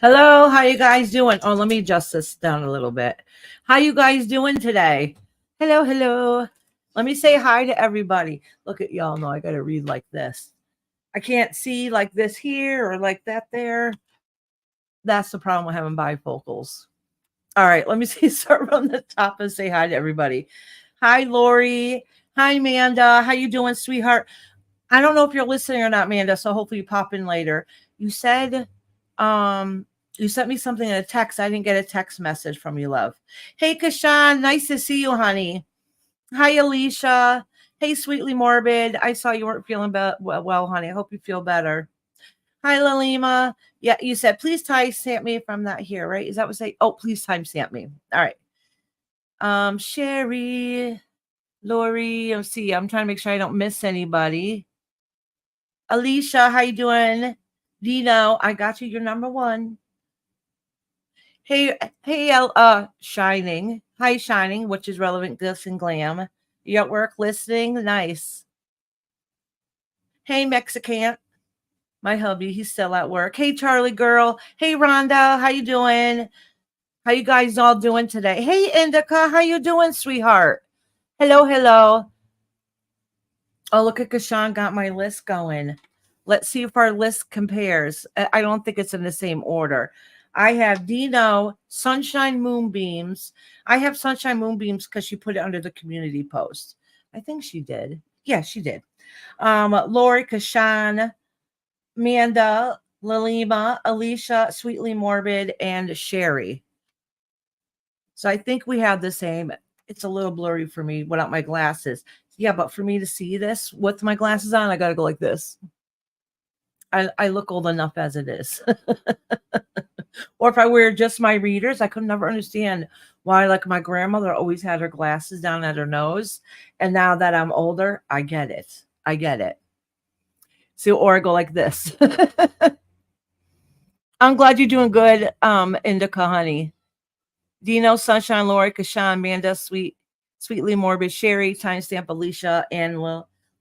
Hello, how you guys doing? Oh, let me adjust this down a little bit. How you guys doing today? Hello, hello. Let me say hi to everybody. Look at y'all. No, I got to read like this. I can't see like this here or like that there. That's the problem with having bifocals. All right, let me see. Start from the top and say hi to everybody. Hi, Lori. Hi, Amanda. How you doing, sweetheart? I don't know if you're listening or not, Amanda. So hopefully you pop in later. You said, you sent me something in a text. I didn't get a text message from you, love. Hey, Kashan. Nice to see you, honey. Hi, Alicia. Hey, Sweetly Morbid. I saw you weren't feeling well, honey. I hope you feel better. Hi, Lalima. Yeah, you said, please timestamp me if I'm not here, right? Is that what say? Oh, please timestamp me. All right. Sherry, Lori. I'm trying to make sure I don't miss anybody. Alicia, how you doing? Dino, I got you. You're number one. Hey, Shining. Hi, Shining, which is relevant, glitz, and glam. You at work listening? Nice. Hey, Mexican. My hubby, he's still at work. Hey, Charlie girl. Hey, Rhonda, how you doing? How you guys all doing today? Hey, Indica, how you doing, sweetheart? Hello, hello. Oh, look at Kashan got my list going. Let's see if our list compares. I don't think it's in the same order. I have Dino, Sunshine Moonbeams. I have Sunshine Moonbeams because she put it under the community post. I think she did. Yeah, she did. Lori, Kashan, Manda, Lalima, Alicia, Sweetly Morbid, and Sherry. So I think we have the same. It's a little blurry for me without my glasses. Yeah, but for me to see this with my glasses on, I got to go like this. I look old enough as it is. Or if I wear just my readers, I could never understand why, like, my grandmother always had her glasses down at her nose. And now that I'm older, I get it. I get it. So, or I go like this. I'm glad you're doing good, Indica, honey. Dino, Sunshine, Lori, Kashan, Manda, Sweetly Morbid, Sherry, Timestamp Alicia, and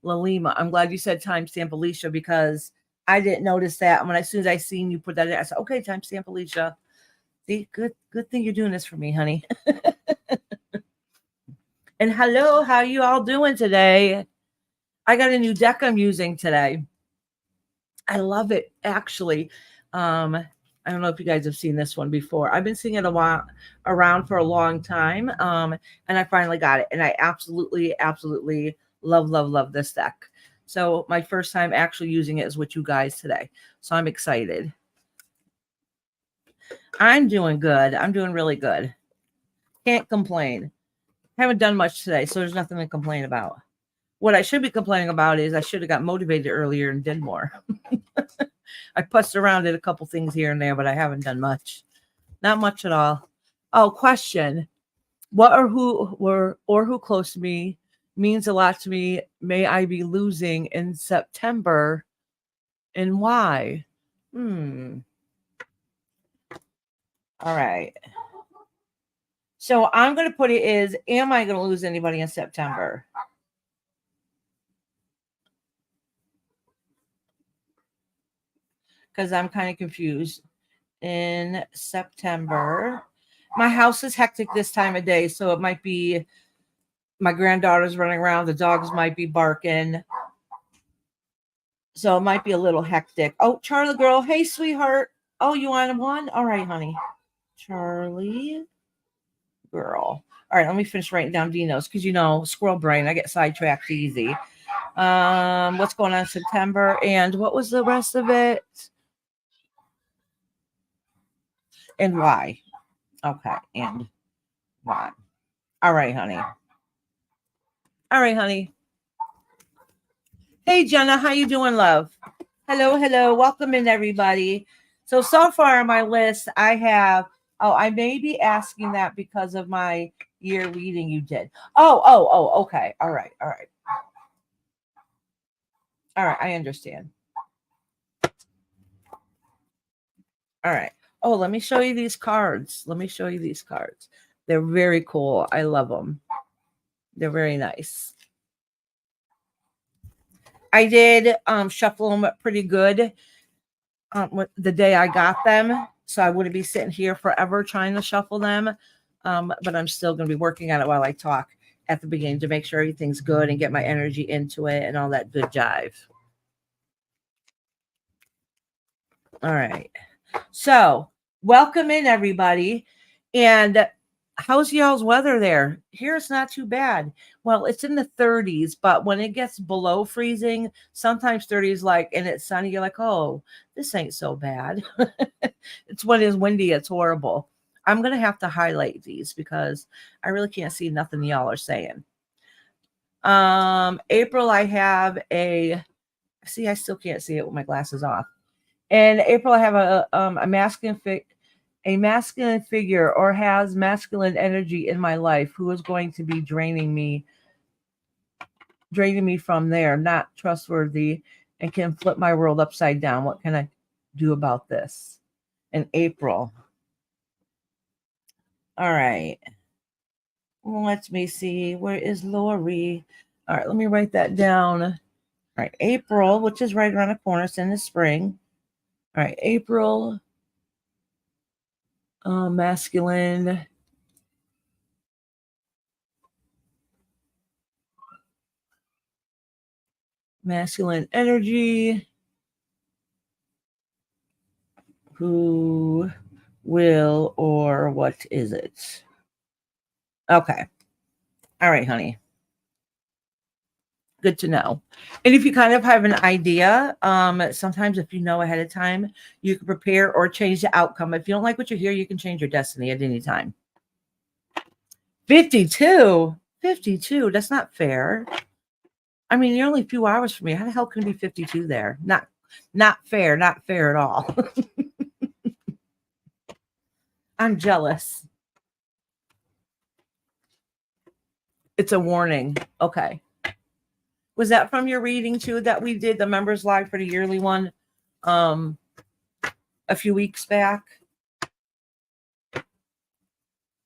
Lalima. I'm glad you said Timestamp Alicia because I didn't notice that. And as soon as I seen you put that in, I said, okay, Timestamp Alicia. See, good thing you're doing this for me, honey. And hello, how you all doing today? I got a new deck I'm using today. I love it, actually. I don't know if you guys have seen this one before. I've been seeing it around for a long time, and I finally got it, and I absolutely love this deck. So my first time actually using it is with you guys today, so I'm excited. I'm doing good. I'm doing really good. Can't complain. Haven't done much today, so there's nothing to complain about. What I should be complaining about is I should have got motivated earlier and did more. I pussed around at a couple things here and there, but I haven't done much. Not much at all. Oh, question. What or who close to me means a lot to me may I be losing in September and why? All right. So I'm going to put it is, am I going to lose anybody in September? Because I'm kind of confused. In September, my house is hectic this time of day, so it might be my granddaughter's running around, the dogs might be barking, so it might be a little hectic. Oh, Charlie girl, hey sweetheart. Oh, you want one? All right, honey. Charlie girl. All right, let me finish writing down Dino's because squirrel brain, I get sidetracked easy. What's going on in September, and what was the rest of it, and why? Okay, and why? All right, honey. All right, honey. Hey, Jenna, how you doing, love? Hello. Welcome in, everybody. So far on my list, I have, I may be asking that because of my year reading you did. Okay. All right. I understand. All right. Oh, let me show you these cards. They're very cool. I love them. They're very nice. I did shuffle them pretty good the day I got them. So I wouldn't be sitting here forever trying to shuffle them. But I'm still going to be working on it while I talk at the beginning to make sure everything's good and get my energy into it and all that good jive. All right. So welcome in, everybody. And how's y'all's weather there? Here it's not too bad. Well, it's in the 30s, but when it gets below freezing, sometimes 30s and it's sunny, you're like, oh, this ain't so bad. It's when it's windy, it's horrible. I'm going to have to highlight these because I really can't see nothing y'all are saying. April, I have I still can't see it with my glasses off. In April, I have a masculine figure or has masculine energy in my life who is going to be draining me from there, not trustworthy, and can flip my world upside down. What can I do about this? In April. All right. Let me see. Where is Lori? All right, let me write that down. All right, April, which is right around the corner. It's in the spring. All right, April. Masculine. Masculine energy. Who will or what is it? Okay. All right, honey. Good to know. And if you kind of have an idea, sometimes if you know ahead of time, you can prepare or change the outcome. If you don't like what you hear, you can change your destiny at any time. 52. That's not fair. I mean, you're only a few hours from me. How the hell can it be 52 there? Not fair at all. I'm jealous. It's a warning. Okay. Was that from your reading too that we did the members live for the yearly one a few weeks back?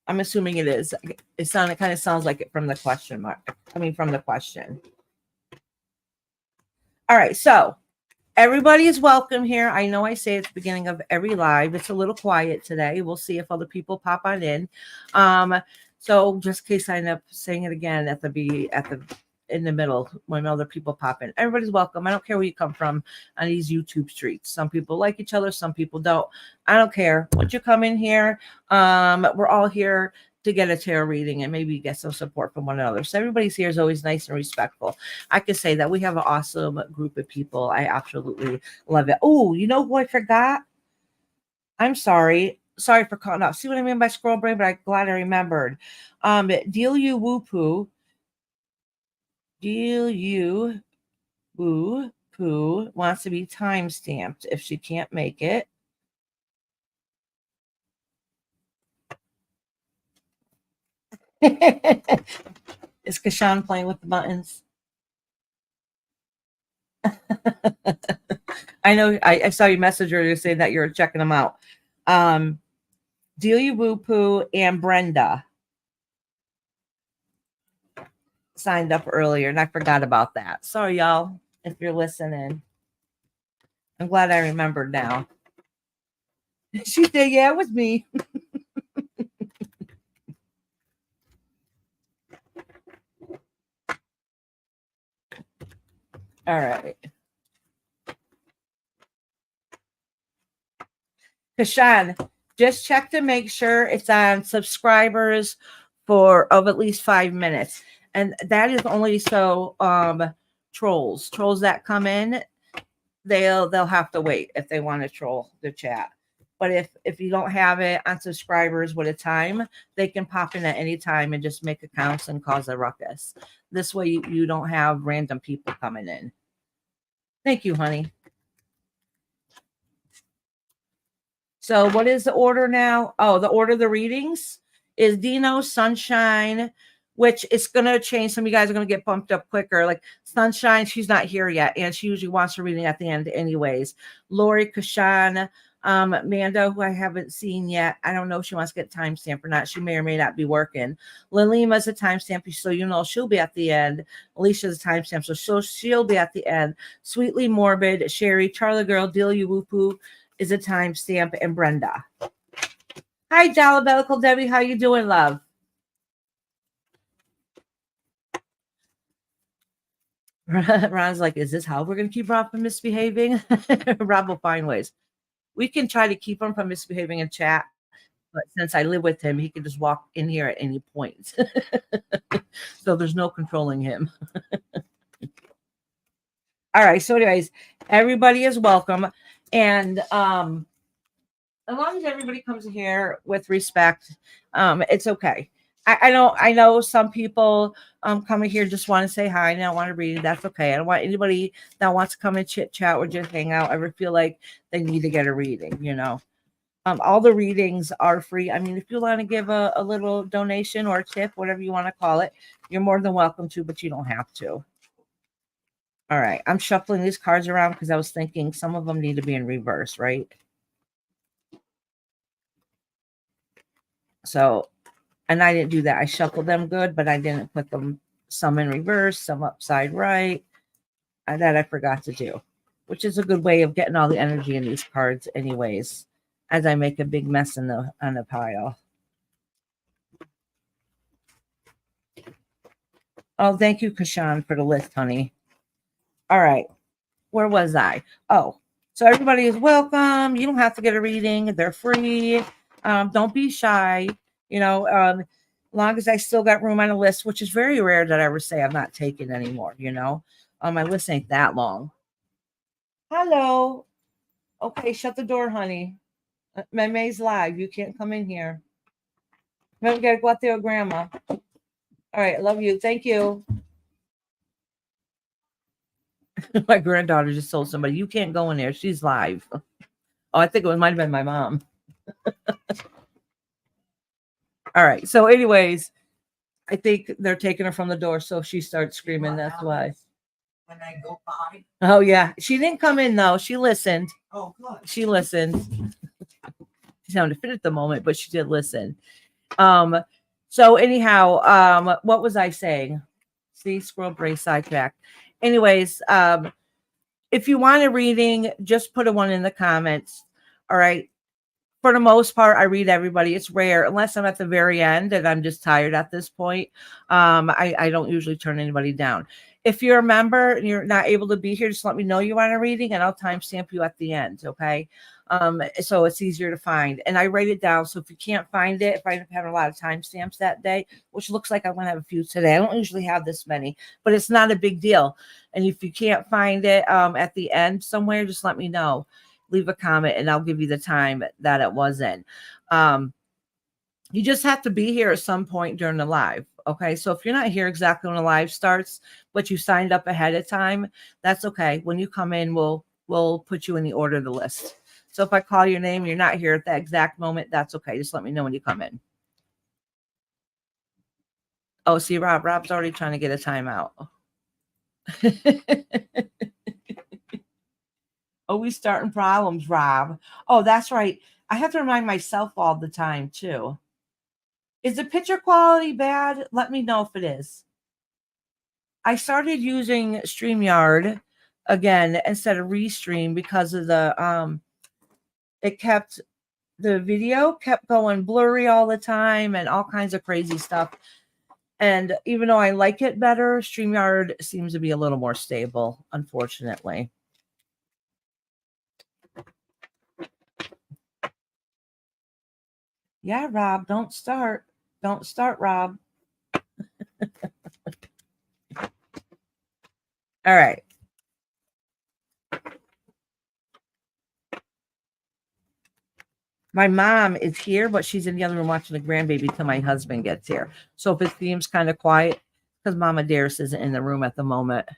I'm assuming it is. It kind of sounds like it from the question mark. From the question. All right, so everybody is welcome here. I know I say it's the beginning of every live. It's a little quiet today. We'll see if other people pop on in. So just in case I end up saying it again in the middle when other people pop in. Everybody's welcome. I don't care where you come from on these YouTube streets. Some people like each other, some people don't. I don't care. Once you come in here, we're all here to get a tarot reading and maybe get some support from one another. So everybody's here is always nice and respectful. I can say that we have an awesome group of people. I absolutely love it. Oh, you know who I forgot? I'm sorry. Sorry for calling out. See what I mean by scroll brain, but I'm glad I remembered. Deal You Woo Poo wants to be time stamped if she can't make it. Is Kashan playing with the buttons? I know I saw you message earlier saying that you're checking them out. Delia Woo Poo and Brenda signed up earlier, and I forgot about that. Sorry, y'all, if you're listening. I'm glad I remembered now. She said, yeah, it was me. All right. Kashan, just check to make sure it's on subscribers of at least 5 minutes. And that is only so trolls that come in, they'll have to wait if they want to troll the chat. But if you don't have it on subscribers with a time, they can pop in at any time and just make accounts and cause a ruckus. This way you don't have random people coming in. Thank you, honey. So what is the order now? Oh, the order of the readings is Dino, Sunshine, which is going to change. Some of you guys are going to get bumped up quicker. Like Sunshine, she's not here yet, and she usually wants her reading at the end anyways. Lori, Kashan, Manda, who I haven't seen yet. I don't know if she wants to get timestamp or not. She may or may not be working. Lilima's a timestamp, so you know she'll be at the end. Alicia's a timestamp, so she'll be at the end. Sweetly Morbid, Sherry, Charlie Girl, Delia Woo Poo is a timestamp, and Brenda. Hi, Diabolical Debbie. How you doing, love? Ron's like, is this how we're going to keep Rob from misbehaving? Rob will find ways. We can try to keep him from misbehaving in chat, but since I live with him, he can just walk in here at any point. So there's no controlling him. All right. So anyways, everybody is welcome. And as long as everybody comes here with respect, it's okay. I know some people coming here just want to say hi and don't want to read. That's okay. I don't want anybody that wants to come and chit chat or just hang out ever feel like they need to get a reading, you know. All the readings are free. I mean, if you want to give a little donation or a tip, whatever you want to call it, you're more than welcome to, but you don't have to. All right. I'm shuffling these cards around because I was thinking some of them need to be in reverse, right? So, and I didn't do that. I shuffled them good, but I didn't put them some in reverse, some upside right. That I forgot to do, which is a good way of getting all the energy in these cards anyways, as I make a big mess on the pile. Oh, thank you, Kashan, for the list, honey. All right. Where was I? Oh, so everybody is welcome. You don't have to get a reading. They're free. Don't be shy. You know, long as I still got room on a list, which is very rare that I ever say I'm not taking anymore, you know. My list ain't that long. Hello. Okay, shut the door, honey. Meme's live. You can't come in here. We gotta go out there with grandma. All right, I love you. Thank you. My granddaughter just told somebody, you can't go in there. She's live. Oh, I think it might have been my mom. All right. So, anyways, I think they're taking her from the door. So she starts screaming. That's why. When I go by. Oh, yeah. She didn't come in, though. She listened. Oh, good. She listened. She's having to fit at the moment, but she did listen. So anyhow, what was I saying? See, squirrel brain sidetrack. Anyways, if you want a reading, just put a one in the comments. All right. For the most part, I read everybody. It's rare, unless I'm at the very end and I'm just tired at this point. I don't usually turn anybody down. If you're a member and you're not able to be here, just let me know you want a reading and I'll timestamp you at the end. Okay. So it's easier to find. And I write it down. So if you can't find it, if I end up having a lot of timestamps that day, which looks like I'm going to have a few today, I don't usually have this many, but it's not a big deal. And if you can't find it at the end somewhere, just let me know. Leave a comment and I'll give you the time that it was in. You just have to be here at some point during the live. Okay. So if you're not here exactly when the live starts, but you signed up ahead of time, that's okay. When you come in, we'll put you in the order of the list. So if I call your name, you're not here at that exact moment, that's okay. Just let me know when you come in. Oh, see, Rob's already trying to get a timeout. Always starting problems, Rob. Oh, that's right. I have to remind myself all the time, too. Is the picture quality bad? Let me know if it is. I started using StreamYard again instead of Restream because of the the video kept going blurry all the time and all kinds of crazy stuff. And even though I like it better, StreamYard seems to be a little more stable, unfortunately. Yeah, Rob, don't start. Don't start, Rob. All right. My mom is here, but she's in the other room watching the grandbaby till my husband gets here. So if it seems kind of quiet, because Mama Dearest isn't in the room at the moment.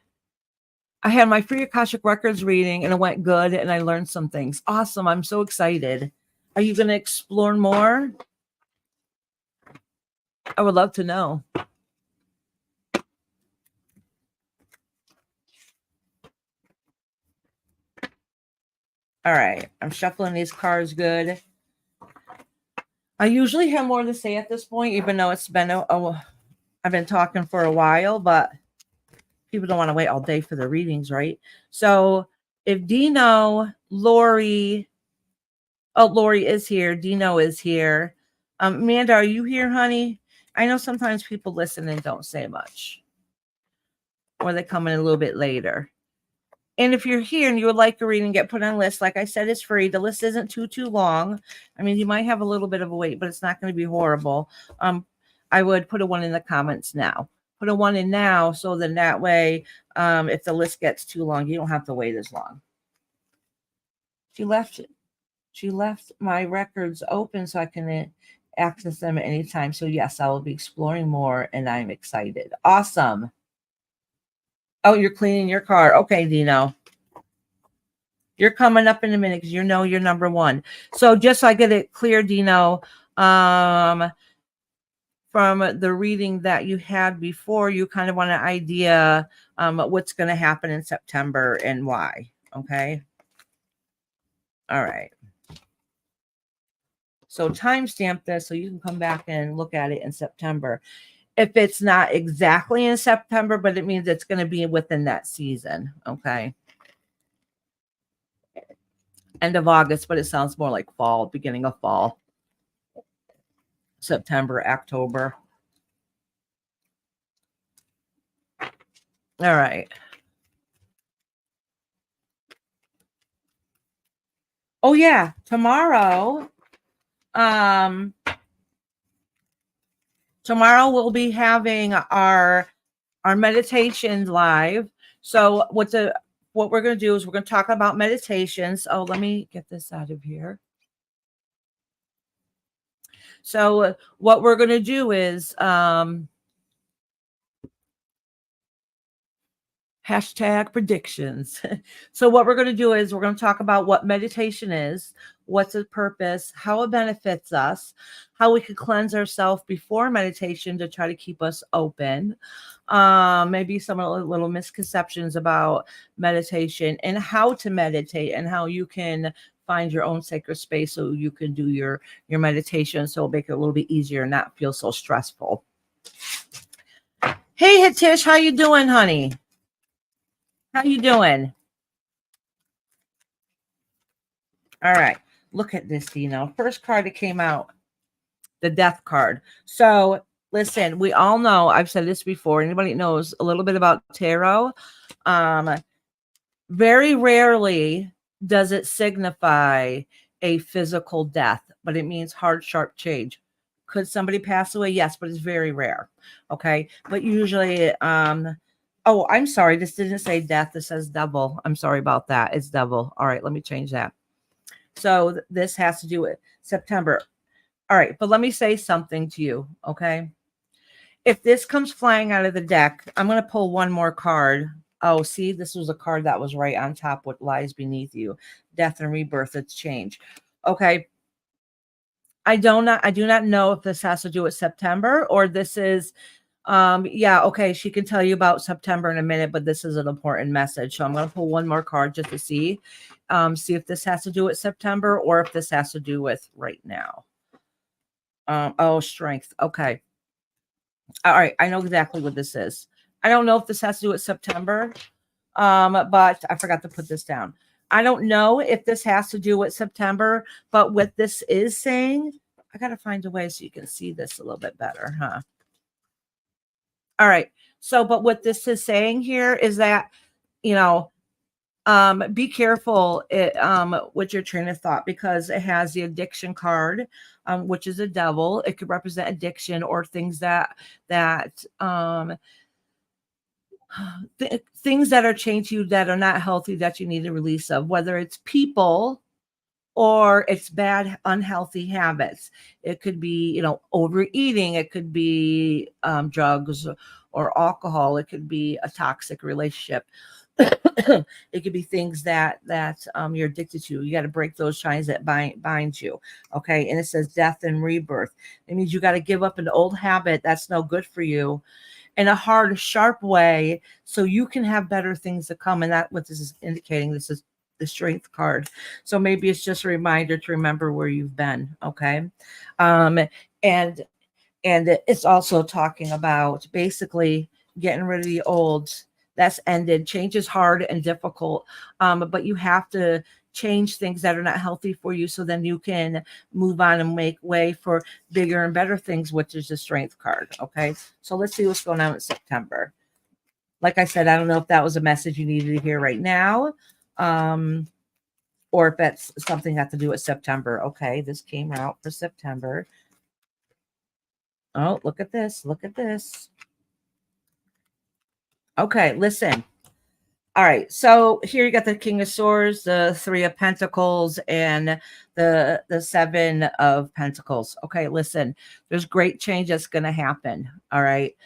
I had my free Akashic Records reading and it went good and I learned some things. Awesome. I'm so excited. Are you going to explore more? I would love to know. All right. I'm shuffling these cards good. I usually have more to say at this point, even though it's been I've been talking for a while, but people don't want to wait all day for the readings, right? So if Dino, Lori, Oh, Lori is here. Dino is here. Amanda, are you here, honey? I know sometimes people listen and don't say much, or they come in a little bit later. And if you're here and you would like a reading, get put on a list. Like I said, it's free. The list isn't too long. I mean, you might have a little bit of a wait, but it's not going to be horrible. I would put a 1 in the comments now. Put a 1 in now, so then that way, if the list gets too long, you don't have to wait as long. She left my records open so I can access them at any time. So yes, I will be exploring more, and I'm excited. Awesome. Oh, you're cleaning your car. Okay, Dino. You're coming up in a minute because you know you're number 1. So just so I get it clear, Dino, from the reading that you had before, you kind of want an idea what's going to happen in September and why. Okay. All right. So timestamp this so you can come back and look at it in September. If it's not exactly in September, but it means it's going to be within that season. Okay. End of August, but it sounds more like fall, beginning of fall. September, October. All right. Oh yeah, tomorrow. Tomorrow we'll be having our meditations live. So what we're going to do is we're going to talk about meditations. Oh, let me get this out of here. So what we're going to do is hashtag predictions. So what we're going to do is we're going to talk about what meditation is, what's its purpose, how it benefits us, how we could cleanse ourselves before meditation to try to keep us open, maybe some little misconceptions about meditation and how to meditate and how you can find your own sacred space so you can do your meditation, so it'll make it a little bit easier and not feel so stressful. Hey Hitish, how you doing, honey? How you doing? All right. Look at this, Dino. First card that came out, the death card. So listen, we all know, I've said this before, anybody knows a little bit about tarot, very rarely does it signify a physical death, but it means hard, sharp change. Could somebody pass away? Yes, but it's very rare. Okay. But usually, oh, I'm sorry. This didn't say death. This says devil. I'm sorry about that. It's devil. All right. Let me change that. So this has to do with September. All right. But let me say something to you. Okay. If this comes flying out of the deck, I'm going to pull one more card. Oh, see, this was a card that was right on top. What lies beneath you? Death and rebirth. It's change. Okay. I do not know if this has to do with September or this is, yeah, okay. She can tell you about September in a minute, but this is an important message. So I'm going to pull one more card just to see if this has to do with September or if this has to do with right now. Oh, strength. Okay. All right. I know exactly what this is. I don't know if this has to do with September, but I forgot to put this down. I don't know if this has to do with September, but what this is saying, I got to find a way so you can see this a little bit better, huh? All right. So, but what this is saying here is that, be careful with your train of thought because it has the addiction card, which is a devil. It could represent addiction or things that things that are chained to you that are not healthy that you need a release of, whether it's people or it's bad, unhealthy habits. It could be, overeating. It could be drugs or alcohol. It could be a toxic relationship. It could be things that you're addicted to. You got to break those chains that bind you. Okay. And it says death and rebirth. It means you got to give up an old habit that's no good for you in a hard, sharp way so you can have better things to come. And that's what this is indicating. This is the strength card. So maybe it's just a reminder to remember where you've been. Okay. And it's also talking about basically getting rid of the old that's ended. Change is hard and difficult. But you have to change things that are not healthy for you, so then you can move on and make way for bigger and better things, which is the Strength card. Okay, so let's see what's going on in September. Like I said, I don't know if that was a message you needed to hear right now, or if that's something that to do with September. Okay, this came out for September. Oh, look at this. Look at this. Okay, listen. All right, so here you got the King of Swords, the Three of Pentacles, and the Seven of Pentacles. Okay, listen, there's great change that's going to happen. All right,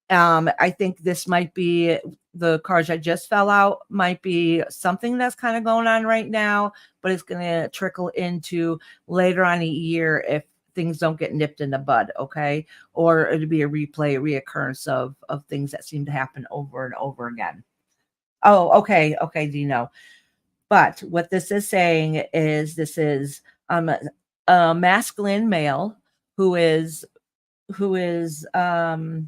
I think this might be the cards that just fell out. Might be something that's kind of going on right now, but it's going to trickle into later on a year if things don't get nipped in the bud. Okay, or it'll be a reoccurrence of things that seem to happen over and over again. Oh, okay. Okay, Dino. But what this is saying is this is a masculine male who is could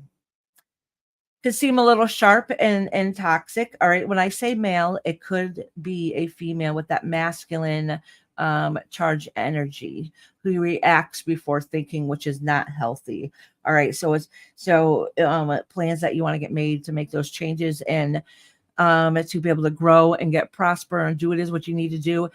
seem a little sharp and toxic. All right. When I say male, it could be a female with that masculine charge energy who reacts before thinking, which is not healthy. All right. So it's plans that you want to get made to make those changes and to be able to grow and get prosper and do what it is what you need to do.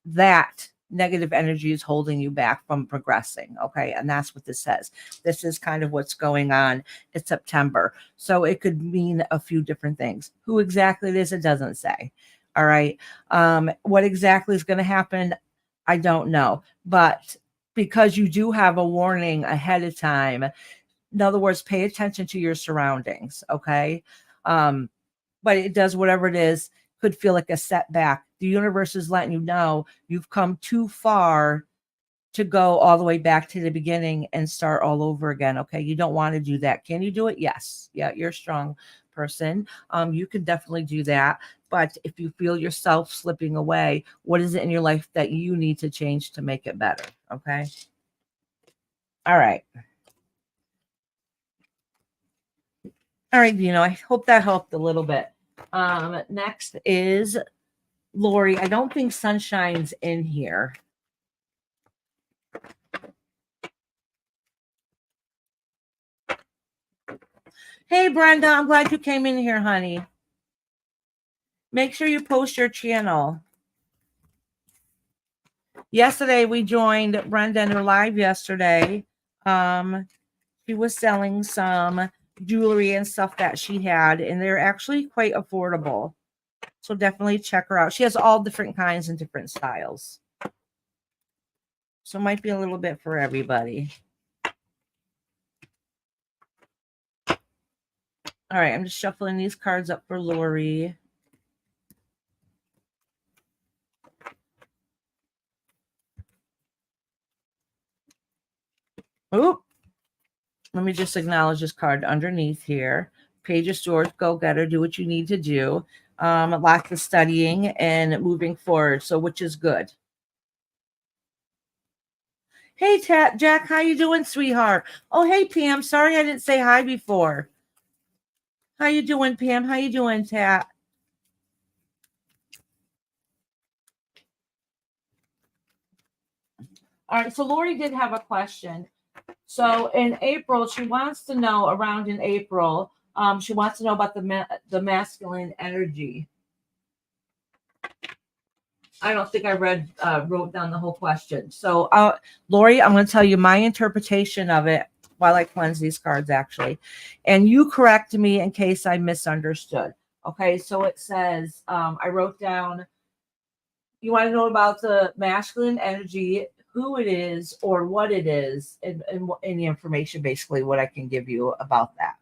That negative energy is holding you back from progressing. Okay. And that's what this says. This is kind of what's going on. It's September. So it could mean a few different things. Who exactly it is, it doesn't say. All right. What exactly is going to happen? I don't know. But because you do have a warning ahead of time, in other words, pay attention to your surroundings. Okay. But it does whatever it is, could feel like a setback. The universe is letting you know you've come too far to go all the way back to the beginning and start all over again. Okay, you don't want to do that. Can you do it? Yes. Yeah, you're a strong person. You can definitely do that. But if you feel yourself slipping away, what is it in your life that you need to change to make it better? Okay. All right. All right, I hope that helped a little bit. Next is Lori. I don't think Sunshine's in here. Hey, Brenda, I'm glad you came in here, honey. Make sure you post your channel. Yesterday, we joined Brenda in her live yesterday. She was selling some jewelry and stuff that she had, and they're actually quite affordable. So definitely check her out. She has all different kinds and different styles. So it might be a little bit for everybody. All right, I'm just shuffling these cards up for Lori. Oop. Let me just acknowledge this card underneath here. Page of Swords, go getter, do what you need to do. Lots of studying and moving forward, so which is good. Hey, Jack, how you doing, sweetheart? Oh, hey, Pam. Sorry I didn't say hi before. How you doing, Pam? How you doing, Tat? All right, so Lori did have a question. So in April, she wants to know, around in April, she wants to know about the masculine energy. I don't think I wrote down the whole question. So, Lori, I'm going to tell you my interpretation of it while I cleanse these cards, actually. And you correct me in case I misunderstood. Okay, so it says, I wrote down, you want to know about the masculine energy, who it is or what it is, and any information, basically, what I can give you about that.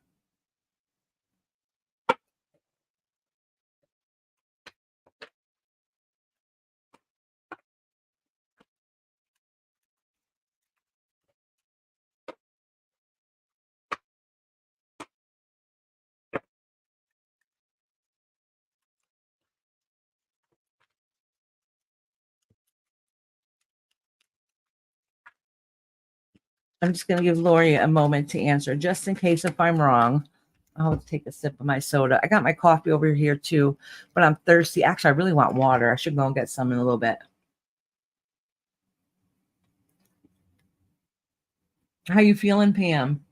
I'm just going to give Lori a moment to answer, just in case if I'm wrong. I'll take a sip of my soda. I got my coffee over here too, but I'm thirsty. Actually, I really want water. I should go and get some in a little bit. How you feeling, Pam?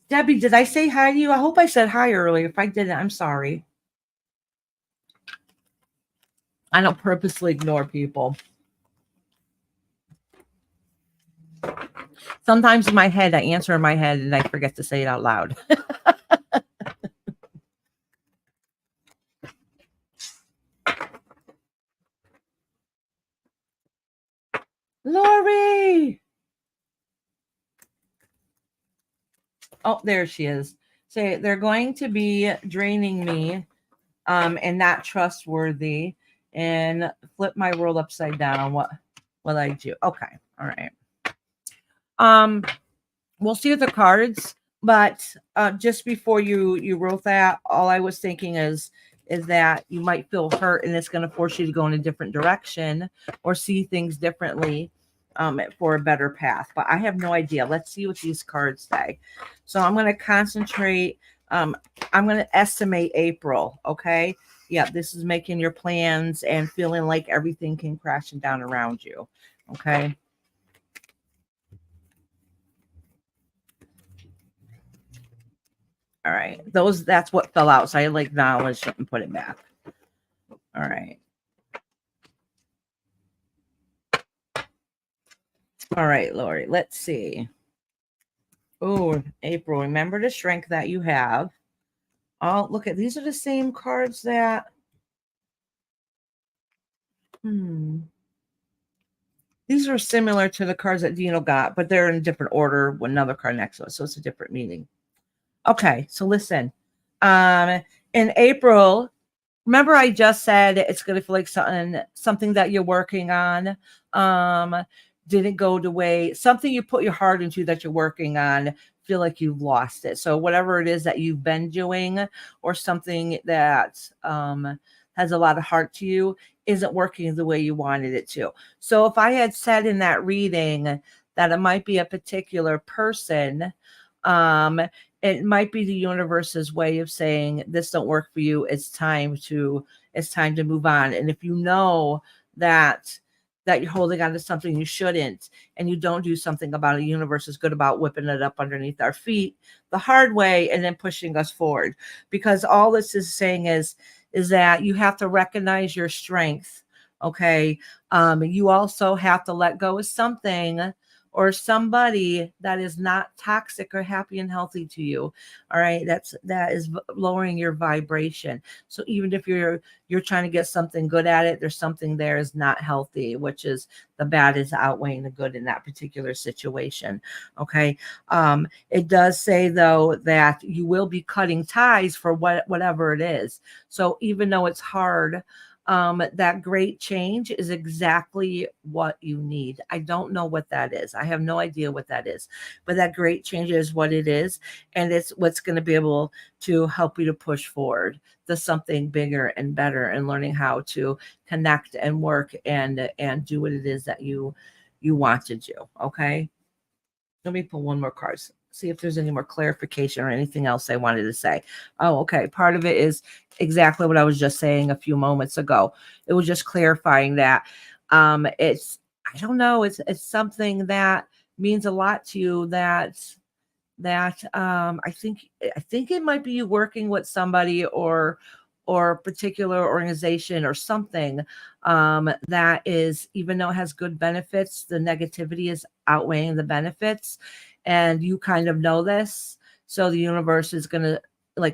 Debbie, did I say hi to you? I hope I said hi earlier. If I didn't, I'm sorry. I don't purposely ignore people. Sometimes in my head, I answer in my head and I forget to say it out loud. Lori! Oh, there she is. Say they're going to be draining me and not trustworthy and flip my world upside down. What I do? Okay. All right. We'll see the cards, but just before you wrote that, all I was thinking is that you might feel hurt and it's going to force you to go in a different direction or see things differently for a better path. But I have no idea. Let's see what these cards say. So I'm going to concentrate. I'm going to estimate April. Okay. Yeah, this is making your plans and feeling like everything can crashing down around you. Okay. All right. That's what fell out. So I acknowledged it and put it back. All right. All right, Lori. Let's see. Oh, April, remember the strength that you have. Oh, look at these are the same cards that. These are similar to the cards that Dino got, but they're in a different order with another card next to it. So it's a different meaning. Okay, so listen. In April, remember I just said it's going to feel like something that you're working on didn't go the way, something you put your heart into that you're working on, feel like you've lost it. So whatever it is that you've been doing or something that has a lot of heart to you isn't working the way you wanted it to. So if I had said in that reading that it might be a particular person, it might be the universe's way of saying this don't work for you. It's time to move on. And if you know that you're holding on to something you shouldn't, and you don't do something about it, the universe is good about whipping it up underneath our feet the hard way and then pushing us forward. Because all this is saying is that you have to recognize your strength. Okay. You also have to let go of something or somebody that is not toxic or happy and healthy to you. All right. That is lowering your vibration. So even if you're trying to get something good at it, there's something there is not healthy, which is the bad is outweighing the good in that particular situation. Okay. It does say though that you will be cutting ties for whatever it is. So even though it's hard, that great change is exactly what you need. I don't know what that is. I have no idea what that is, but that great change is what it is. And it's what's going to be able to help you to push forward to something bigger and better and learning how to connect and work and do what it is that you want to do. Okay. Let me pull one more card. See if there's any more clarification or anything else I wanted to say. Oh, okay. Part of it is exactly what I was just saying a few moments ago. It was just clarifying that it's, I don't know, it's something that means a lot to you that I think it might be you working with somebody or a particular organization or something that is, even though it has good benefits, the negativity is outweighing the benefits, and you kind of know this. So the universe is going to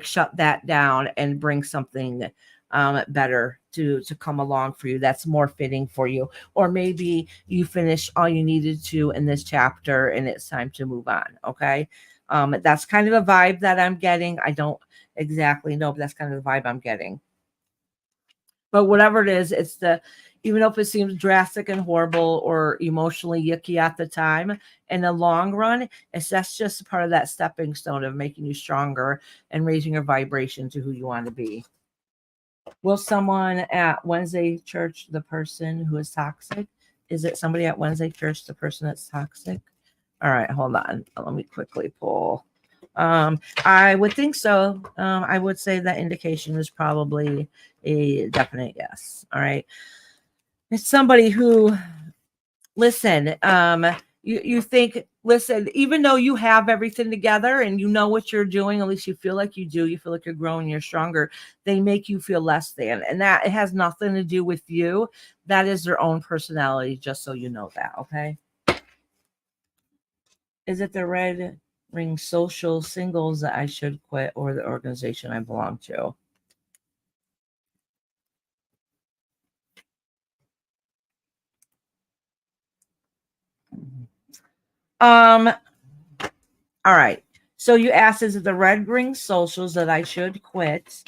shut that down and bring something better to come along for you that's more fitting for you. Or maybe you finish all you needed to in this chapter and it's time to move on. Okay. That's kind of a vibe that I'm getting. I don't exactly know, but that's kind of the vibe I'm getting. But whatever it is, even if it seems drastic and horrible or emotionally yucky at the time, in the long run, that's just part of that stepping stone of making you stronger and raising your vibration to who you want to be. Will someone at Wednesday church, the person who is toxic? Is it somebody at Wednesday church, the person that's toxic? All right, hold on. Let me quickly pull I would think so. I would say that indication is probably a definite yes. All right. It's somebody who, listen, you think, listen, even though you have everything together and you know what you're doing, at least you feel like you do, you feel like you're growing, you're stronger, they make you feel less than. And that it has nothing to do with you. That is their own personality, just so you know that, okay? Is it the red ring social singles that I should quit or the organization I belong to? Um, all right. So you asked, is it the red ring socials that I should quit?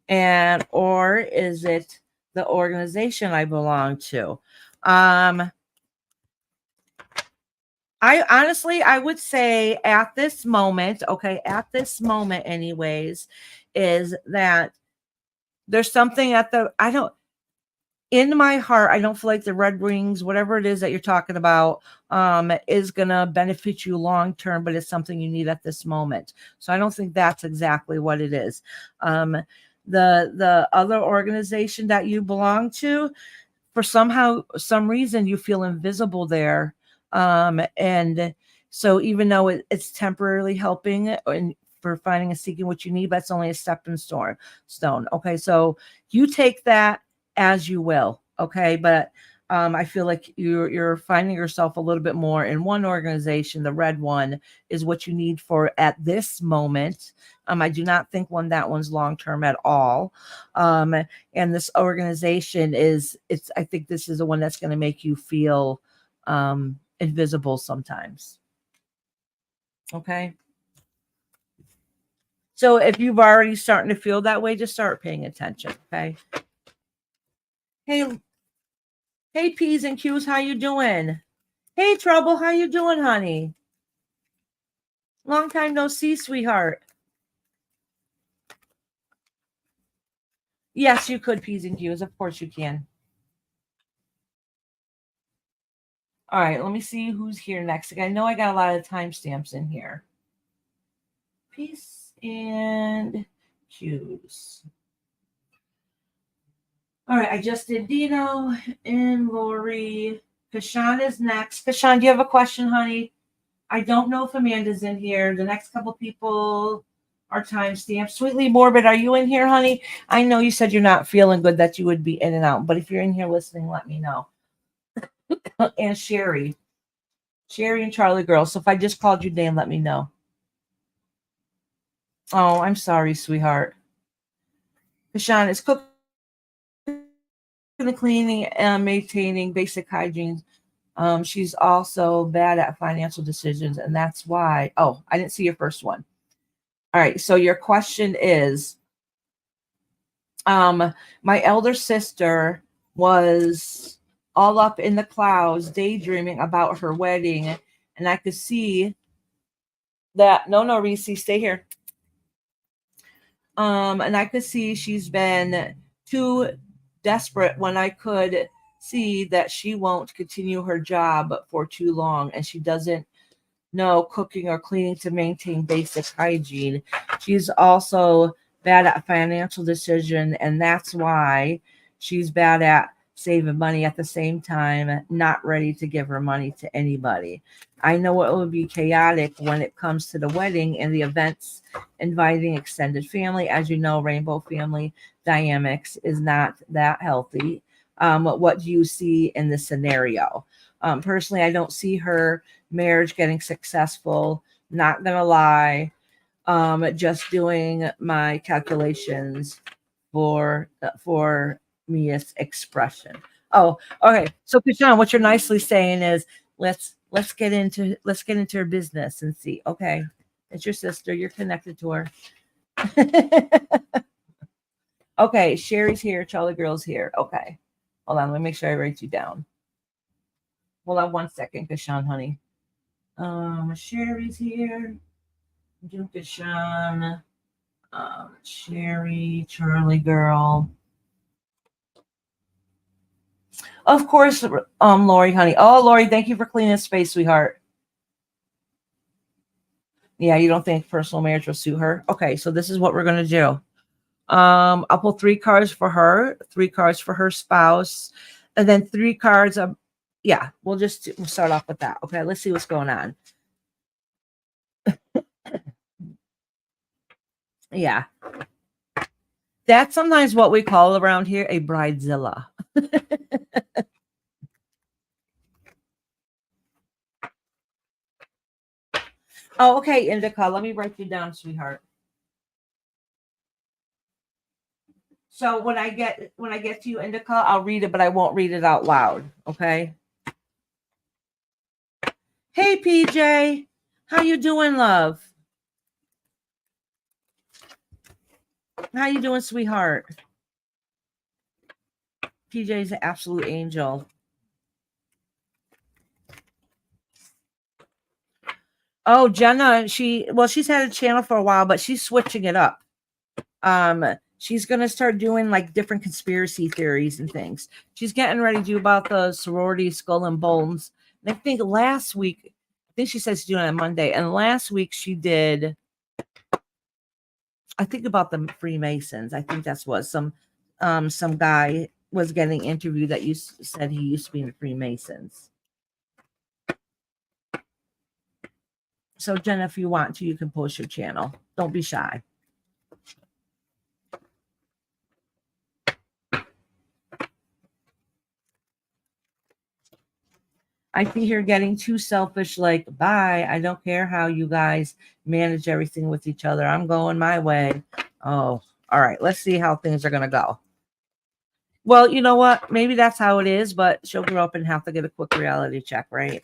And or is it the organization I belong to? I honestly, I would say at this moment, okay, at this moment, anyways, is that there's something at the, I don't, in my heart, I don't feel like the red rings, whatever it is that you're talking about, is gonna benefit you long term, but it's something you need at this moment. So I don't think that's exactly what it is. Um, the other organization that you belong to, for some reason you feel invisible there, and so even though it's temporarily helping and for finding and seeking what you need, but it's only a stepping stone. Okay, so you take that as you will. Okay, but I feel like you're finding yourself a little bit more in one organization. The red one is what you need for at this moment. I do not think that one's long term at all. And this organization it's I think this is the one that's going to make you feel invisible sometimes. Okay, so if you've already starting to feel that way, just start paying attention. Okay. Hey, P's and Q's, how you doing? Hey, Trouble, how you doing, honey? Long time no see, sweetheart. Yes, you could, P's and Q's, of course you can. All right, let me see who's here next. I know I got a lot of timestamps in here. Peace and Q's. All right, I just did Dino and Lori. Kashan is next. Kashan, do you have a question, honey? I don't know if Amanda's in here. The next couple people are timestamped. Sweetly Morbid, are you in here, honey? I know you said you're not feeling good, that you would be in and out, but if you're in here listening, let me know. And Sherry and Charlie Girl. So if I just called your name, let me know. Oh, I'm sorry, sweetheart. Kashan is cooking and cleaning and maintaining basic hygiene. She's also bad at financial decisions, and that's why. Oh, I didn't see your first one. All right. So your question is, my elder sister was all up in the clouds, daydreaming about her wedding, and I could see that. No, Reese, stay here. And I could see she's been too desperate when I could see that she won't continue her job for too long, and she doesn't know cooking or cleaning to maintain basic hygiene. She's also bad at financial decision, and that's why she's bad at saving money at the same time, not ready to give her money to anybody. I know it will be chaotic when it comes to the wedding and the events inviting extended family. As you know, rainbow family dynamics is not that healthy. What do you see in this scenario? Personally, I don't see her marriage getting successful. Not gonna lie, just doing my calculations for Mia's expression. Oh, okay. So, Kashan, what you're nicely saying is let's get into her business and see. Okay, it's your sister. You're connected to her. Okay, Sherry's here. Charlie Girl's here. Okay, hold on. Let me make sure I write you down. Hold on 1 second, Kashan, honey. Sherry's here. Kashan. Sherry, Charlie Girl. Of course, Lori, honey. Oh, Lori, thank you for cleaning the space, sweetheart. Yeah, you don't think personal marriage will suit her? Okay, so this is what we're going to do. I'll pull 3 cards for her, 3 cards for her spouse, and then 3 cards of, yeah, we'll start off with that. Okay, let's see what's going on. Yeah. That's sometimes what we call around here a bridezilla. Oh, okay, Indica, let me write you down, sweetheart. So when I get to you, Indica, I'll read it, but I won't read it out loud. Okay. Hey, PJ, how you doing, love? How you doing, sweetheart? PJ's an absolute angel. Oh, Jenna, she's had a channel for a while, but she's switching it up. She's gonna start doing like different conspiracy theories and things. She's getting ready to do about the sorority Skull and Bones. And I think last week, I think she said she's doing it on Monday, and last week she did, I think, about the Freemasons. I think that's what some guy was getting interviewed that said he used to be in the Freemasons. So Jenna, if you want to, you can post your channel. Don't be shy. I think you're getting too selfish, like, bye. I don't care how you guys manage everything with each other. I'm going my way. Oh, all right. Let's see how things are going to go. Well, you know what? Maybe that's how it is, but she'll grow up and have to get a quick reality check, right?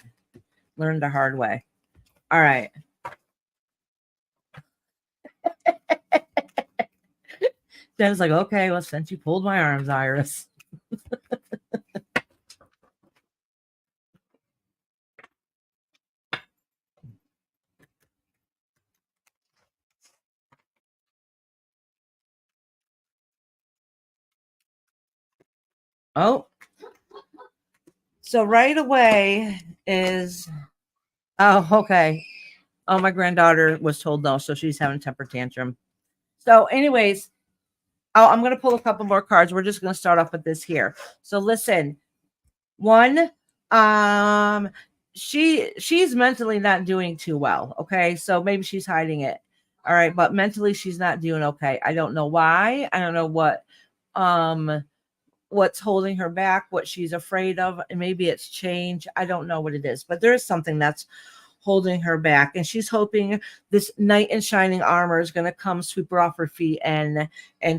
Learn the hard way. All right. Jen's like, okay, well, since you pulled my arms, Iris. Oh, so right away is, oh, okay. Oh, my granddaughter was told no, so she's having a temper tantrum. So, anyways, I'm going to pull a couple more cards. We're just going to start off with this here. So, listen, one, she's mentally not doing too well. Okay, so maybe she's hiding it. All right, but mentally she's not doing okay. I don't know why. I don't know what's holding her back, what she's afraid of, and maybe it's change. I don't know what it is, but there is something that's holding her back, and she's hoping this knight in shining armor is going to come sweep her off her feet and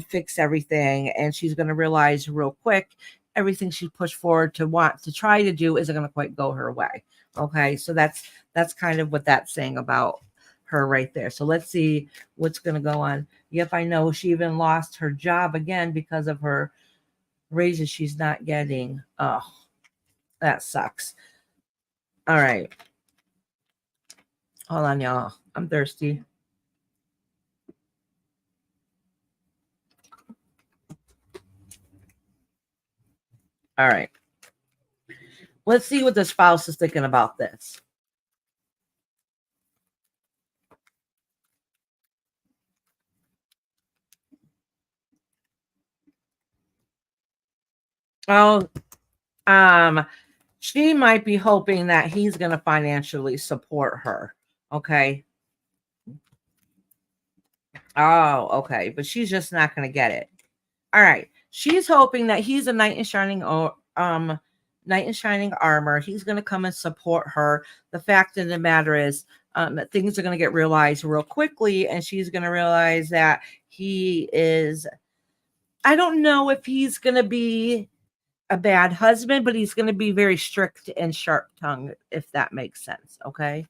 fix everything, and she's going to realize real quick everything she pushed forward to want to try to do isn't going to quite go her way. Okay, so that's kind of what that's saying about her right there. So let's see what's going to go on. Yep, I know she even lost her job again because of her raises she's not getting. Oh, that sucks. All right. Hold on, y'all. I'm thirsty. All right. Let's see what the spouse is thinking about this. Oh, she might be hoping that he's going to financially support her. Okay. Oh, okay. But she's just not going to get it. All right. She's hoping that he's a knight in shining armor. He's going to come and support her. The fact of the matter is that things are going to get realized real quickly, and she's going to realize that he is, I don't know if he's going to be a bad husband, but he's going to be very strict and sharp tongued, if that makes sense. Okay.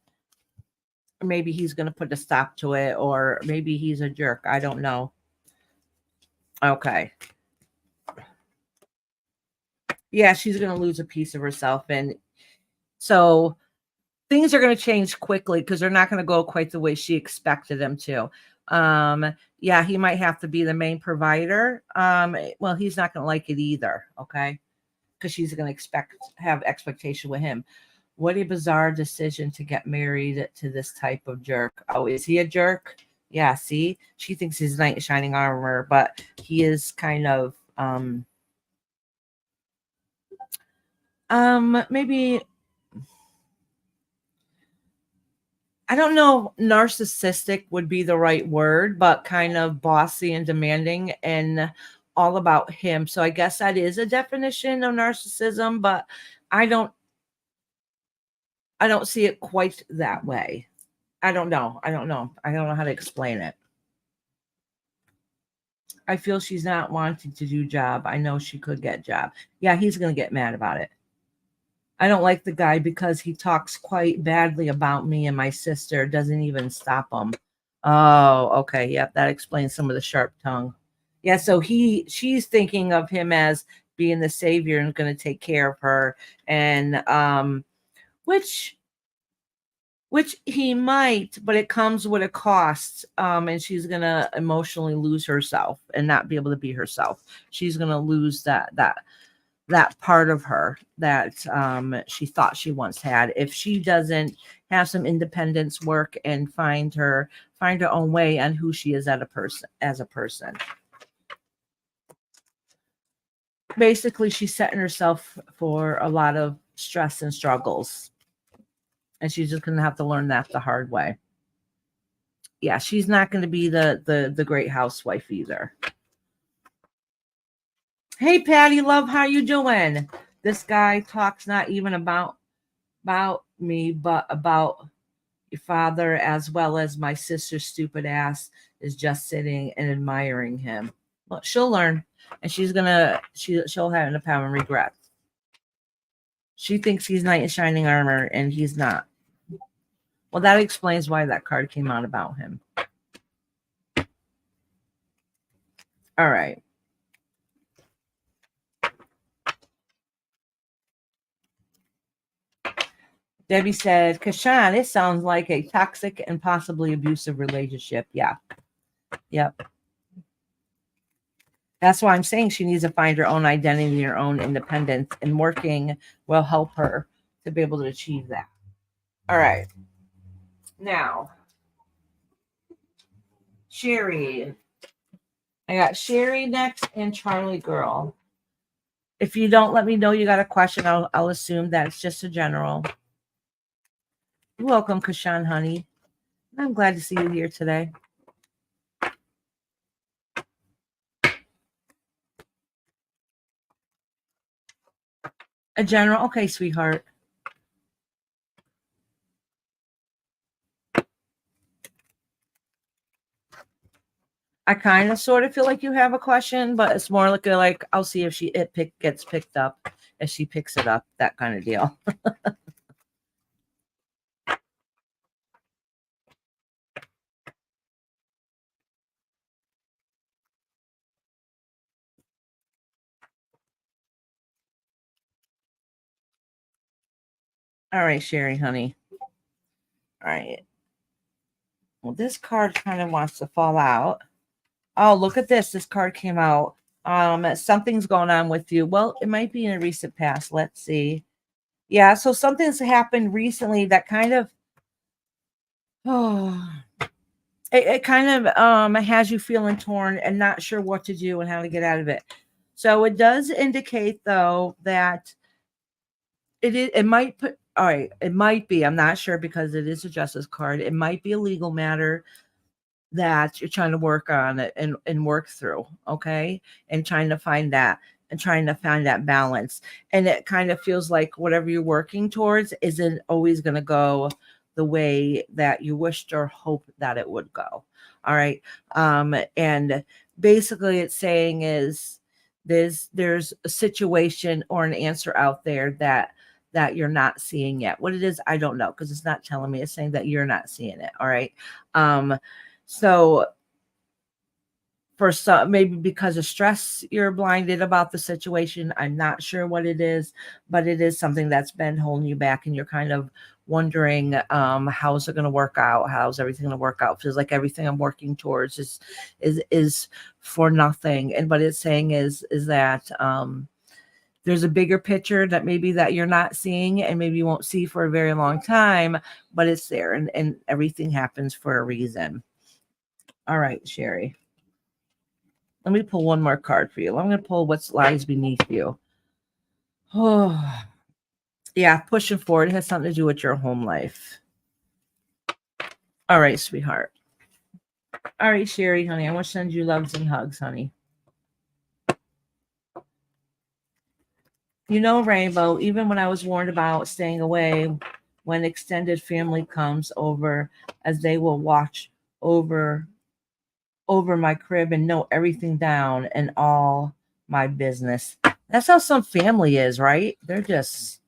Maybe he's going to put a stop to it, or maybe he's a jerk. I don't know. Okay. Yeah, she's going to lose a piece of herself. And so things are going to change quickly because they're not going to go quite the way she expected them to. Yeah, he might have to be the main provider. Well, he's not going to like it either. Okay. Because she's going to have expectation with him. What a bizarre decision to get married to this type of jerk. Oh, is he a jerk? Yeah, see? She thinks he's knight in shining armor, but he is kind of maybe, I don't know if narcissistic would be the right word, but kind of bossy and demanding and all about him. So I guess that is a definition of narcissism, but I don't see it quite that way. I don't know. I don't know how to explain it. I feel she's not wanting to do job. I know she could get job. Yeah, he's going to get mad about it. I don't like the guy because he talks quite badly about me and my sister. Doesn't even stop him. Oh, okay. Yep, that explains some of the sharp tongue. Yeah, so she's thinking of him as being the savior and going to take care of her, and which he might, but it comes with a cost. And she's gonna emotionally lose herself and not be able to be herself. She's gonna lose that part of her that she thought she once had if she doesn't have some independence work and find her own way on who she is as a person. Basically, she's setting herself for a lot of stress and struggles, and she's just going to have to learn that the hard way. Yeah, she's not going to be the great housewife either. Hey, Patty Love, how you doing? This guy talks not even about me, but about your father, as well as my sister's stupid ass is just sitting and admiring him. Well, she'll learn, and she'll have a pound of regret. She thinks he's knight in shining armor, and he's not. Well, that explains why that card came out about him. All right. Debbie said, Kashan, it sounds like a toxic and possibly abusive relationship. Yeah. Yep. That's why I'm saying she needs to find her own identity, her own independence, and working will help her to be able to achieve that. All right. Now, Sherry. I got Sherry next and Charlie Girl. If you don't let me know you got a question, I'll assume that it's just a general. You're welcome, Kashan, honey. I'm glad to see you here today. A general. Okay, sweetheart. I kind of sort of feel like you have a question, but it's more like I'll see if it gets picked up, if she picks it up, that kind of deal. All right, Sherry, honey. All right. Well, this card kind of wants to fall out. Oh, look at this. This card came out. Something's going on with you. Well, it might be in a recent past. Let's see. Yeah, so something's happened recently that kind of it kind of has you feeling torn and not sure what to do and how to get out of it. So it does indicate though that it might put all right, it might be, I'm not sure because it is a justice card. It might be a legal matter that you're trying to work on it and work through, okay? And trying to find that balance. And it kind of feels like whatever you're working towards isn't always going to go the way that you wished or hoped that it would go. All right. And basically it's saying is there's a situation or an answer out there that you're not seeing yet. What it is, I don't know, because it's not telling me. It's saying that you're not seeing it. All right. So for some, maybe because of stress, you're blinded about the situation. I'm not sure what it is, but it is something that's been holding you back, and you're kind of wondering, how's it going to work out? How's everything going to work out? Feels like everything I'm working towards is for nothing. And what it's saying is that there's a bigger picture that maybe that you're not seeing and maybe you won't see for a very long time, but it's there, and everything happens for a reason. All right, Sherry. Let me pull one more card for you. I'm going to pull what lies beneath you. Oh, yeah, pushing forward. It has something to do with your home life. All right, sweetheart. All right, Sherry, honey, I want to send you loves and hugs, honey. You know, Rainbow, even when I was warned about staying away, when extended family comes over, as they will watch over my crib and know everything down and all my business. That's how some family is, right? They're just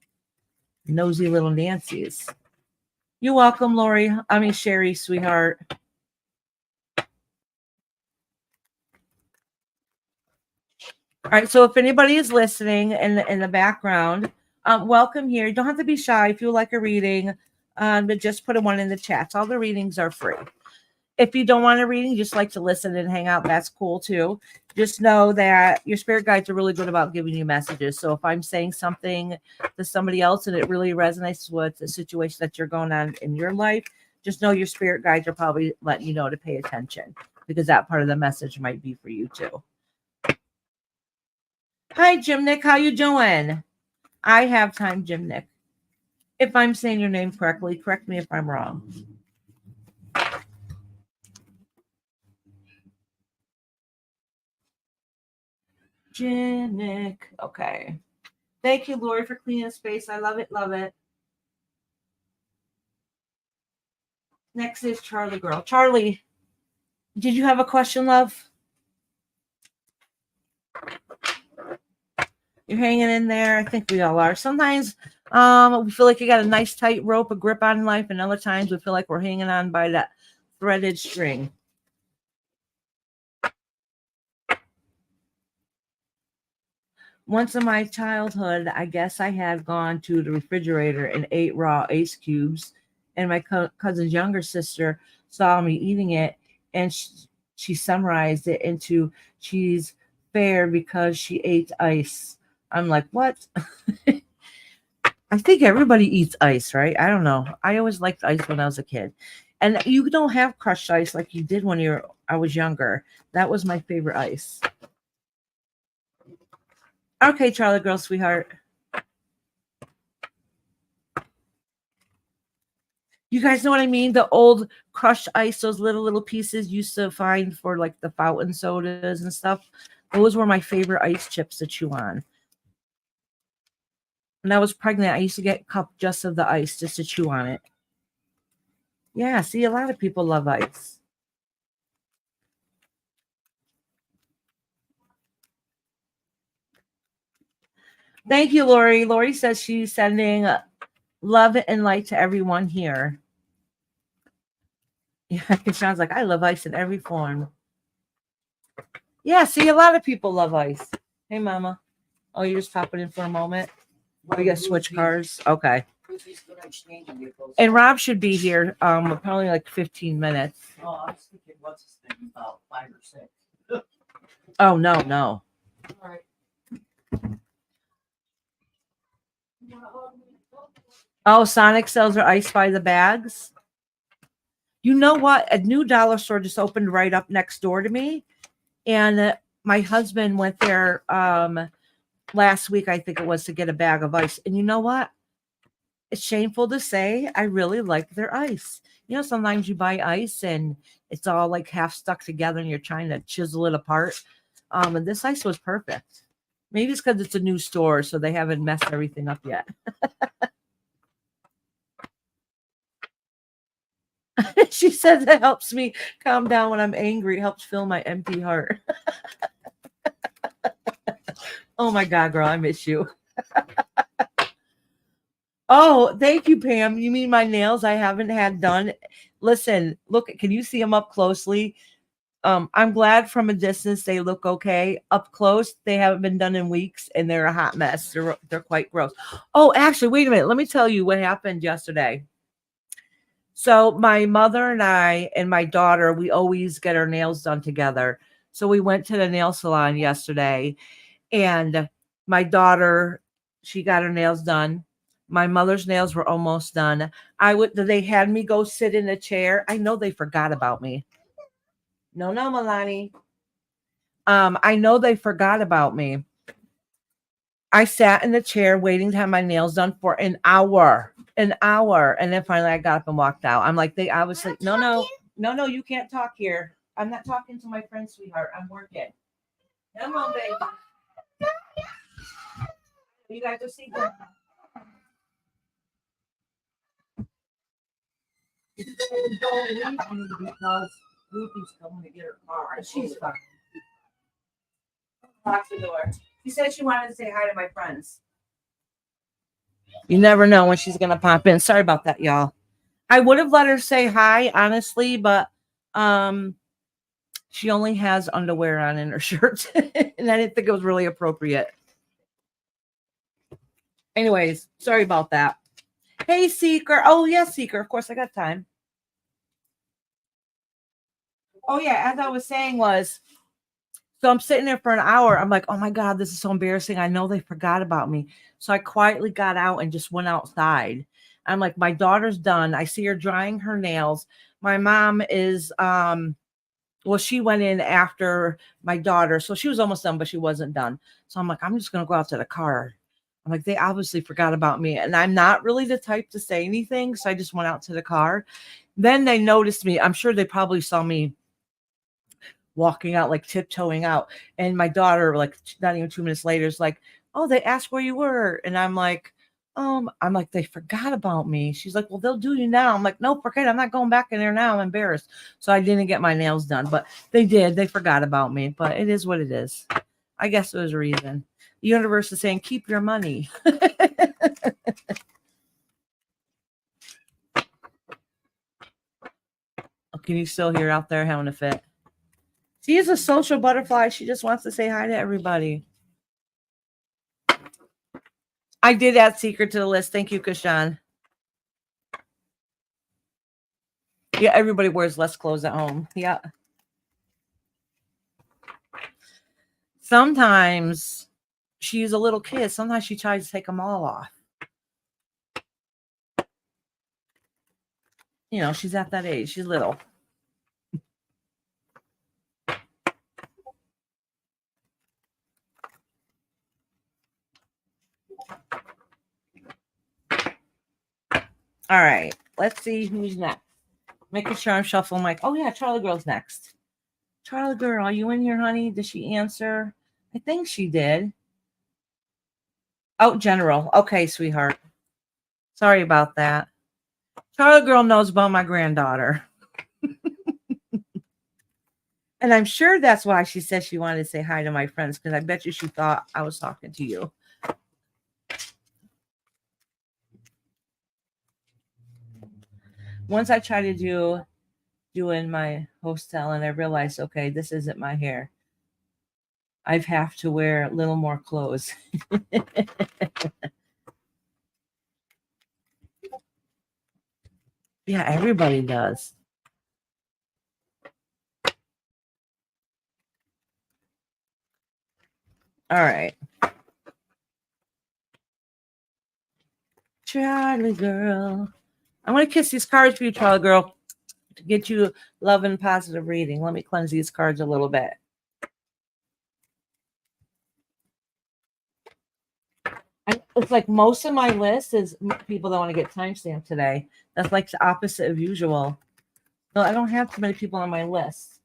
nosy little Nancy's. You're welcome, Lori. I mean, Sherry, sweetheart. All right, so if anybody is listening in the background, welcome here. You don't have to be shy if you like a reading, but just put a one in the chat. All the readings are free. If you don't want a reading, you just like to listen and hang out, that's cool too. Just know that your spirit guides are really good about giving you messages. So if I'm saying something to somebody else and it really resonates with the situation that you're going on in your life, just know your spirit guides are probably letting you know to pay attention, because that part of the message might be for you too. Hi, Jim Nick. How you doing? I have time, Jim Nick. If I'm saying your name correctly, correct me if I'm wrong. Jim Nick. Okay. Thank you, Lori, for cleaning space. I love it. Love it. Next is Charlie Girl. Charlie, did you have a question, love? You're hanging in there. I think we all are. Sometimes we feel like you got a nice tight rope, a grip on life, and other times we feel like we're hanging on by that threaded string. Once in my childhood, I guess I had gone to the refrigerator and ate raw ice cubes, and my cousin's younger sister saw me eating it, and she summarized it into she's fair because she ate ice. I'm like, what? I think everybody eats ice, right? I don't know. I always liked ice when I was a kid. And you don't have crushed ice like you did when I was younger. That was my favorite ice. Okay, Charlie Girl, sweetheart. You guys know what I mean? The old crushed ice, those little pieces used to find for like the fountain sodas and stuff. Those were my favorite ice chips to chew on. When I was pregnant, I used to get a cup just of the ice just to chew on it. Yeah, see, a lot of people love ice. Thank you, Lori. Lori says she's sending love and light to everyone here. Yeah, it sounds like I love ice in every form. Yeah, see, a lot of people love ice. Hey, Mama. Oh, you're just popping in for a moment? We got to switch cars. Okay. And Rob should be here probably like 15 minutes. Oh, I was thinking, what's his name? About 5 or 6. Oh, no. All right. Oh, Sonic sells their ice by the bags. You know what? A new dollar store just opened right up next door to me. And my husband went there last week, I think it was, to get a bag of ice. And you know what? It's shameful to say, I really like their ice. You know, sometimes you buy ice and it's all like half stuck together and you're trying to chisel it apart. And this ice was perfect. Maybe it's because it's a new store, so they haven't messed everything up yet. She says it helps me calm down when I'm angry. It helps fill my empty heart. Oh my God, girl, I miss you. Oh, thank you, Pam. You mean my nails I haven't had done? Listen, look, can you see them up closely? I'm glad from a distance they look okay. Up close, they haven't been done in weeks and they're a hot mess. They're quite gross. Oh, actually, wait a minute. Let me tell you what happened yesterday. So my mother and I and my daughter, we always get our nails done together. So we went to the nail salon yesterday, and My daughter, she got her nails done. My mother's nails were almost done. They had me go sit in a chair. I know they forgot about me. No, Milani. I know they forgot about me. I sat in the chair waiting to have my nails done for an hour. An hour. And then finally I got up and walked out. I'm like, they obviously no, you can't talk here. I'm not talking to my friend, sweetheart. I'm working. Come on, baby. You got to see them. Don't leave me because Ruthie's coming to get her car. And she's fine. Lock the door. She said she wanted to say hi to my friends. You never know when she's gonna pop in. Sorry about that, y'all. I would have let her say hi, honestly, but she only has underwear on in her shirt, and I didn't think it was really appropriate. Anyways, sorry about that. Hey, Seeker. Oh, yes, Seeker. Of course, I got time. Oh, yeah. As I was saying so I'm sitting there for an hour. I'm like, oh, my God, this is so embarrassing. I know they forgot about me. So I quietly got out and just went outside. I'm like, my daughter's done. I see her drying her nails. My mom is, she went in after my daughter. So she was almost done, but she wasn't done. So I'm like, I'm just going to go out to the car. I'm like, they obviously forgot about me. And I'm not really the type to say anything. So I just went out to the car. Then they noticed me. I'm sure they probably saw me walking out, like tiptoeing out. And my daughter, like not even 2 minutes later, is like, oh, they asked where you were. And I'm like, they forgot about me. She's like, well, they'll do you now. I'm like, no, forget it. I'm not going back in there now. I'm embarrassed. So I didn't get my nails done, but they did. They forgot about me, but it is what it is. I guess there's a reason. The universe is saying, keep your money. Can you still hear out there having a fit? She is a social butterfly. She just wants to say hi to everybody. I did add Secret to the list. Thank you, Kashan. Yeah, everybody wears less clothes at home. Yeah. Sometimes she's a little kid. Sometimes she tries to take them all off. You know, she's at that age. She's little. All right. Let's see who's next. Making sure I'm shuffling my. Oh, yeah. Charlie Girl's next. Charlie Girl, are you in here, honey? Did she answer? I think she did. Oh, General. Okay, sweetheart. Sorry about that. Charlie Girl knows about my granddaughter. And I'm sure that's why she said she wanted to say hi to my friends, because I bet you she thought I was talking to you. Once I tried to do in my hostel and I realized, okay, this isn't my hair. I have to wear a little more clothes. Yeah, everybody does. All right. Charlie Girl. I'm going to kiss these cards for you, Charlie Girl, to get you love and positive reading. Let me cleanse these cards a little bit. It's like most of my list is people that want to get timestamped today. That's like the opposite of usual. No, I don't have too many people on my list.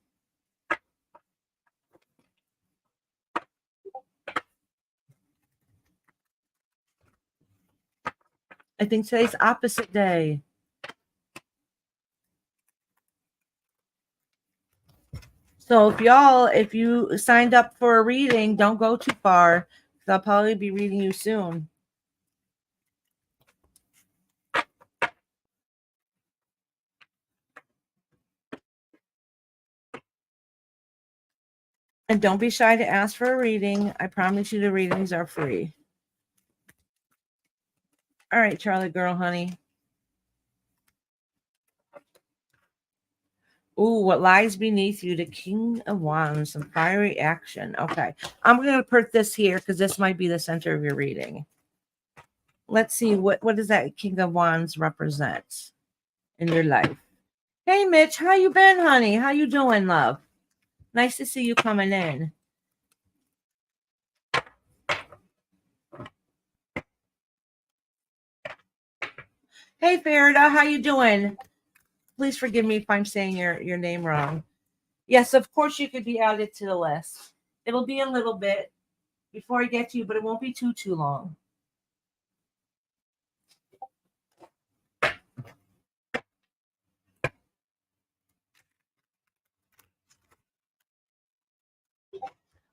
I think today's opposite day. So if you signed up for a reading, don't go too far, because I'll probably be reading you soon. And don't be shy to ask for a reading. I promise you the readings are free. All right, Charlie Girl, honey. Ooh, what lies beneath you? The King of Wands, some fiery action. Okay. I'm going to put this here because this might be the center of your reading. Let's see, what does that King of Wands represent in your life? Hey, Mitch, how you been, honey? How you doing, love? Nice to see you coming in. Hey, Farida, how you doing? Please forgive me if I'm saying your name wrong. Yes, of course you could be added to the list. It'll be a little bit before I get to you, but it won't be too long.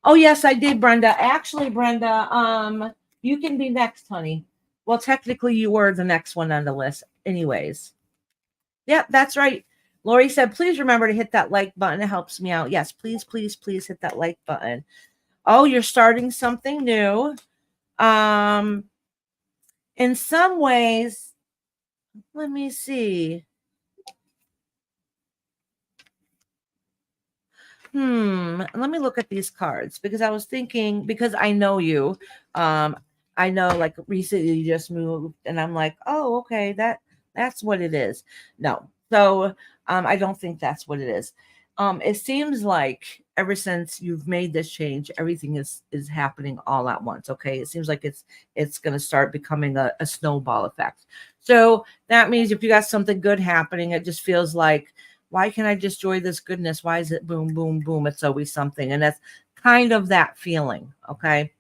Oh, yes, I did, Brenda. Actually, Brenda, you can be next, honey. Well, technically, you were the next one on the list, anyways. Yeah, that's right. Lori said, please remember to hit that like button. It helps me out. Yes, please, please, please hit that like button. Oh, you're starting something new. In some ways, let me see. Let me look at these cards because I was thinking, because I know you. I know like recently you just moved, and I'm like, oh, okay, that's what it is. No. So I don't think that's what it is. It seems like ever since you've made this change, everything is happening all at once. Okay. It seems like it's gonna start becoming a snowball effect. So that means if you got something good happening, it just feels like, why can't I just enjoy this goodness? Why is it boom, boom, boom? It's always something. And that's kind of that feeling. Okay.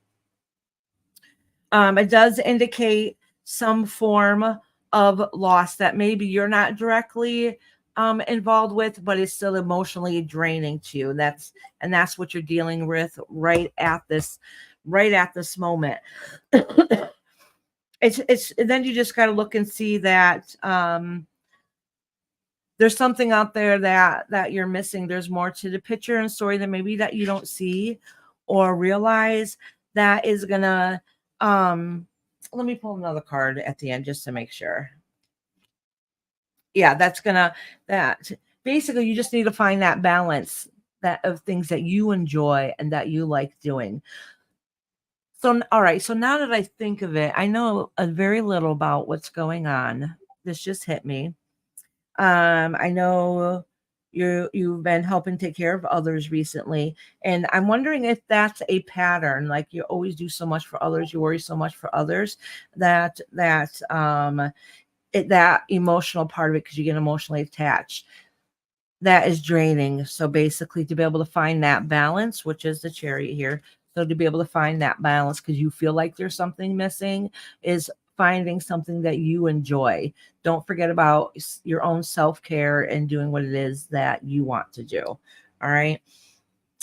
It does indicate some form of loss that maybe you're not directly involved with, but it's still emotionally draining to you. That's what you're dealing with right at this moment. It's then you just got to look and see that there's something out there that you're missing. There's more to the picture and story that maybe that you don't see or realize that is gonna let me pull another card at the end just to make sure. Yeah, that basically you just need to find that balance that of things that you enjoy and that you like doing. So all right, so now that I think of it, I know a very little about what's going on. This just hit me. I know you've been helping take care of others recently, and I'm wondering if that's a pattern. Like you always do so much for others, you worry so much for others that that emotional part of it, because you get emotionally attached, that is draining. So basically, to be able to find that balance, which is the Chariot here. So to be able to find that balance because you feel like there's something missing is finding something that you enjoy. Don't forget about your own self-care and doing what it is that you want to do. All right.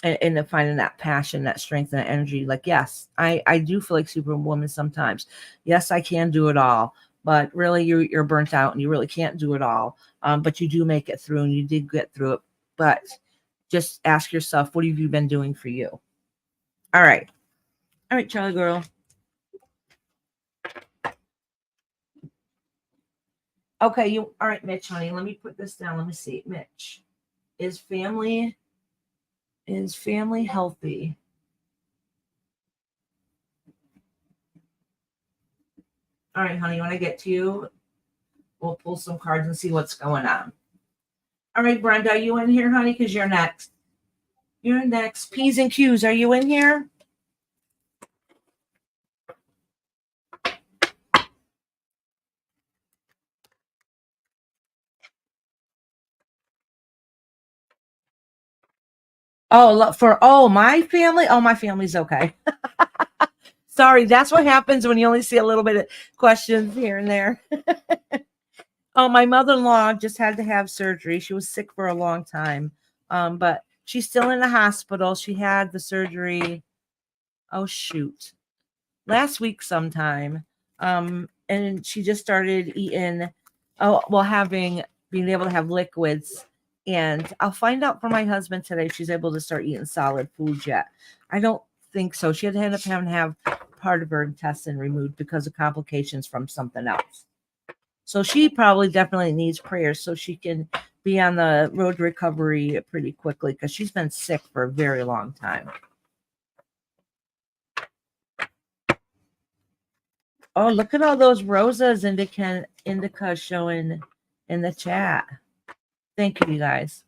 And finding that passion, that strength, and that energy. Like, yes, I do feel like Superwoman sometimes. Yes, I can do it all, but really you're burnt out and you really can't do it all. But you do make it through, and you did get through it. But just ask yourself, what have you been doing for you? All right, Charlie girl. Okay, all right, Mitch, honey. Let me put this down. Let me see, Mitch. Is family healthy? All right, honey. When I get to you, we'll pull some cards and see what's going on. All right, Brenda, are you in here, honey? Because you're next. You're next. P's and Q's, are you in here? My family? Oh, my family's okay. Sorry, that's what happens when you only see a little bit of questions here and there. Oh, my mother-in-law just had to have surgery. She was sick for a long time. But she's still in the hospital. She had the surgery, oh shoot, last week sometime. And she just started eating, being able to have liquids. And I'll find out from my husband today if she's able to start eating solid foods yet. I don't think so. She had to end up having to have part of her intestine removed because of complications from something else. So she probably definitely needs prayers so she can be on the road to recovery pretty quickly because she's been sick for a very long time. Oh, look at all those rosas indica showing in the chat. Thank you, you guys.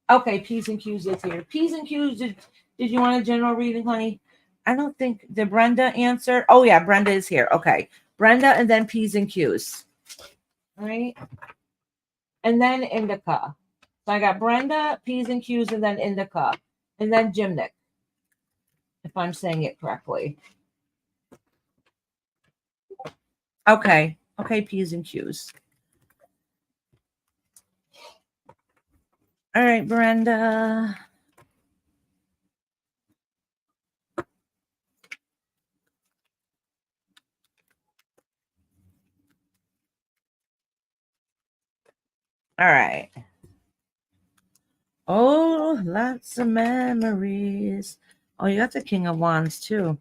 Okay, P's and Q's is here. P's and Q's, did you want a general reading, honey? I don't think, did Brenda answer? Oh, yeah, Brenda is here. Okay. Brenda and then P's and Q's. All right. And then indica. So I got Brenda, P's and Q's, and then indica. And then Gymnic, if I'm saying it correctly. Okay. Okay, P's and Q's. All right, Brenda. All right. Oh, lots of memories. Oh, you got the King of Wands too.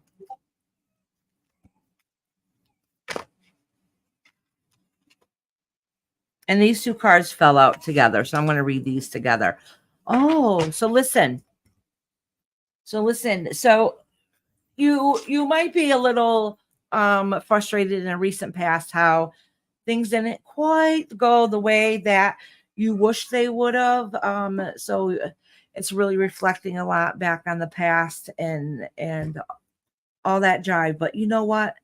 And these two cards fell out together, so I'm going to read these together. Oh, so listen. So you might be a little frustrated in a recent past how things didn't quite go the way that you wish they would have. So it's really reflecting a lot back on the past and all that jive. But you know what?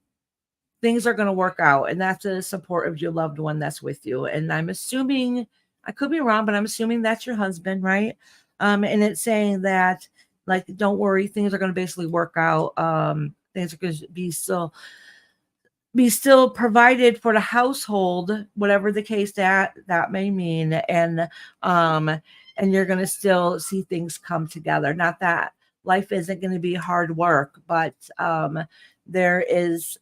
Things are going to work out, and that's the support of your loved one that's with you. And I'm assuming, I could be wrong, but I'm assuming that's your husband, right? And it's saying that, like, don't worry, things are going to basically work out. Things are going to be still provided for the household, whatever the case that may mean, and you're going to still see things come together. Not that life isn't going to be hard work, but there is,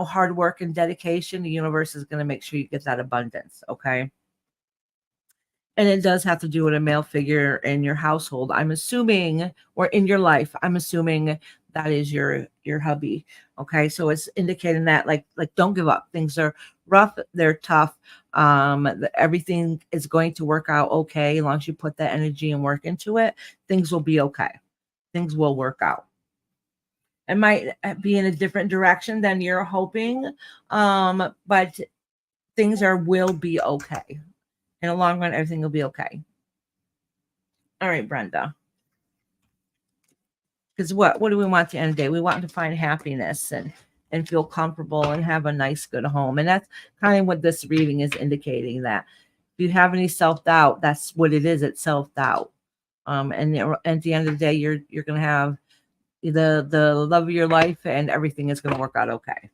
hard work and dedication. The universe is going to make sure you get that abundance. Okay. And it does have to do with a male figure in your household, I'm assuming, or in your life. I'm assuming that is your hubby. Okay. So it's indicating that like don't give up. Things are rough. They're tough. Everything is going to work out okay. As long as you put that energy and work into it, things will be okay. Things will work out. It might be in a different direction than you're hoping, but things will be okay. In the long run, everything will be okay. All right, Brenda. Because what do we want at the end of the day? We want to find happiness and feel comfortable and have a nice, good home. And that's kind of what this reading is indicating, that if you have any self-doubt, that's what it is. It's self-doubt. And at the end of the day, you're going to have the love of your life, and everything is going to work out okay.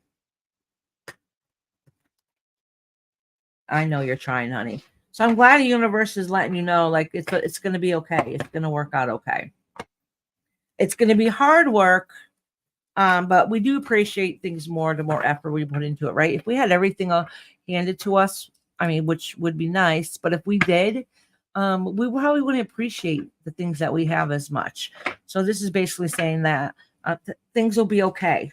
I know you're trying, honey. So I'm glad the universe is letting you know, like, it's going to be okay. It's going to work out okay. It's going to be hard work, but we do appreciate things more the more effort we put into it, right? If we had everything handed to us, I mean, which would be nice, but if we did, we probably wouldn't appreciate the things that we have as much. So this is basically saying that things will be okay.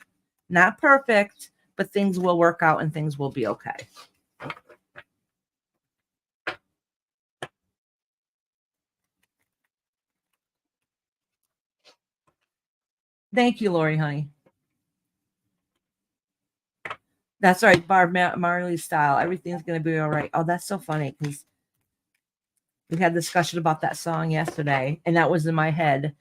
Not perfect, but things will work out and things will be okay. Thank you, Lori, honey. That's right, Barb Marley style. Everything's going to be all right. Oh, that's so funny because we had a discussion about that song yesterday, and that was in my head.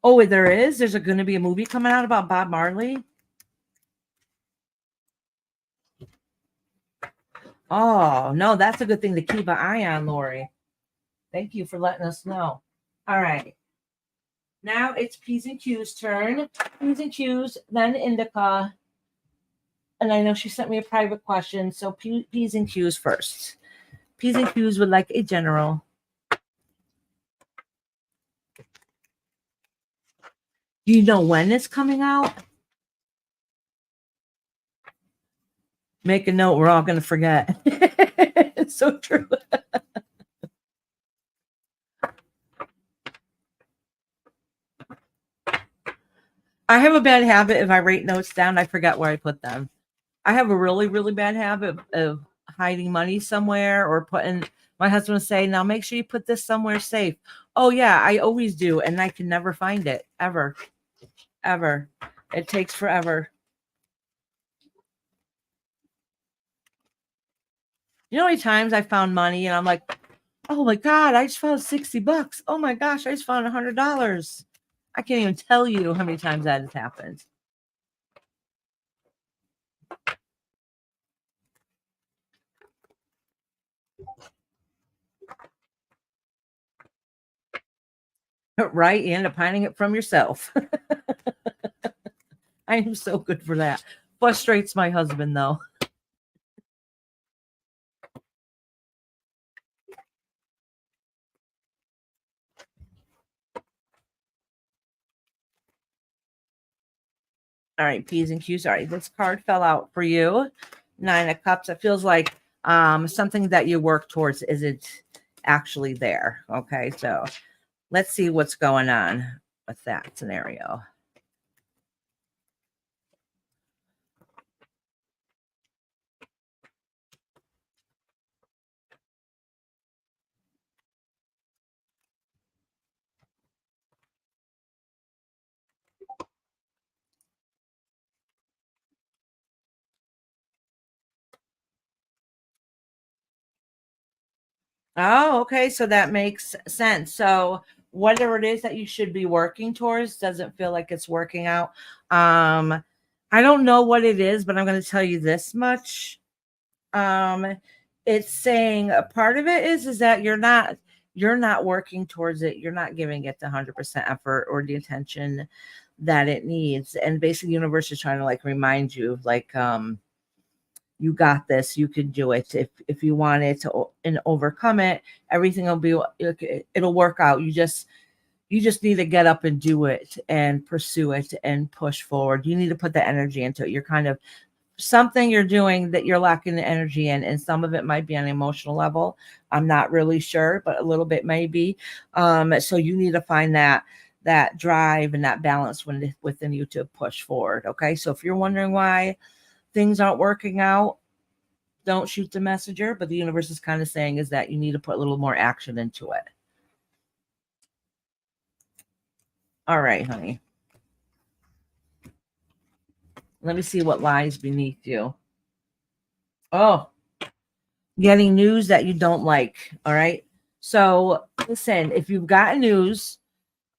Oh, there is? There's going to be a movie coming out about Bob Marley? Oh, no, that's a good thing to keep an eye on, Lori. Thank you for letting us know. All right. Now it's P's and Q's turn. P's and Q's, then indica. And I know she sent me a private question, so P's and Q's first. P's and Q's would like a general. Do you know when it's coming out? Make a note. We're all going to forget. It's so true. I have a bad habit. If I write notes down, I forget where I put them. I have a really, really bad habit of hiding money somewhere or putting. My husband would say, "Now make sure you put this somewhere safe." Oh yeah, I always do, and I can never find it ever, ever. It takes forever. You know how many times I found money and I'm like, "Oh my god, I just found $60. Oh my gosh, I just found $100." I can't even tell you how many times that has happened. Right? You end up hiding it from yourself. I am so good for that. Frustrates my husband though. All right, P's and Q's. All right, this card fell out for you. 9 of Cups. It feels like something that you work towards isn't actually there. Okay, so let's see what's going on with that scenario. Oh, okay. So that makes sense. So whatever it is that you should be working towards doesn't feel like it's working out. I don't know what it is, but I'm going to tell you this much. Um, it's saying a part of it is that you're not working towards it. You're not giving it the 100% effort or the attention that it needs. And basically, the universe is trying to like remind you, like, you got this, you can do it. If you want it to and overcome it, everything will be, it'll work out. You just need to get up and do it and pursue it and push forward. You need to put the energy into it. You're kind of something you're doing that you're lacking the energy in, and some of it might be on an emotional level. I'm not really sure, but a little bit maybe. So you need to find that drive and that balance within you to push forward. Okay, so if you're wondering why things aren't working out, don't shoot the messenger, but the universe is kind of saying is that you need to put a little more action into it. All right, honey. Let me see what lies beneath you. Oh, getting news that you don't like. All right. So listen, if you've got news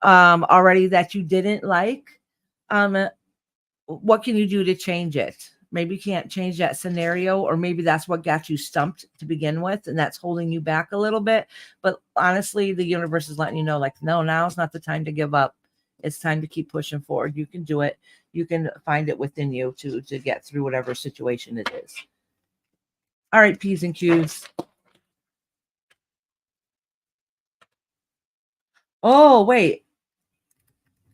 already that you didn't like, um, what can you do to change it? Maybe you can't change that scenario, or maybe that's what got you stumped to begin with, and that's holding you back a little bit. But honestly, the universe is letting you know, like, no, now's not the time to give up. It's time to keep pushing forward. You can do it. You can find it within you to get through whatever situation it is. All right, P's and Q's. Oh, wait.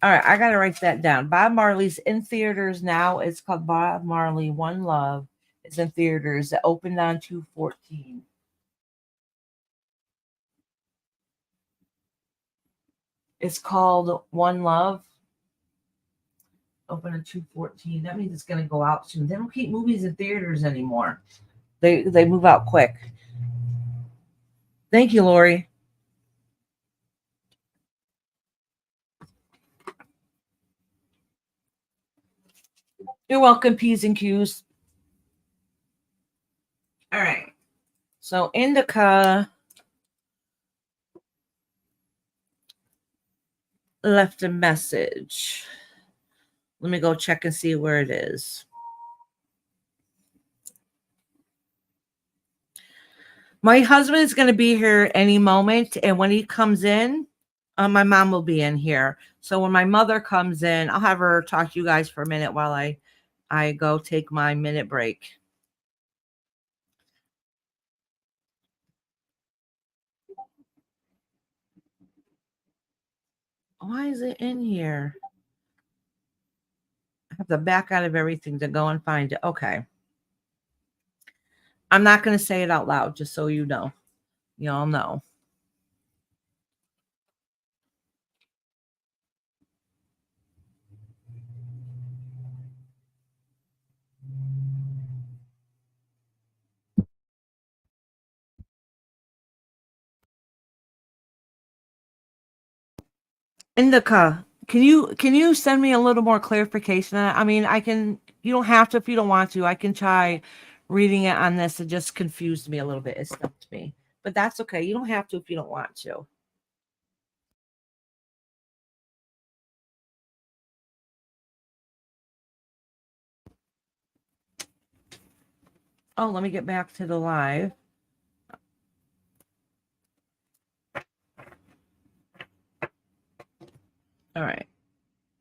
All right, I gotta write that down. Bob Marley's in theaters now. It's called Bob Marley One Love. It's in theaters. It opened on 2/14. It's called One Love. Open at 2/14. That means it's gonna go out soon. They don't keep movies in theaters anymore. They move out quick. Thank you, Lori. You're welcome, P's and Q's. All right. So Indica left a message. Let me go check and see where it is. My husband is going to be here any moment, and when he comes in, my mom will be in here. So when my mother comes in, I'll have her talk to you guys for a minute while I go take my minute break. Why is it in here? I have to back out of everything to go and find it. Okay. I'm not going to say it out loud, just so you know. Y'all know. Indica, can you send me a little more clarification on that? I mean, I can, you don't have to if you don't want to. I can try reading it on this. It just confused me a little bit. It stumped me. But that's okay. You don't have to if you don't want to. Oh, let me get back to the live. All right.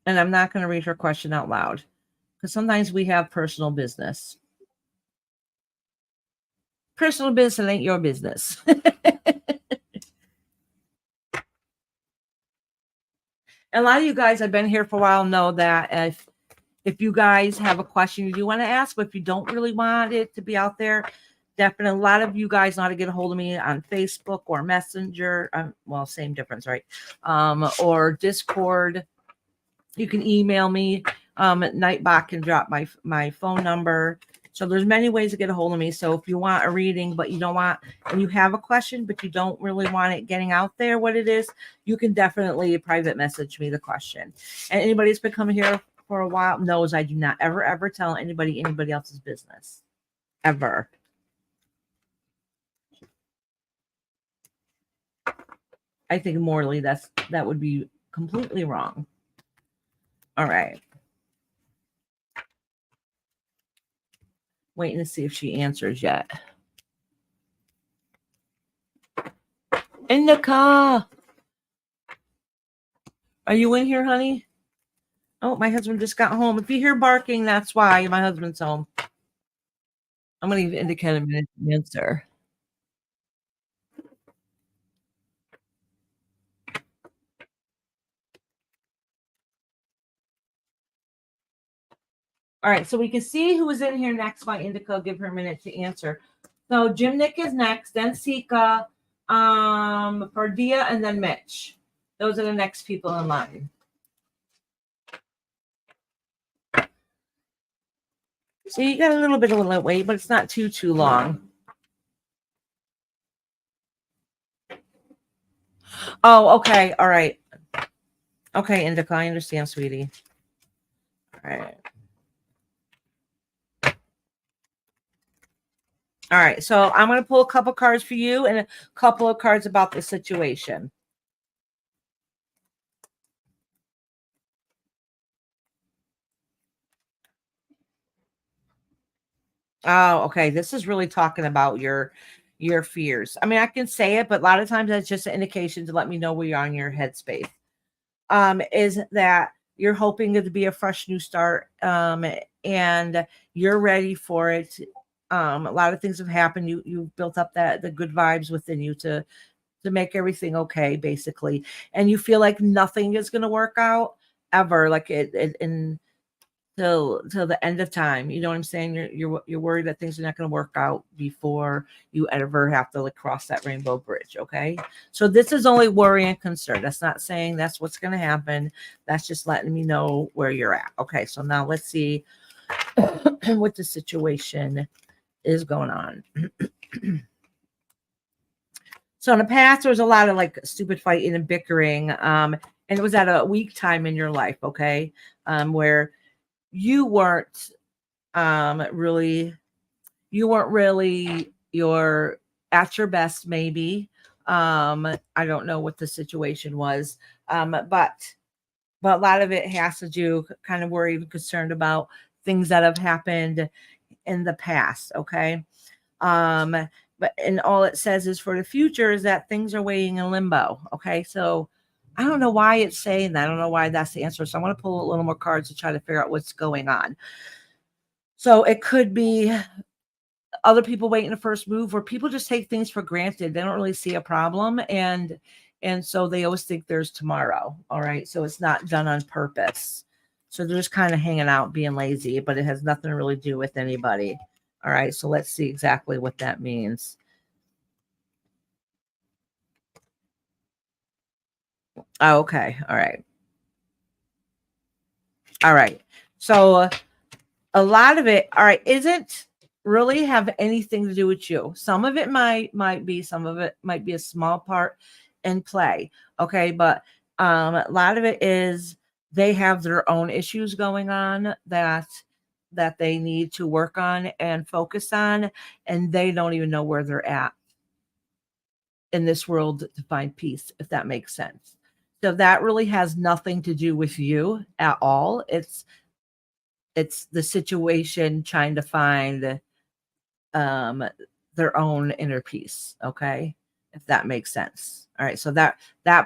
And I'm not going to read her question out loud because sometimes we have personal business. Personal business ain't your business. And a lot of you guys have been here for a while know that if you guys have a question you do want to ask, but if you don't really want it to be out there, definitely a lot of you guys know how to get a hold of me on Facebook or Messenger. Well, same difference, right? Or Discord. You can email me. Nightbot can drop my phone number. So there's many ways to get a hold of me. So if you want a reading, but you don't want, and you have a question, but you don't really want it getting out there what it is, you can definitely private message me the question. And anybody that's been coming here for a while knows I do not ever tell anybody else's business. Ever. I think morally that would be completely wrong. All right. Waiting to see if she answers yet. Indica, are you in here, honey? Oh, my husband just got home. If you hear barking, that's why my husband's home. I'm going to give Indica a minute to answer. All right, so we can see who is in here next by Indica. Give her a minute to answer. So Jim Nick is next, then Sika, Fardia, and then Mitch. Those are the next people in line. So you got a little bit of wait, but it's not too long. Oh, okay. All right. Okay, Indica, I understand, sweetie. All right. All right, so I'm going to pull a couple cards for you and a couple of cards about the situation. Oh, okay. This is really talking about your fears. I mean, I can say it, but a lot of times that's just an indication to let me know where you're on your headspace. Is that you're hoping it to be a fresh new start, and you're ready for it. A lot of things have happened. You built up the good vibes within you to make everything okay, basically, and you feel like nothing is going to work out ever, like it in till the end of time. You know what I'm saying? You're worried that things are not going to work out before you ever have to like cross that rainbow bridge. Okay, so this is only worry and concern. That's not saying that's what's going to happen. That's just letting me know where you're at. Okay, so now let's see what the situation is going on. So in the past, there was a lot of like stupid fighting and bickering, and it was at a weak time in your life. Okay, where you weren't really your at your best, maybe. I don't know what the situation was, but a lot of it has to do kind of worried and concerned about things that have happened in the past. Okay. But and all it says is for the future is that things are waiting in limbo. Okay, so I don't know why it's saying that. I don't know why that's the answer. So I'm going to pull a little more cards to try to figure out what's going on. So it could be other people waiting the first move, where people just take things for granted. They don't really see a problem, and so they always think there's tomorrow. All right, so it's not done on purpose. So they're just kind of hanging out, being lazy, but it has nothing to really do with anybody. All right, so let's see exactly what that means. Oh, okay, all right. All right. So a lot of it, all right, isn't really have anything to do with you. Some of it might be, some of it might be a small part in play. Okay, but A lot of it is they have their own issues going on that they need to work on and focus on, and they don't even know where they're at in this world to find peace, if that makes sense. So that really has nothing to do with you at all. It's the situation trying to find um their inner inner peace, okay, if that makes sense. All right, so that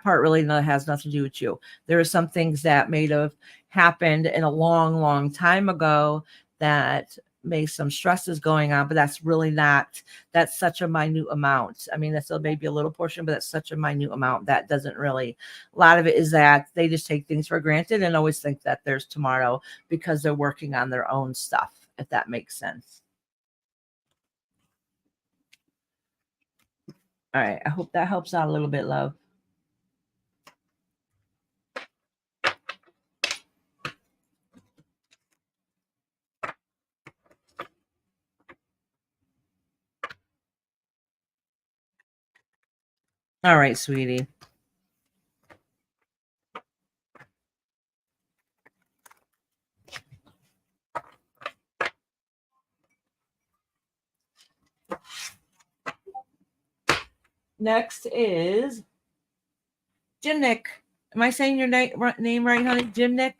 part really has nothing to do with you. There are some things that may have happened in a long time ago that may some stresses going on, but that's really not, that's such a minute amount. I mean, that's maybe a little portion, but that's such a minute amount that doesn't really, a lot of it is that they just take things for granted and always think that there's tomorrow because they're working on their own stuff, if that makes sense. All right, I hope that helps out a little bit, love. All right, sweetie. Next is Jim Nick. Am I saying your name right, honey? Jim Nick?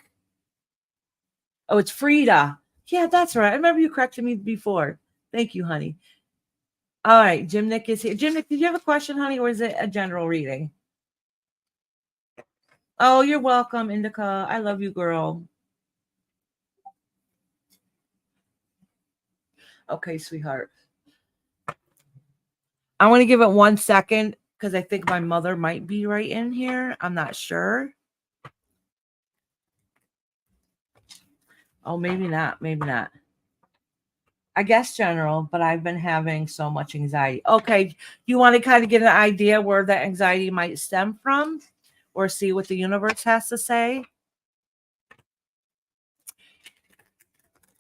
Oh, it's Frida. Yeah, that's right. I remember you corrected me before. Thank you, honey. All right, Jim Nick is here. Jim Nick, did you have a question, honey, or is it a general reading? Oh, you're welcome, Indica. I love you, girl. Okay, sweetheart. I want to give it 1 second because I think my mother might be right in here. I'm not sure. Oh, maybe not. Maybe not. I guess general, but I've been having so much anxiety. Okay, you want to kind of get an idea where that anxiety might stem from or see what the universe has to say?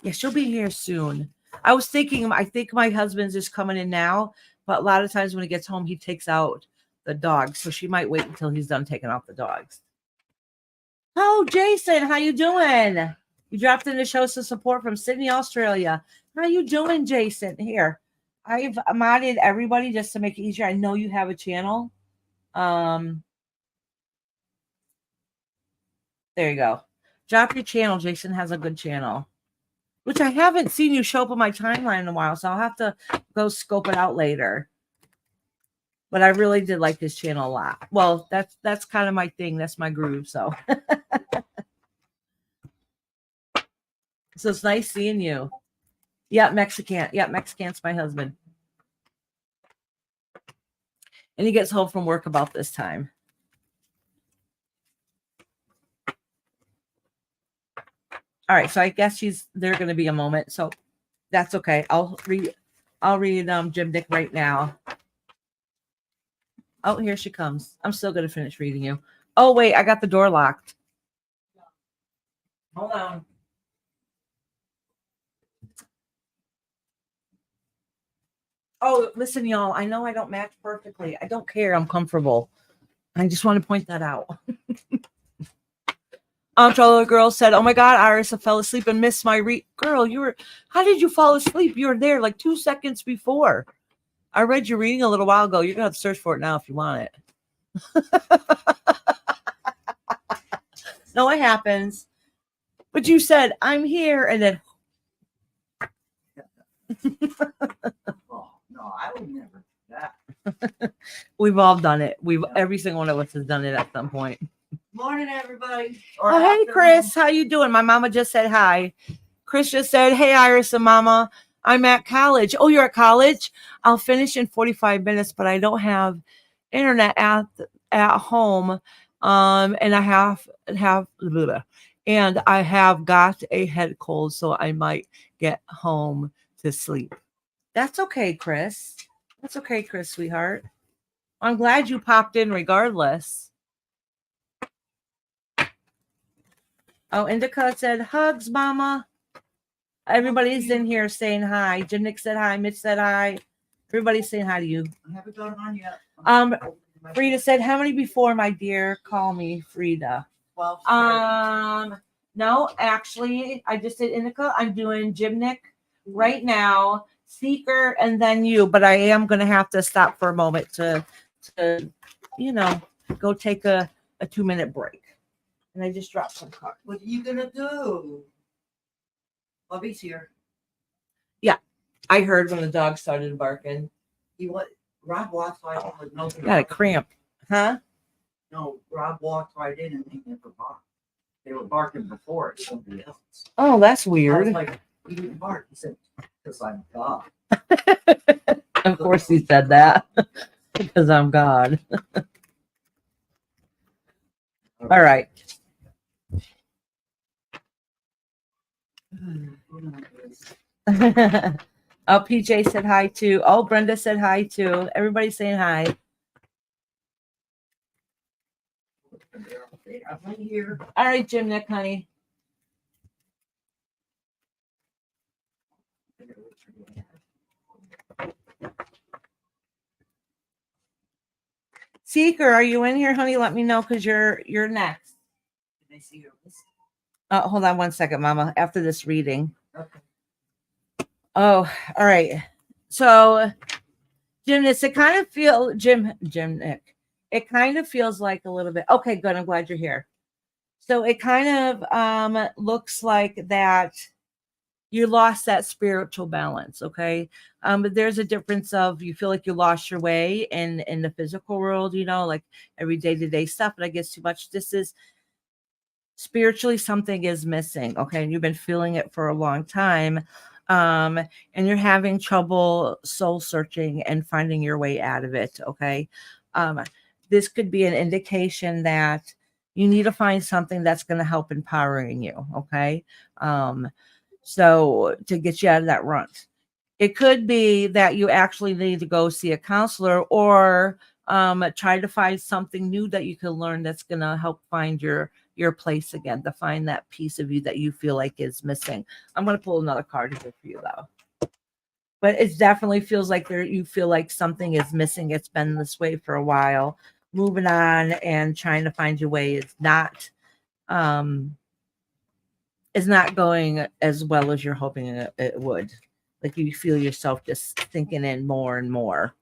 Yeah, she'll be here soon. I was thinking, I think my husband's just coming in now, but a lot of times when he gets home, he takes out the dogs. So she might wait until he's done taking out the dogs. Oh, Jason, how you doing? You dropped in to show some support from Sydney, Australia. How you doing, Jason? Here, I've modded everybody just to make it easier. I know you have a channel. There you go. Drop your channel. Jason has a good channel, which I haven't seen you show up on my timeline in a while, so I'll have to go scope it out later. But I really did like this channel a lot. Well, that's kind of my thing. That's my groove. So, so it's nice seeing you. Yeah, Mexican. Yeah, Mexican's my husband. And he gets home from work about this time. All right, so I guess there's going to be a moment, so that's okay. I'll read Jim Dick right now. Oh, here she comes. I'm still going to finish reading you. Oh, wait, I got the door locked. Hold on. Oh, listen, y'all. I know I don't match perfectly. I don't care. I'm comfortable. I just want to point that out. Trollo girl said, "Oh my God, Iris, I fell asleep and missed my read." Girl, how did you fall asleep? You were there like 2 seconds before. I read your reading a little while ago. You're going to have to search for it now if you want it. No, it happens. But you said, "I'm here," and then. Oh, no, I would never do that. We've all done it. Every single one of us has done it at some point. Morning, everybody. Oh, hey, Chris. How you doing? My mama just said hi. Chris just said, "Hey, Iris and Mama, I'm at college." Oh, you're at college? I'll finish in 45 minutes, but I don't have internet at home. And I have and I have got a head cold, so I might get home to sleep. That's okay, Chris. That's okay, Chris, sweetheart. I'm glad you popped in regardless. Oh, Indica said, "Hugs, Mama." Everybody's in here saying hi. Jim Nick said hi. Mitch said hi. Everybody's saying hi to you. I haven't got on yet. Frida said, how many before, my dear? Call me Frida. 12. No, actually, I just did Indica. I'm doing Gymnic right now, Seeker, and then you. But I am going to have to stop for a moment to go take a 2-minute break. And I just dropped some cards. What are you gonna do? Bubby's here. I heard when the dog started barking. Rob walked right in with no. Got a cramp, huh? No, Rob walked right in and they never barked. They were barking before at somebody else. Oh, that's I weird. was like, you didn't bark. He said, because I'm God. Of course he said that. Because I'm God. All right. Oh, PJ said hi too. Oh, Brenda said hi too. Everybody's saying hi. I'm right here. All right, Jim Nick, honey. Seeker, are you in here, honey? Let me know because you're next. Did I see your list? Hold on one second, Mama. After this reading. Okay. Oh, all right. So, Jim, it kind of feel Jim Nick. It kind of feels like a little bit. Okay, good. I'm glad you're here. So it kind of looks like that you lost that spiritual balance. Okay, but there's a difference of you feel like you lost your way in the physical world. Like every day-to-day stuff. But I guess too much. This is spiritually something is missing. Okay, and you've been feeling it for a long time. And you're having trouble soul searching and finding your way out of it. Okay. This could be an indication that you need to find something that's going to help empowering you. Okay. So to get you out of that rut, it could be that you actually need to go see a counselor or try to find something new that you can learn that's going to help find your place again, to find that piece of you that you feel like is missing. I'm going to pull another card here for you though. But it definitely feels like you feel like something is missing. It's been this way for a while. Moving on and trying to find your way is not going as well as you're hoping it would. Like you feel yourself just sinking in more and more.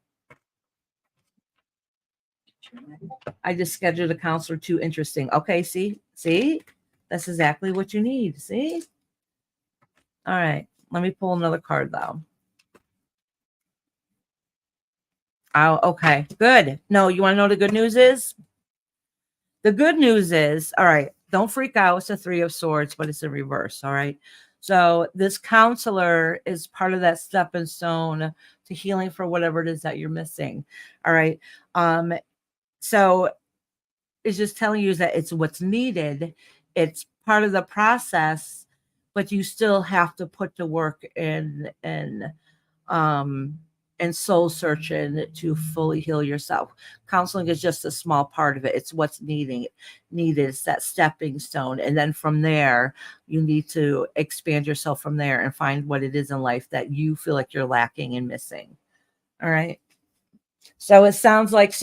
I just scheduled a counselor too. Interesting. Okay, see, that's exactly what you need. See. All right, let me pull another card though. Oh, okay, good. No, you want to know the good news is? The good news is, all right, don't freak out. It's a 3 of Swords, but it's in reverse. All right. So this counselor is part of that stepping stone to healing for whatever it is that you're missing. All right. So it's just telling you that it's what's needed. It's part of the process, but you still have to put the work in and soul searching to fully heal yourself. Counseling is just a small part of it. It's what's needed. It's that stepping stone. And then from there, you need to expand yourself from there and find what it is in life that you feel like you're lacking and missing. All right. So it sounds like,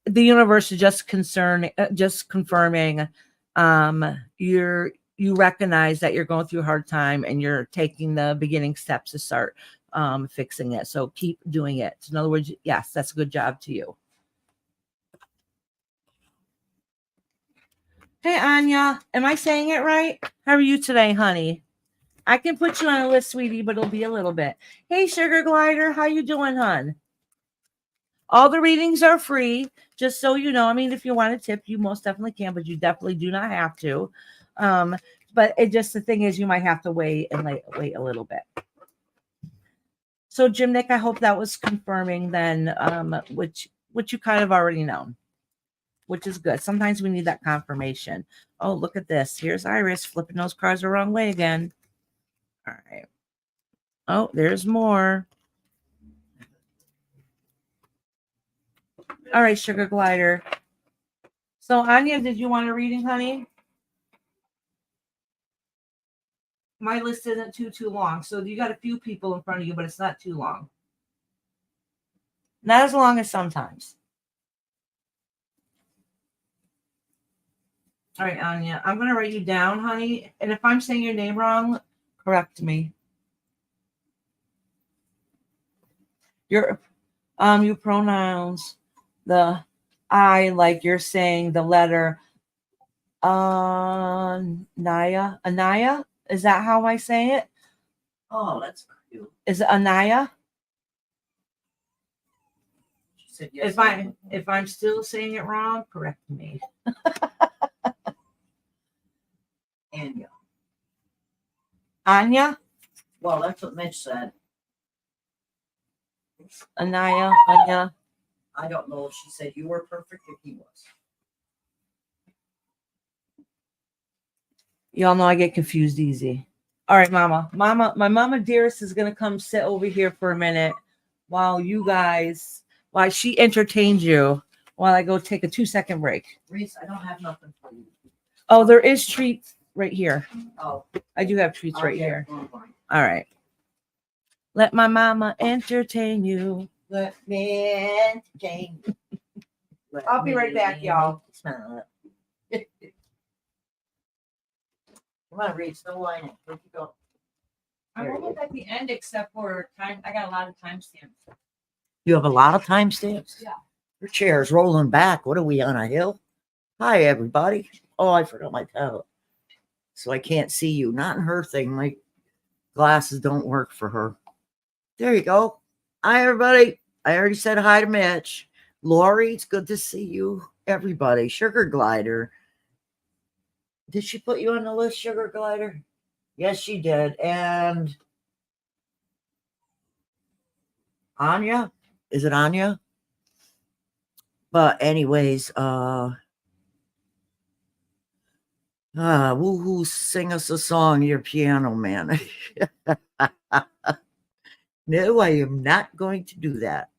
the universe is just confirming you recognize that you're going through a hard time and you're taking the beginning steps to start fixing it. So keep doing it. In other words, yes, that's a good job to you. Hey, Anya, am I saying it right? How are you today, honey? I can put you on a list, sweetie, but it'll be a little bit. Hey, Sugar Glider, how you doing, hon? All the readings are free, just so you know. I mean, if you want to tip, you most definitely can, but you definitely do not have to. But the thing is, you might have to wait a little bit. So, Jim Nick, I hope that was confirming then, which you kind of already know, which is good. Sometimes we need that confirmation. Oh, look at this. Here's Iris flipping those cards the wrong way again. All right. Oh, there's more. All right, Sugar Glider. So, Anya, did you want a reading, honey? My list isn't too long. So you got a few people in front of you, but it's not too long. Not as long as sometimes. All right, Anya, I'm gonna write you down, honey. And if I'm saying your name wrong, correct me. Your pronouns the I like you're saying the letter Anaya. Is that how I say it? Oh, that's cute. Is it Anaya? She said yes. If I'm still saying it wrong, correct me. Anya. Anya? Well, that's what Mitch said. Anaya? Anya? I don't know if she said you were perfect if he was. Y'all know I get confused easy. All right, Mama. My Mama Dearest is going to come sit over here for a minute while she entertains you while I go take a 2-second break. Reese, I don't have nothing for you. Oh, there is treats right here. Oh. I do have treats right Okay, here. fine. All right. Let my mama entertain you. Let me entertain you. I'll be right back, y'all. Smile. Come on, Reese, no whining. Where'd you go? I'm almost at the end except for time. I got a lot of timestamps. You have a lot of timestamps? Yeah. Your chair's rolling back. What are we, on a hill? Hi, everybody. Oh, I forgot my tablet. So I can't see you. Not in her thing. My glasses don't work for her. There you go. Hi, everybody. I already said hi to Mitch. Lori, it's good to see you. Everybody. Sugar Glider. Did she put you on the list, Sugar Glider? Yes, she did. And Anya? Is it Anya? But anyways, woohoo, sing us a song, your piano man. No, I am not going to do that.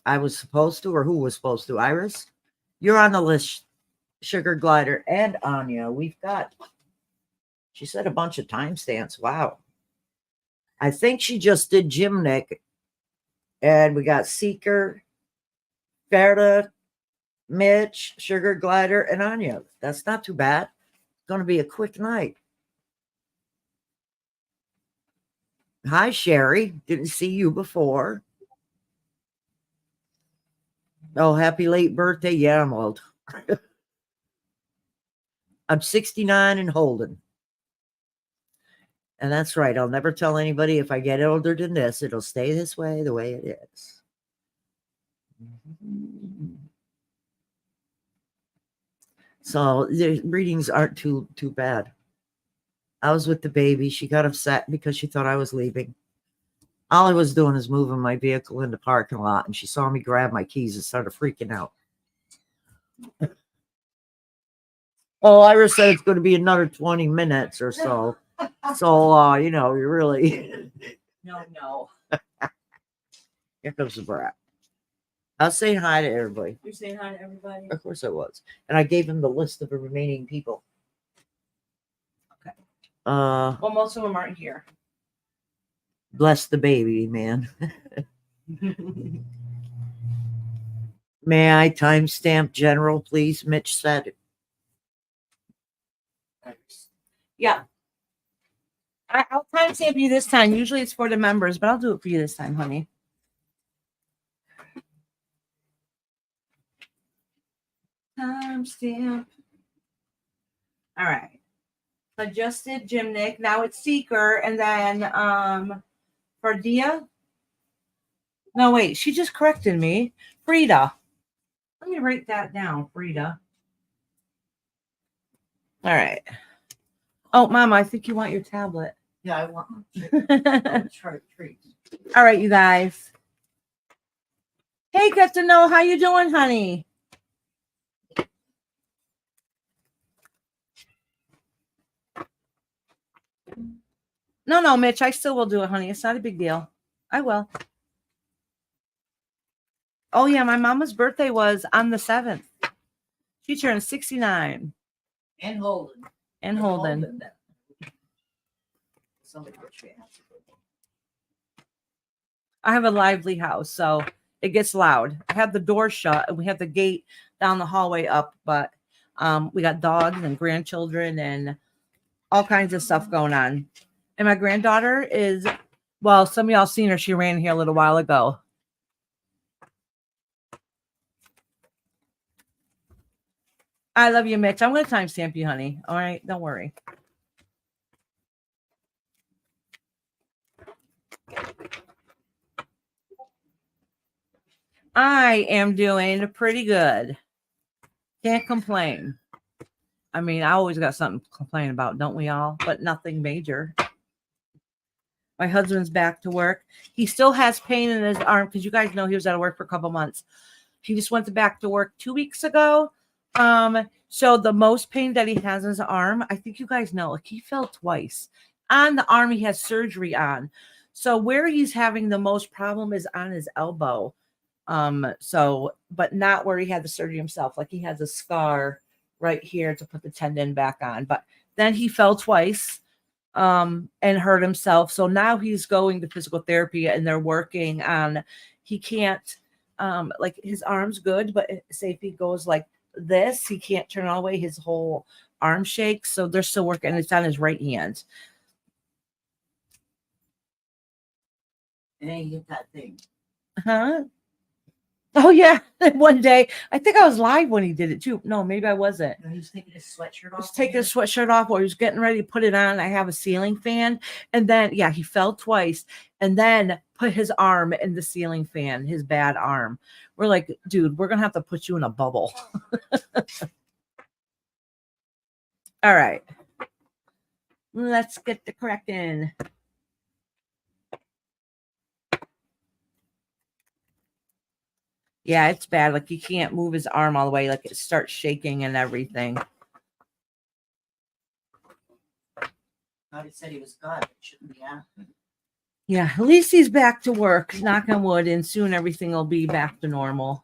I was supposed to, or who was supposed to? Iris? You're on the list, Sugar Glider and Anya. She said a bunch of timestamps. Wow. I think she just did Gymnic. And we got Seeker, Ferda, Mitch, Sugar Glider, and Anya. That's not too bad. It's going to be a quick night. Hi, Sherry. Didn't see you before. Oh, happy late birthday. Yeah, I'm old. I'm 69 and holding. And that's right. I'll never tell anybody if I get older than this. It'll stay this way, the way it is. So the readings aren't too bad. I was with the baby. She got upset because she thought I was leaving. All I was doing is moving my vehicle in the parking lot, and she saw me grab my keys and started freaking out. Oh, Iris said it's going to be another 20 minutes or so. So, you're really... No. Here comes the brat. I was saying hi to everybody. You're saying hi to everybody? Of course I was. And I gave him the list of the remaining people. Okay. Well, most of them aren't here. Bless the baby, man. May I timestamp General, please? Mitch said. Yeah. I'll timestamp you this time. Usually it's for the members, but I'll do it for you this time, honey. Timestamp. All right. Adjusted Gymnic. Now it's Seeker. And then for Dia. No, wait. She just corrected me. Frida. Let me write that down. Frida. All right. Oh, Mama, I think you want your tablet. Yeah, I want one. Treats. All right, you guys. Hey, get to know. How you doing, honey? No, Mitch. I still will do it, honey. It's not a big deal. I will. Oh, yeah. My mama's birthday was on the 7th. She turned 69. And Holden. And Holden. Somebody put your hands. I have a lively house, so it gets loud. I have the door shut, and we have the gate down the hallway up, but we got dogs and grandchildren and all kinds of stuff going on. And my granddaughter is, well, some of y'all seen her. She ran here a little while ago. I love you, Mitch. I'm going to timestamp you, honey. All right. Don't worry. I am doing pretty good. Can't complain. I mean, I always got something to complain about, don't we all? But nothing major. My husband's back to work. He still has pain in his arm because you guys know he was out of work for a couple months. He just went back to work 2 weeks ago. So the most pain that he has in his arm, I think you guys know, like he fell twice. On the arm he has surgery on. So where he's having the most problem is on his elbow. But not where he had the surgery himself. Like he has a scar right here to put the tendon back on. But then he fell twice and hurt himself. So now he's going to physical therapy and they're working on, he can't, like his arm's good, but say if he goes like this, he can't turn all the way, his whole arm shakes. So they're still working, and it's on his right hand. Hey, get that thing. Huh? Oh yeah, one day I think I was live when he did it too. No, maybe I wasn't. No, he was taking his sweatshirt off. He was taking his sweatshirt off, or he was getting ready to put it on. I have a ceiling fan, and then yeah, he fell twice, and then put his arm in the ceiling fan. His bad arm. We're like, dude, we're gonna have to put you in a bubble. All right, let's get the correcting. Yeah, it's bad. Like he can't move his arm all the way. Like it starts shaking and everything. God, it said he was God. It shouldn't be happening. Yeah, at least he's back to work. Knock on wood, and soon everything will be back to normal.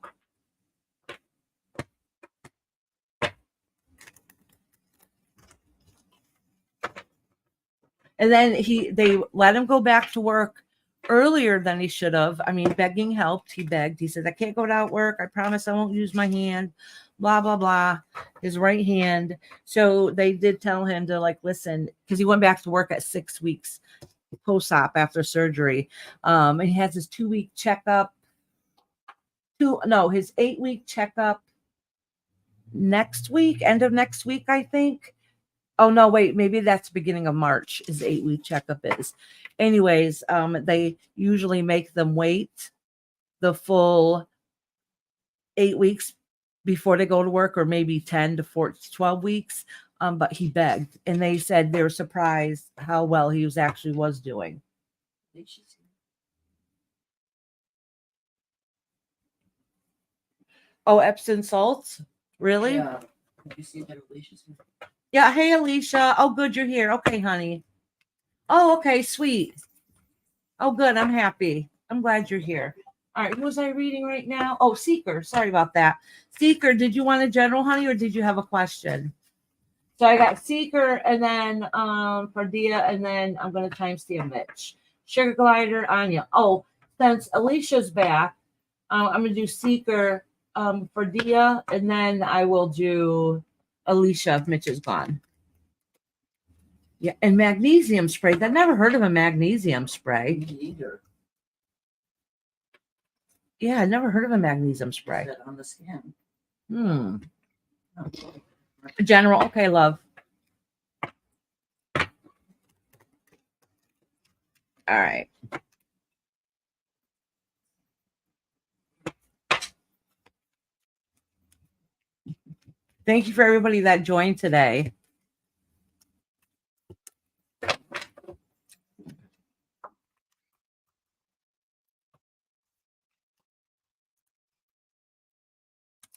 And then they let him go back to work earlier than he should have. I mean, begging helped. He begged. He said, I can't go to work. I promise I won't use my hand. Blah, blah, blah. His right hand. So they did tell him to like, listen, because he went back to work at 6 weeks post-op after surgery. And he has his 2-week checkup. His 8-week checkup next week, end of next week, I think. Oh, no, wait, maybe that's beginning of March is 8-week checkup is. Anyways, they usually make them wait the full 8 weeks before they go to work, or maybe 10 to 12 weeks. But he begged, and they said they were surprised how well he was doing. Oh, Epsom salts? Really? Yeah. Have you seen that Alicia's here? Yeah. Hey, Alicia. Oh, good. You're here. Okay, honey. Oh, okay. Sweet. Oh, good. I'm happy. I'm glad you're here. All right. Who was I reading right now? Oh, Seeker. Sorry about that. Seeker, did you want a general, honey, or did you have a question? So I got Seeker, and then Fardia, and then I'm going to timestamp Mitch. Sugar Glider, Anya. Oh, since Alicia's back, I'm going to do Seeker, Fardia, and then I will do Alicia if Mitch is gone. Yeah, and magnesium spray. I've never heard of a magnesium spray. Me either. Yeah, I never heard of a magnesium spray. On the skin. Oh. General. Okay, love. All right. Thank you for everybody that joined today.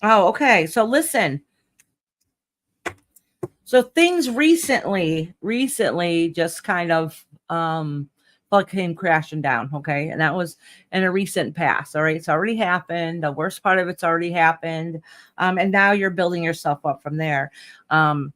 Oh, okay. So listen. So things recently just kind of came crashing down. Okay. And that was in a recent past. All right. It's already happened. The worst part of it's already happened. And now you're building yourself up from there. And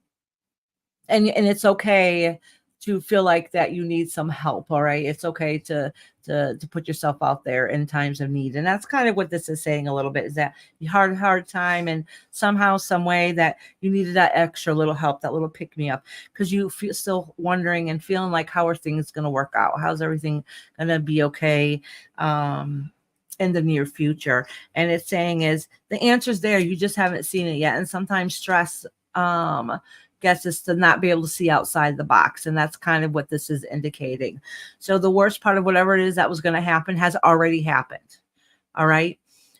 it's okay to feel like that you need some help. All right. It's okay to to put yourself out there in times of need. And that's kind of what this is saying a little bit, is that you had a hard time and somehow, some way that you needed that extra little help, that little pick me up, because you feel still wondering and feeling like, how are things going to work out? How's everything going to be okay in the near future? And it's saying is the answer's there. You just haven't seen it yet. And sometimes stress gets us to not be able to see outside the box. And that's kind of what this is indicating. So the worst part of whatever it is that was going to happen has already happened. All right.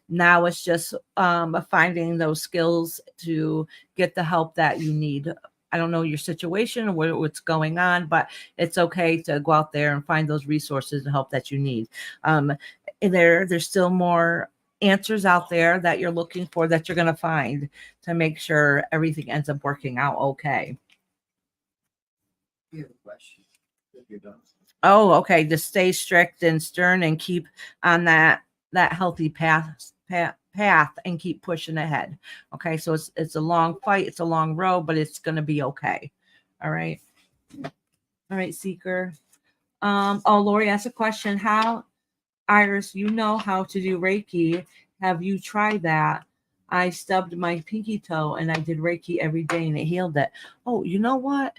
Now it's just finding those skills to get the help that you need. I don't know your situation or what's going on, but it's okay to go out there and find those resources and help that you need. There's still more answers out there that you're looking for, that you're going to find to make sure everything ends up working out okay. You have a question if you're done. Oh, okay. Just stay strict and stern and keep on that healthy path and keep pushing ahead. Okay. So it's a long fight. It's a long road, but it's going to be okay. All right. All right, Seeker. Oh, Lori asked a question. How, Iris, you know how to do Reiki. Have you tried that? I stubbed my pinky toe and I did Reiki every day and it healed it. Oh, you know what?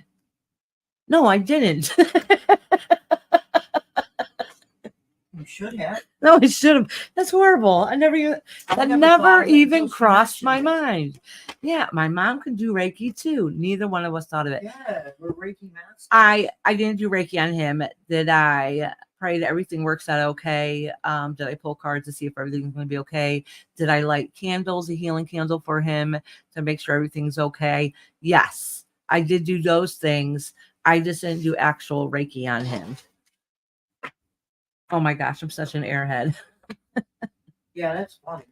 No, I didn't. You should have. No, I should have. That's horrible. That never even crossed my mind. Yeah, my mom can do Reiki too. Neither one of us thought of it. Yeah, we're Reiki masters. I didn't do Reiki on him. Did I pray that everything works out okay? Did I pull cards to see if everything's going to be okay? Did I light candles, a healing candle for him to make sure everything's okay? Yes, I did do those things. I just didn't do actual Reiki on him. Oh my gosh, I'm such an airhead. Yeah, that's funny.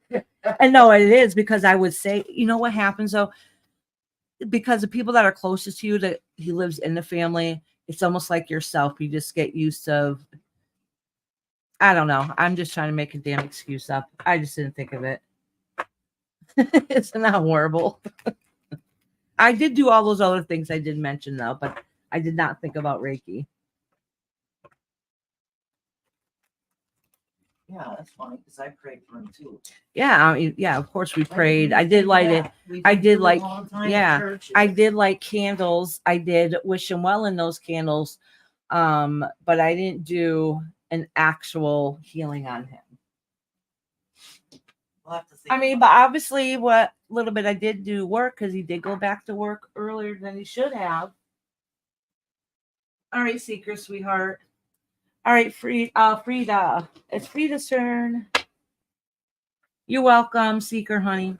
And no, it is, because I would say, you know what happens though? Because the people that are closest to you, that he lives in the family, it's almost like yourself. You just get used to, I don't know. I'm just trying to make a damn excuse up. I just didn't think of it. It's not horrible. I did do all those other things I did mention though, but I did not think about Reiki. Yeah, that's funny because I prayed for him too. Yeah, I mean, yeah, of course we prayed. I did light it. I did like, yeah, I did light candles. I did wish him well in those candles. But I didn't do an actual healing on him. We'll have to think. I mean, but obviously what little bit I did do work, because he did go back to work earlier than he should have. All right, Seeker, sweetheart. All right, Frida. It's Frida's turn. You're welcome, Seeker, honey.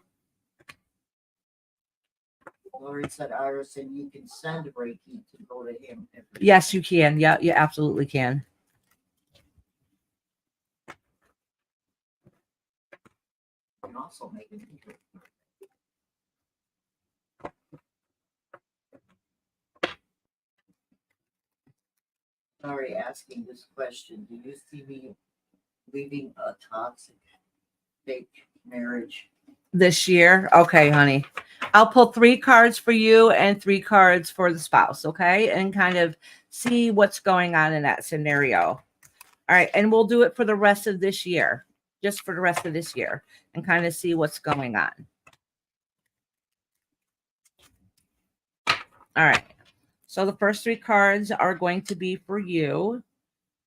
Lori said, Iris, and you can send Reiki to go to him. Yes, you can. Yeah, you absolutely can. You can also make it. Sorry, asking this question. Do you see me leaving a toxic fake marriage this year? Okay, honey. I'll pull 3 cards for you and 3 cards for the spouse, okay? And kind of see what's going on in that scenario. All right, and we'll do it for the rest of this year, just for the rest of this year, and kind of see what's going on. All right. So the first 3 cards are going to be for you.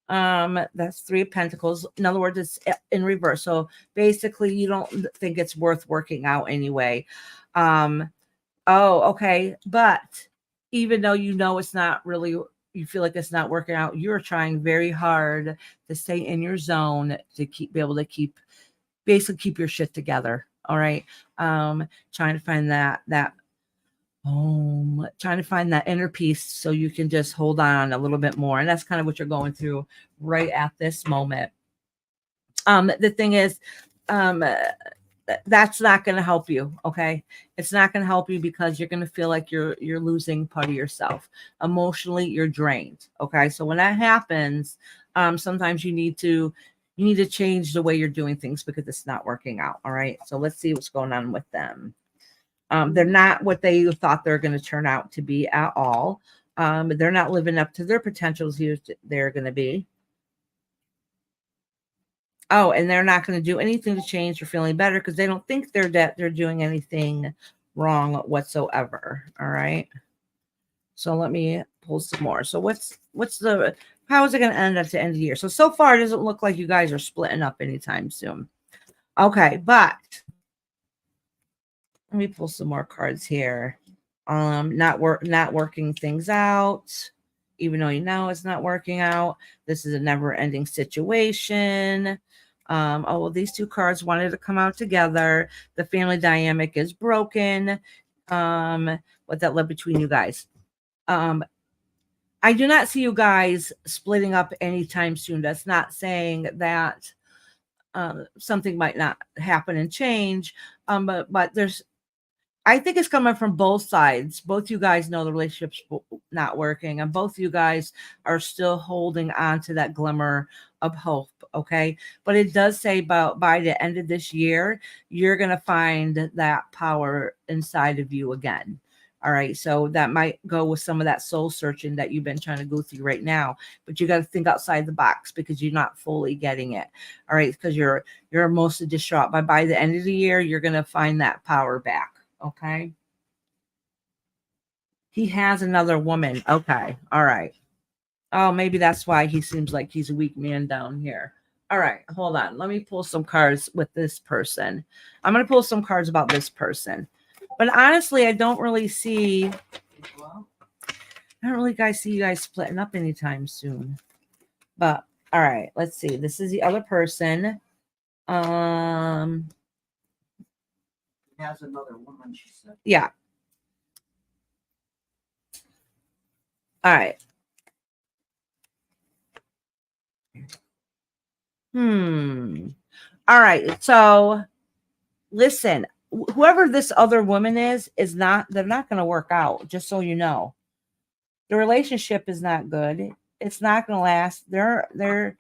That's 3 of Pentacles. In other words, it's in reverse. So basically, you don't think it's worth working out anyway. Oh, okay. But even though you know it's not really, you feel like it's not working out, you're trying very hard to stay in your zone, to be able to keep your shit together. All right. Trying to find that trying to find that inner peace so you can just hold on a little bit more. And that's kind of what you're going through right at this moment. The thing is, that's not going to help you. Okay. It's not going to help you, because you're going to feel like you're losing part of yourself. Emotionally, you're drained. Okay. So when that happens, sometimes you need to change the way you're doing things, because it's not working out. All right. So let's see what's going on with them. They're not what they thought they're going to turn out to be at all. They're not living up to their potentials. They're going to be. Oh, and they're not going to do anything to change or feeling better because they don't think they're doing anything wrong whatsoever. All right. So let me pull some more. So how is it going to end at the end of the year? So far it doesn't look like you guys are splitting up anytime soon. Okay, but let me pull some more cards here. Not working things out, even though you know it's not working out. This is a never-ending situation. Oh, well, these two cards wanted to come out together. The family dynamic is broken. What that led between you guys. I do not see you guys splitting up anytime soon. That's not saying that something might not happen and change. But I think it's coming from both sides. Both you guys know the relationship's not working, and both you guys are still holding on to that glimmer of hope. Okay. But it does say about by the end of this year, you're going to find that power inside of you again. All right. So that might go with some of that soul searching that you've been trying to go through right now, but you got to think outside the box because you're not fully getting it. All right. Because you're mostly distraught. But by the end of the year, you're going to find that power back. Okay. He has another woman. Okay. All right. Oh, maybe that's why he seems like he's a weak man down here. All right. Hold on. Let me pull some cards with this person. I'm going to pull some cards about this person. But honestly, I don't really see guys see you guys splitting up anytime soon. But all right, let's see. This is the other person. Has another woman, she said. Yeah. All right. All right. So listen, whoever this other woman is they're not going to work out, just so you know. The relationship is not good. It's not going to last. They're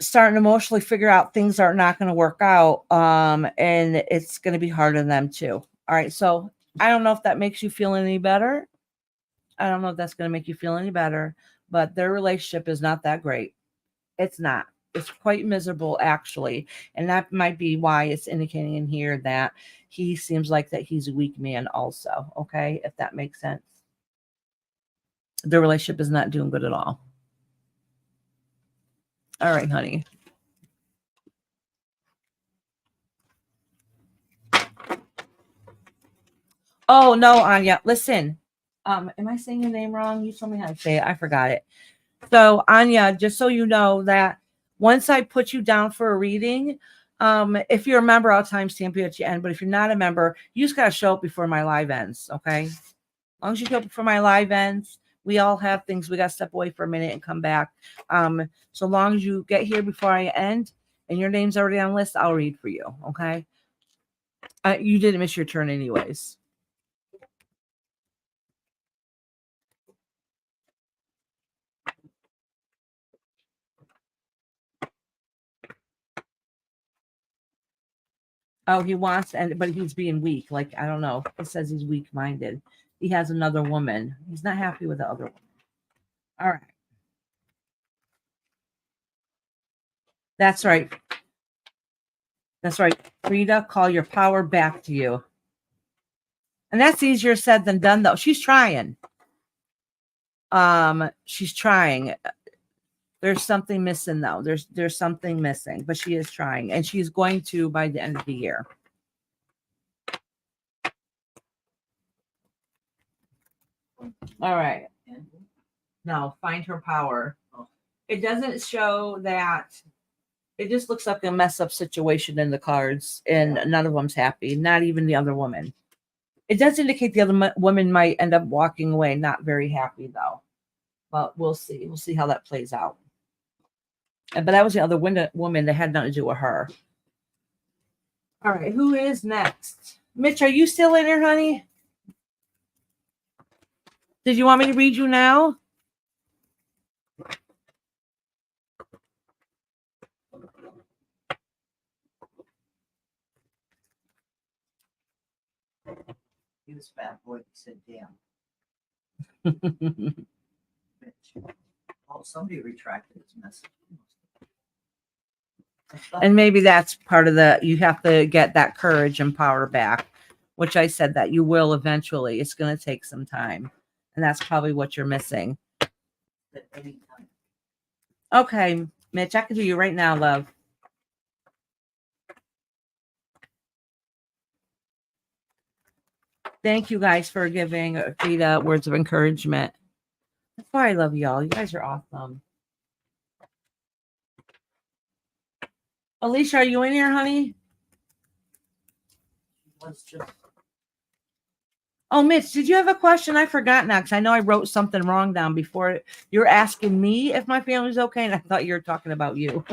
starting to emotionally figure out things are not going to work out. And it's going to be hard on them too. All right. So I don't know if that makes you feel any better. I don't know if that's going to make you feel any better, but their relationship is not that great. It's not. It's quite miserable, actually. And that might be why it's indicating in here that he seems like that he's a weak man also. Okay. If that makes sense. The relationship is not doing good at all. All right, honey. Oh, no, Anya. Listen. Am I saying your name wrong? You told me how to say it. I forgot it. So, Anya, just so you know that once I put you down for a reading, if you're a member, I'll timestamp you at the end. But if you're not a member, you just got to show up before my live ends. Okay. As long as you show up before my live ends, we all have things. We got to step away for a minute and come back. So long as you get here before I end and your name's already on the list, I'll read for you. Okay. You didn't miss your turn anyways. Oh, he wants, but he's being weak. Like, I don't know. It says he's weak-minded. He has another woman. He's not happy with the other woman. All right. That's right. That's right. Frida, call your power back to you. And that's easier said than done, though. She's trying. She's trying. There's something missing, though. There's something missing, but she is trying, and she's going to by the end of the year. All right. Now find her power. It doesn't show that. It just looks like a mess up situation in the cards, and none of them's happy. Not even the other woman. It does indicate the other woman might end up walking away, not very happy though. But we'll see. We'll see how that plays out. But that was the other woman that had nothing to do with her. All right, who is next? Mitch, are you still in here, honey? Did you want me to read you now? He was a bad boy. He said, damn. Bitch. Oh, somebody retracted his message. And maybe that's part of you have to get that courage and power back, which I said that you will eventually. It's going to take some time. And that's probably what you're missing. Okay, Mitch, I can do you right now, love. Thank you guys for giving Frida words of encouragement. That's why I love y'all. You guys are awesome. Alicia, are you in here, honey? Oh, Mitch, did you have a question? I forgot now because I know I wrote something wrong down before. You're asking me if my family's okay, and I thought you were talking about you.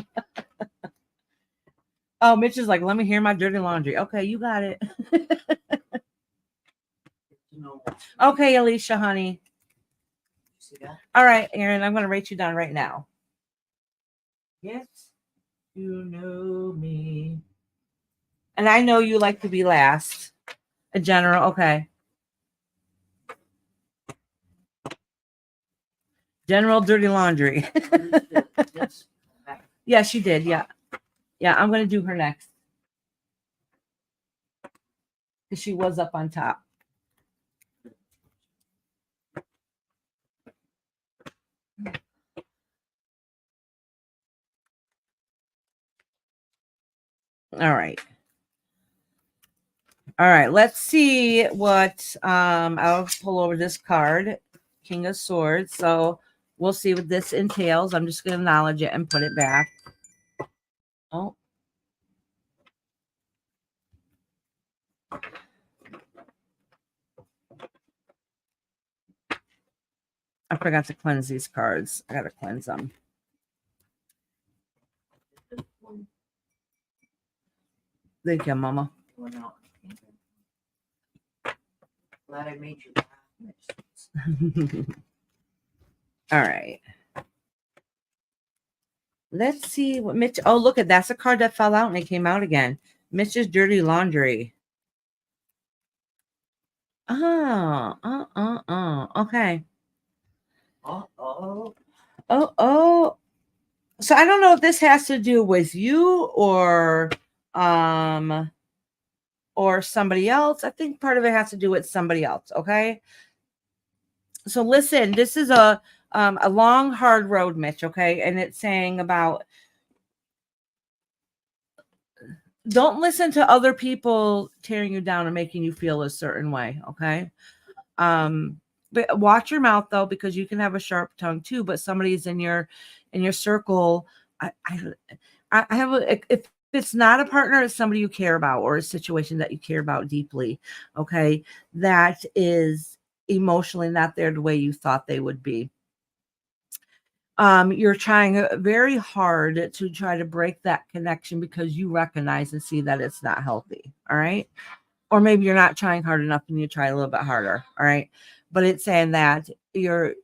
Oh, Mitch is like, let me hear my dirty laundry. Okay, you got it. Okay, Alicia, honey. All right, Aaron, I'm going to write you down right now. Yes, you know me. And I know you like to be last. A general, okay. General dirty laundry. Yeah, she did. Yeah. Yeah, I'm going to do her next. Because she was up on top. All right. All right. Let's see what I'll pull over this card. King of Swords. So we'll see what this entails. I'm just going to acknowledge it and put it back. Oh. I forgot to cleanse these cards. I got to cleanse them. Thank you, Mama. Glad I made you laugh. All right. Let's see what Mitch. Oh, look at that's a card that fell out and it came out again. Mitch's dirty laundry. Okay. Oh. So I don't know if this has to do with you or somebody else. I think part of it has to do with somebody else. Okay. So listen, this is a long, hard road, Mitch. Okay, and it's saying about don't listen to other people tearing you down and making you feel a certain way. Okay. But watch your mouth though, because you can have a sharp tongue too. But somebody's in your circle. I have if it's not a partner, it's somebody you care about or a situation that you care about deeply. Okay, that is emotionally not there the way you thought they would be. You're trying very hard to try to break that connection because you recognize and see that it's not healthy. All right. Or maybe you're not trying hard enough and you try a little bit harder. All right. But it's saying that you're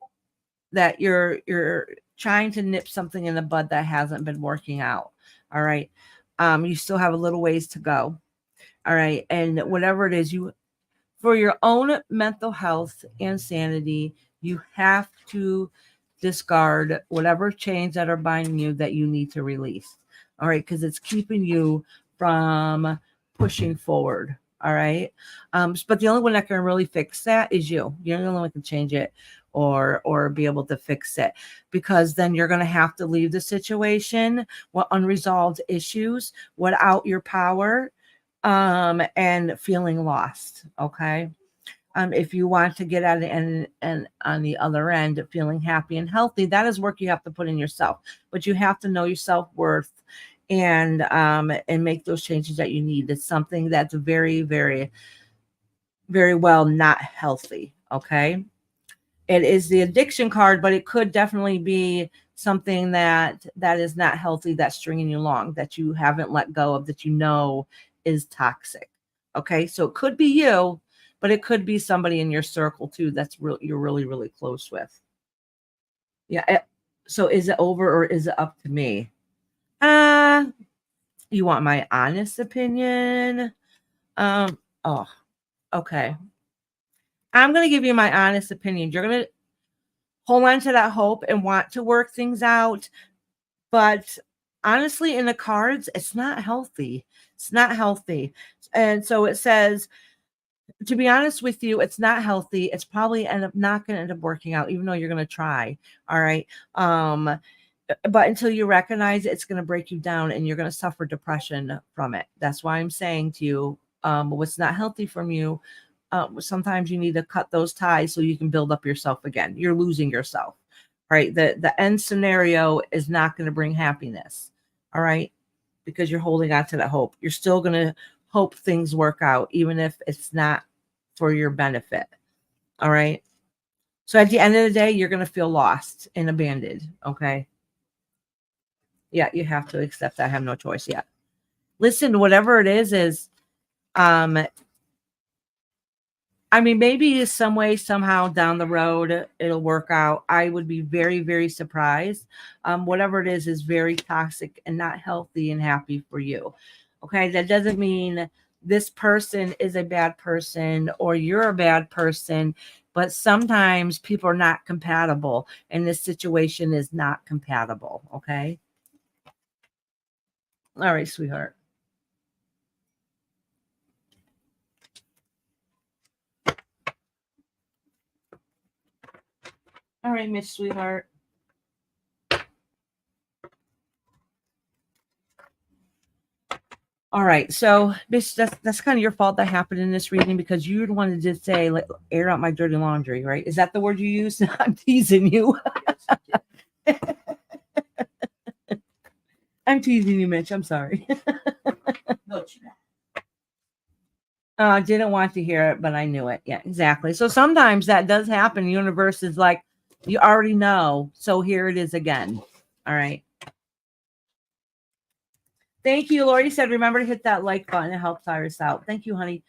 trying to nip something in the bud that hasn't been working out. All right. You still have a little ways to go. All right. And whatever it is, for your own mental health and sanity, you have to discard whatever chains that are binding you that you need to release. All right. Because it's keeping you from pushing forward. All right. But the only one that can really fix that is you. You're the only one that can change it or be able to fix it, because then you're going to have to leave the situation with unresolved issues without your power and feeling lost. Okay. If you want to get at it and on the other end feeling happy and healthy, that is work you have to put in yourself. But you have to know your self-worth and make those changes that you need. It's something that's very, very, very well not healthy. Okay. It is the addiction card, but it could definitely be something that is not healthy, that's stringing you along, that you haven't let go of, that you know is toxic. Okay. So it could be you, but it could be somebody in your circle too that's you're really, really close with. Yeah. So is it over or is it up to me? You want my honest opinion? Oh, okay. I'm going to give you my honest opinion. You're going to hold on to that hope and want to work things out, but honestly, in the cards, it's not healthy. It's not healthy. And so it says, to be honest with you, it's not healthy. It's probably not going to end up working out, even though you're going to try. All right. But until you recognize it, it's going to break you down and you're going to suffer depression from it. That's why I'm saying to you, what's not healthy from you, sometimes you need to cut those ties so you can build up yourself again. You're losing yourself, right? The end scenario is not going to bring happiness, all right? Because you're holding on to that hope. You're still going to hope things work out, even if it's not for your benefit, all right? So at the end of the day, you're going to feel lost and abandoned, okay? Yeah, you have to accept that. I have no choice yet. Listen, whatever it is, I mean, maybe some way, somehow down the road, it'll work out. I would be very, very surprised. Whatever it is very toxic and not healthy and happy for you. Okay. That doesn't mean this person is a bad person or you're a bad person, but sometimes people are not compatible and this situation is not compatible. Okay. All right, sweetheart. All right, Miss Sweetheart. All right, so Miss, that's kind of your fault that happened in this reading because you wanted to say like, air out my dirty laundry, right? Is that the word you used? I'm teasing you. I'm teasing you, Mitch. I'm sorry. I didn't want to hear it, but I knew it. Yeah, exactly. So sometimes that does happen. The universe is like, you already know. So here it is again. All right. Thank you. Lori said, remember to hit that like button. It helps Iris out. Thank you, honey.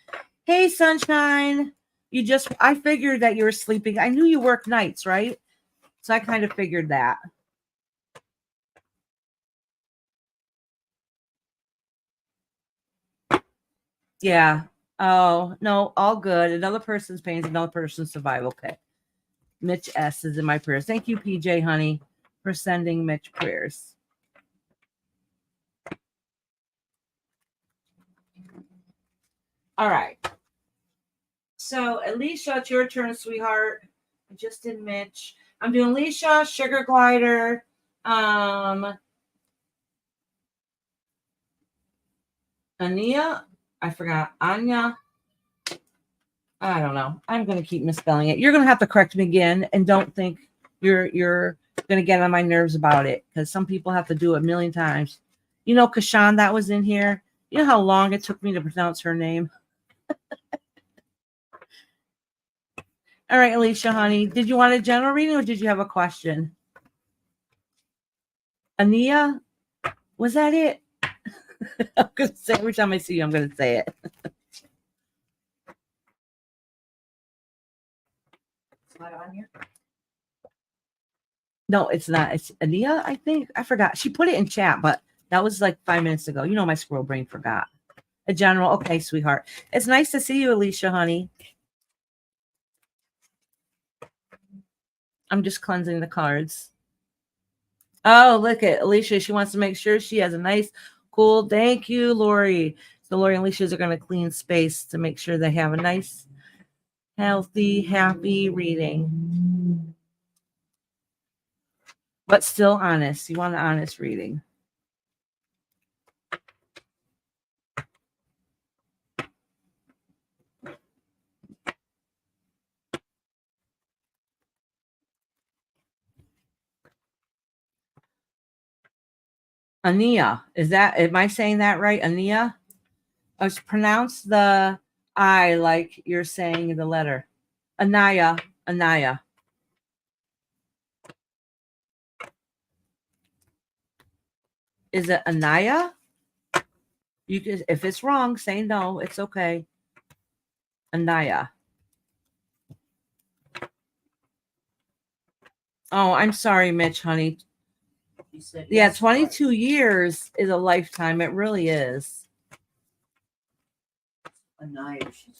Hey, sunshine. I figured that you were sleeping. I knew you work nights, right? So I kind of figured that. Yeah. Oh, no, all good. Another person's pain is another person's survival. Okay. Mitch S is in my prayers. Thank you, PJ, honey, for sending Mitch prayers. All right. So, Alicia, it's your turn, sweetheart. I just did Mitch. I'm doing Alicia, Sugar Glider, Ania. I forgot Anya. I don't know. I'm going to keep misspelling it. You're going to have to correct me again, and don't think you're going to get on my nerves about it because some people have to do it a million times. You know, Kashan, that was in here. You know how long it took me to pronounce her name? All right, Alicia, honey. Did you want a general reading or did you have a question? Ania? Was that it? I'm going to say every time I see you, I'm going to say it. It's not on here? No, it's not. It's Ania, I think. I forgot. She put it in chat, but that was like 5 minutes ago. You know, my squirrel brain forgot. A general. Okay, sweetheart. It's nice to see you, Alicia, honey. I'm just cleansing the cards. Oh, look at Alicia. She wants to make sure she has a nice, cool. Thank you, Lori. So Lori and Alicia are going to clean space to make sure they have a nice, healthy, happy reading. But still honest. You want an honest reading. Ania. Am I saying that right? Ania? Pronounce the I like you're saying the letter. Anaya. Anaya. Is it Anaya? You can, if it's wrong, say no. It's okay. Anaya. Oh, I'm sorry, Mitch, honey. Yeah, 22 years is a lifetime. It really is.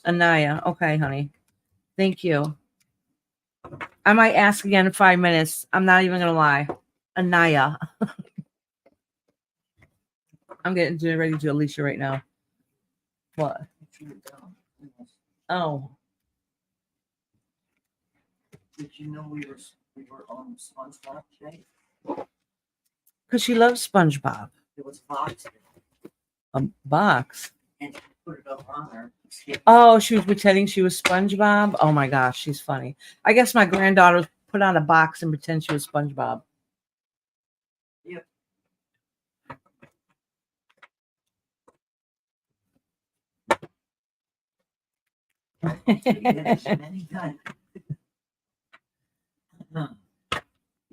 Anaya. Okay, honey. Thank you. I might ask again in 5 minutes. I'm not even going to lie. Anaya. I'm getting ready to do Alicia right now. What? Oh, Did you know we were on SpongeBob today? because she loves SpongeBob. It was box A box. and she put it up on her. Oh, she was pretending she was SpongeBob. Oh my gosh, she's funny. I guess my granddaughter put on a box and pretend she was SpongeBob. Yep.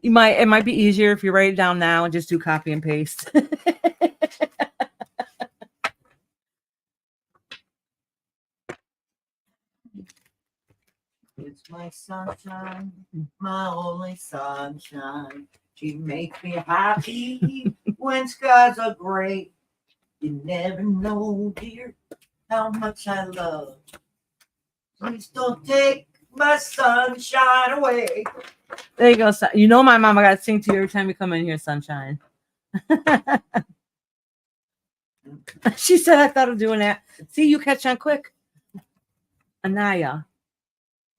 It might be easier if you write it down now and just do copy and paste. It's my sunshine, my only sunshine. She makes me happy when skies are gray. You never know, dear, how much I love. Please don't take my sunshine away. There you go. You know my mama got to sing to you every time you come in here, sunshine. She said I thought of doing that. See, you catch on quick. Anaya.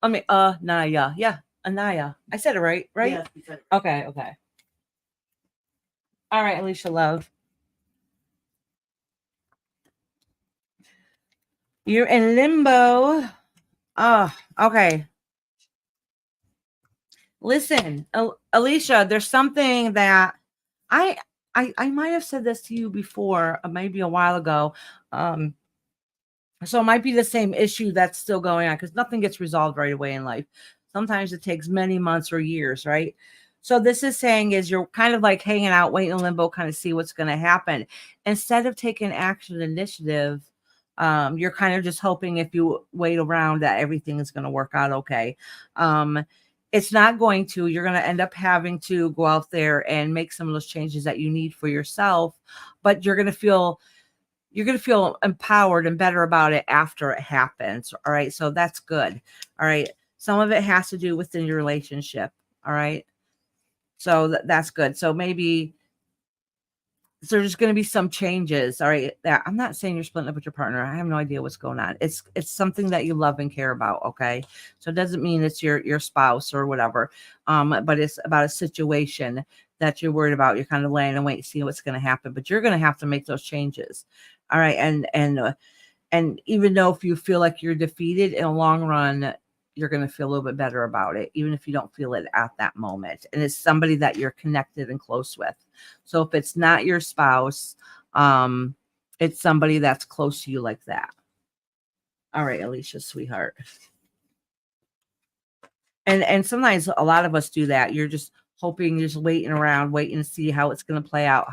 I mean, Naya. Yeah, Anaya. I said it right? Yes, you said it. Okay. All right, Alicia Love. You're in limbo. Oh, okay. Listen, Alicia, there's something that I might have said this to you before, maybe a while ago. So it might be the same issue that's still going on because nothing gets resolved right away in life. Sometimes it takes many months or years, right? So this is saying is you're kind of like hanging out, waiting in limbo, kind of see what's going to happen. Instead of taking action initiative, you're kind of just hoping if you wait around that everything is going to work out okay. It's not going to. You're going to end up having to go out there and make some of those changes that you need for yourself, but you're going to feel empowered and better about it after it happens. All right. So that's good. All right. Some of it has to do within your relationship. All right. So that's good. So maybe there's going to be some changes. All right. That I'm not saying you're splitting up with your partner. I have no idea what's going on. It's something that you love and care about. Okay. So it doesn't mean it's your spouse or whatever. But it's about a situation that you're worried about. You're kind of laying and wait, see what's going to happen, but you're going to have to make those changes. All right. And even though if you feel like you're defeated in the long run, you're going to feel a little bit better about it, even if you don't feel it at that moment. And it's somebody that you're connected and close with. So if it's not your spouse, it's somebody that's close to you like that. All right, Alicia, sweetheart. And sometimes a lot of us do that. You're just hoping, you're just waiting around, waiting to see how it's going to play out,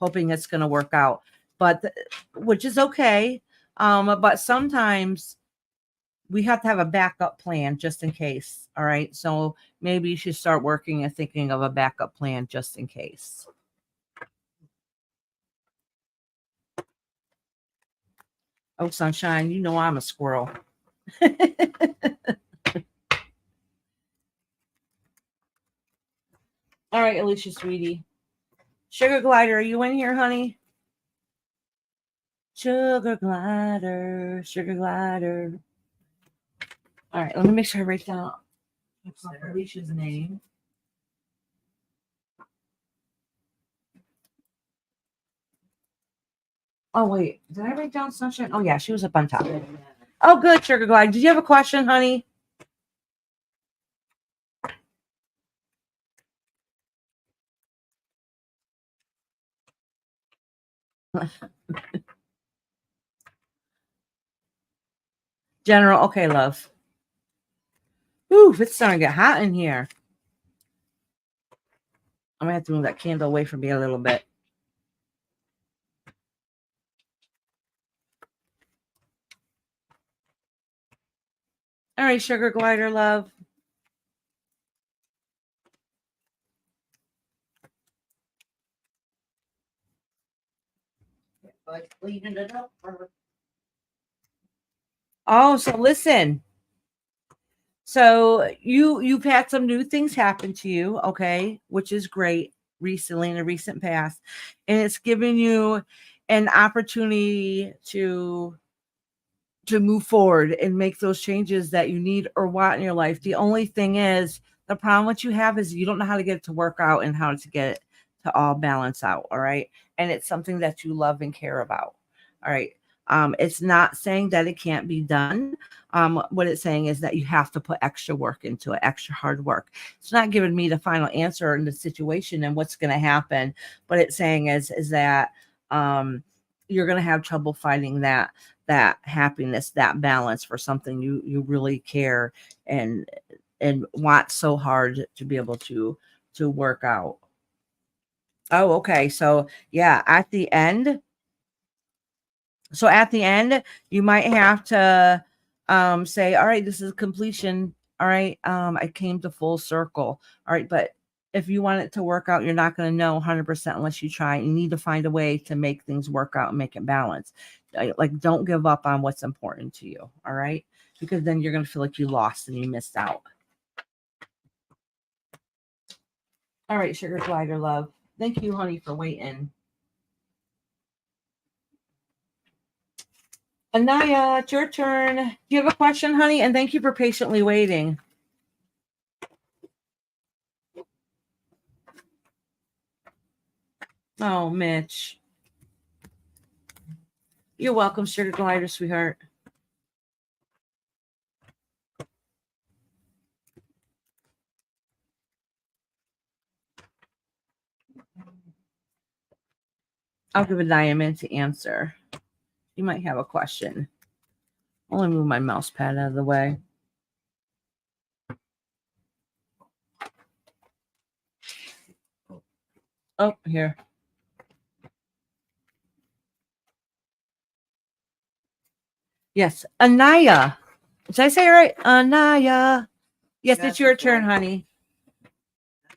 hoping it's going to work out. But which is okay. But sometimes we have to have a backup plan just in case. All right. So maybe you should start working and thinking of a backup plan just in case. Oh, sunshine, you know I'm a squirrel. All right, Alicia, sweetie. Sugar glider, are you in here, honey? Sugar glider, sugar glider. All right, let me make sure I write down Alicia's name. Oh, wait. Did I write down Sunshine? Oh, yeah, she was up on top. Oh, good, Sugar Glide. Did you have a question, honey? General. Okay, love. Ooh, it's starting to get hot in here. I'm going to have to move that candle away from me a little bit. All right, Sugar Glider, love. Like cleaning it up for her. Oh, so listen. So you've had some new things happen to you, okay, which is great recently in the recent past, and it's giving you an opportunity to move forward and make those changes that you need or want in your life. The only thing is, the problem what you have is you don't know how to get it to work out and how to get it to all balance out. All right. And it's something that you love and care about. All right. It's not saying that it can't be done. What it's saying is that you have to put extra work into it, extra hard work. It's not giving me the final answer in the situation and what's going to happen. But it's saying is that you're going to have trouble finding that happiness, that balance for something you really care and want so hard to be able to work out. Oh, okay. So yeah, at the end, you might have to say, all right, this is completion. All right. I came to full circle. All right. But if you want it to work out, you're not going to know 100% unless you try. You need to find a way to make things work out and make it balance. Like, don't give up on what's important to you. All right. Because then you're going to feel like you lost and you missed out. All right, Sugar Glider Love. Thank you, honey, for waiting. Anaya, it's your turn. Do you have a question, honey? And thank you for patiently waiting. Oh, Mitch. You're welcome, Sugar Glider, sweetheart. I'll give Anaya a minute to answer. You might have a question. I'll only move my mouse pad out of the way. Oh, here. Yes, Anaya. Did I say it right? Anaya. Yes, it's your turn, honey.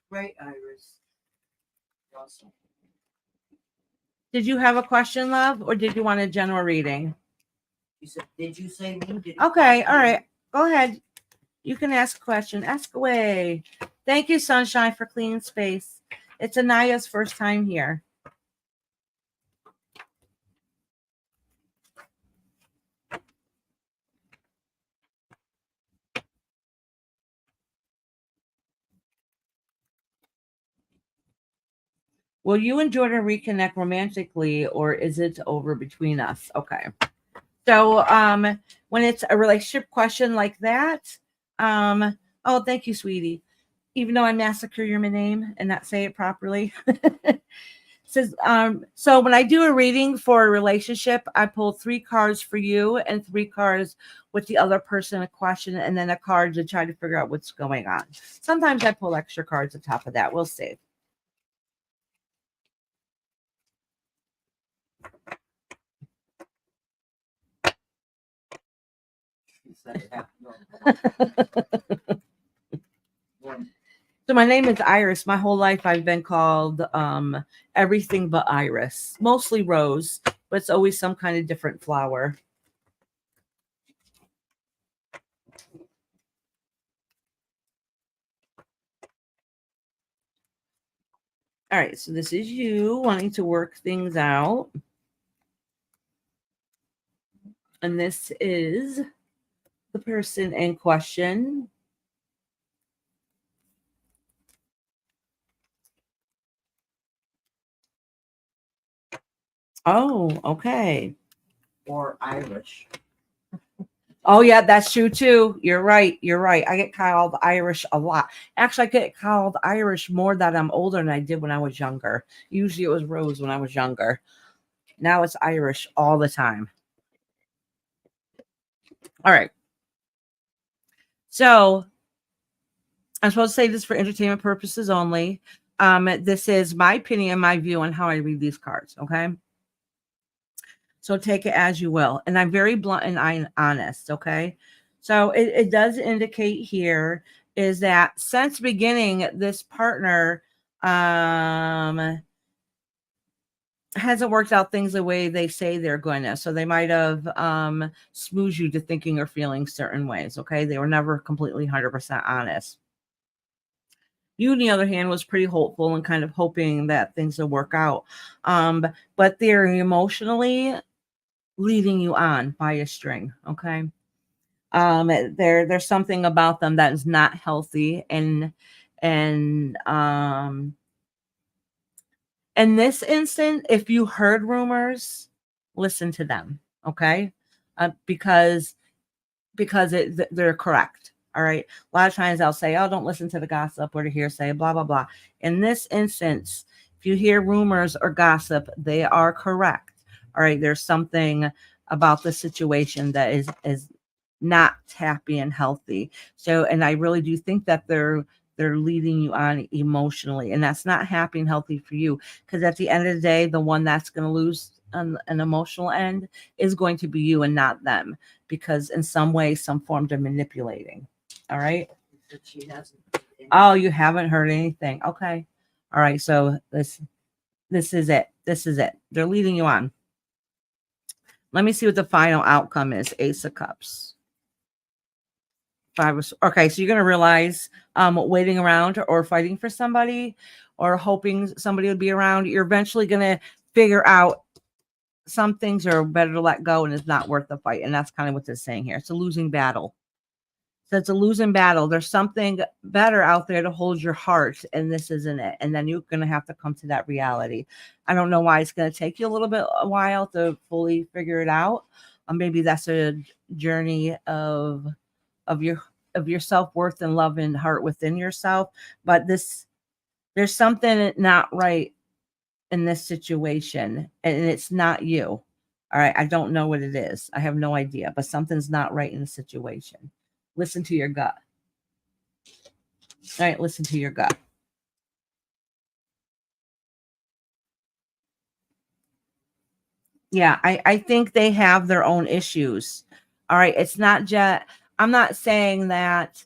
Right, Iris. Awesome. Did you have a question, love, or did you want a general reading? You said, did you say me? Okay, all right. Go ahead. You can ask a question. Ask away. Thank you, Sunshine, for cleaning space. It's Anaya's first time here. Will you enjoy to reconnect romantically, or is it over between us? Okay. So when it's a relationship question like that, oh, thank you, sweetie. Even though I massacre your name and not say it properly. Says so when I do a reading for a relationship, I pull 3 cards for you and 3 cards with the other person in question, and then a card to try to figure out what's going on. Sometimes I pull extra cards on top of that. We'll see. So my name is Iris. My whole life I've been called everything but Iris. Mostly Rose, but it's always some kind of different flower. All right, so this is you wanting to work things out. And this is the person in question. Oh, okay. Or Irish. Oh, yeah, that's true too. You're right. I get called Irish a lot. Actually, I get called Irish more that I'm older than I did when I was younger. Usually it was Rose when I was younger. Now it's Irish all the time. All right. So I'm supposed to say this for entertainment purposes only. This is my opinion, my view on how I read these cards. Okay. So take it as you will. And I'm very blunt and honest. Okay. So it does indicate here is that since beginning, this partner hasn't worked out things the way they say they're going to. So they might have smoothed you to thinking or feeling certain ways. Okay. They were never completely 100% honest. You, on the other hand, was pretty hopeful and kind of hoping that things will work out. But they're emotionally leading you on by a string. Okay. There's something about them that is not healthy, and in this instant, if you heard rumors, listen to them. Okay. Because they're correct. All right. A lot of times I'll say, oh, don't listen to the gossip or the hearsay, blah, blah, blah. In this instance, if you hear rumors or gossip, they are correct. All right. There's something about the situation that is not happy and healthy. So, and I really do think that they're leading you on emotionally, and that's not happy and healthy for you, because at the end of the day, the one that's going to lose on an emotional end is going to be you and not them, because in some way, some form they're manipulating. All right. She hasn't. Oh, you haven't heard anything. Okay. All right. So this is it. This is it. They're leading you on. Let me see what the final outcome is. Ace of Cups. Okay, so you're going to realize waiting around or fighting for somebody or hoping somebody would be around, you're eventually going to figure out some things are better to let go and it's not worth the fight. And that's kind of what it's saying here. It's a losing battle. So it's a losing battle. There's something better out there to hold your heart, and this isn't it. And then you're going to have to come to that reality. I don't know why it's going to take you a while to fully figure it out. Maybe that's a journey of your self-worth and love and heart within yourself. But there's something not right in this situation, and it's not you. All right. I don't know what it is. I have no idea, but something's not right in the situation. Listen to your gut. All right. Listen to your gut. Yeah. I think they have their own issues. All right. It's not just, I'm not saying that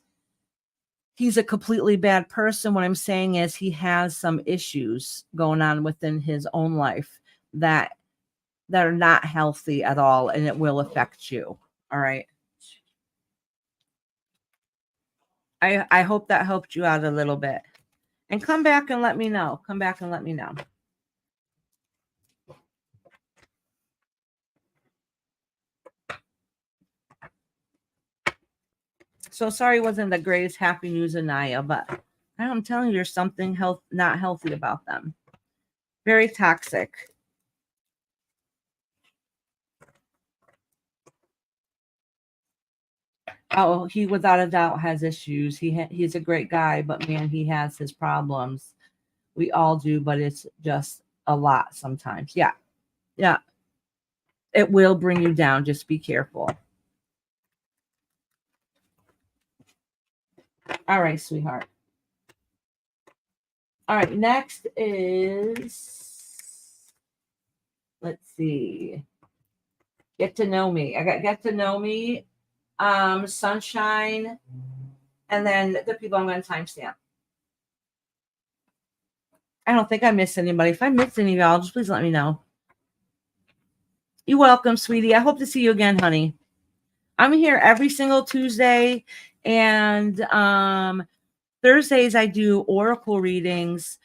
he's a completely bad person. What I'm saying is he has some issues going on within his own life that are not healthy at all, and it will affect you. All right. I hope that helped you out a little bit. And come back and let me know. Come back and let me know. So sorry it wasn't the greatest happy news, Anaya, but I'm telling you, there's something not healthy about them. Very toxic. Oh, he without a doubt has issues. He's a great guy, but man, he has his problems. We all do, but it's just a lot sometimes. Yeah. Yeah. It will bring you down. Just be careful. All right, sweetheart. All right, next is, let's see. Get to know me. I got get to know me, sunshine, and then the people I'm going to timestamp. I don't think I missed anybody. If I missed any of y'all, just please let me know. You're welcome, sweetie. I hope to see you again, honey. I'm here every single Tuesday, and Thursdays I do oracle readings,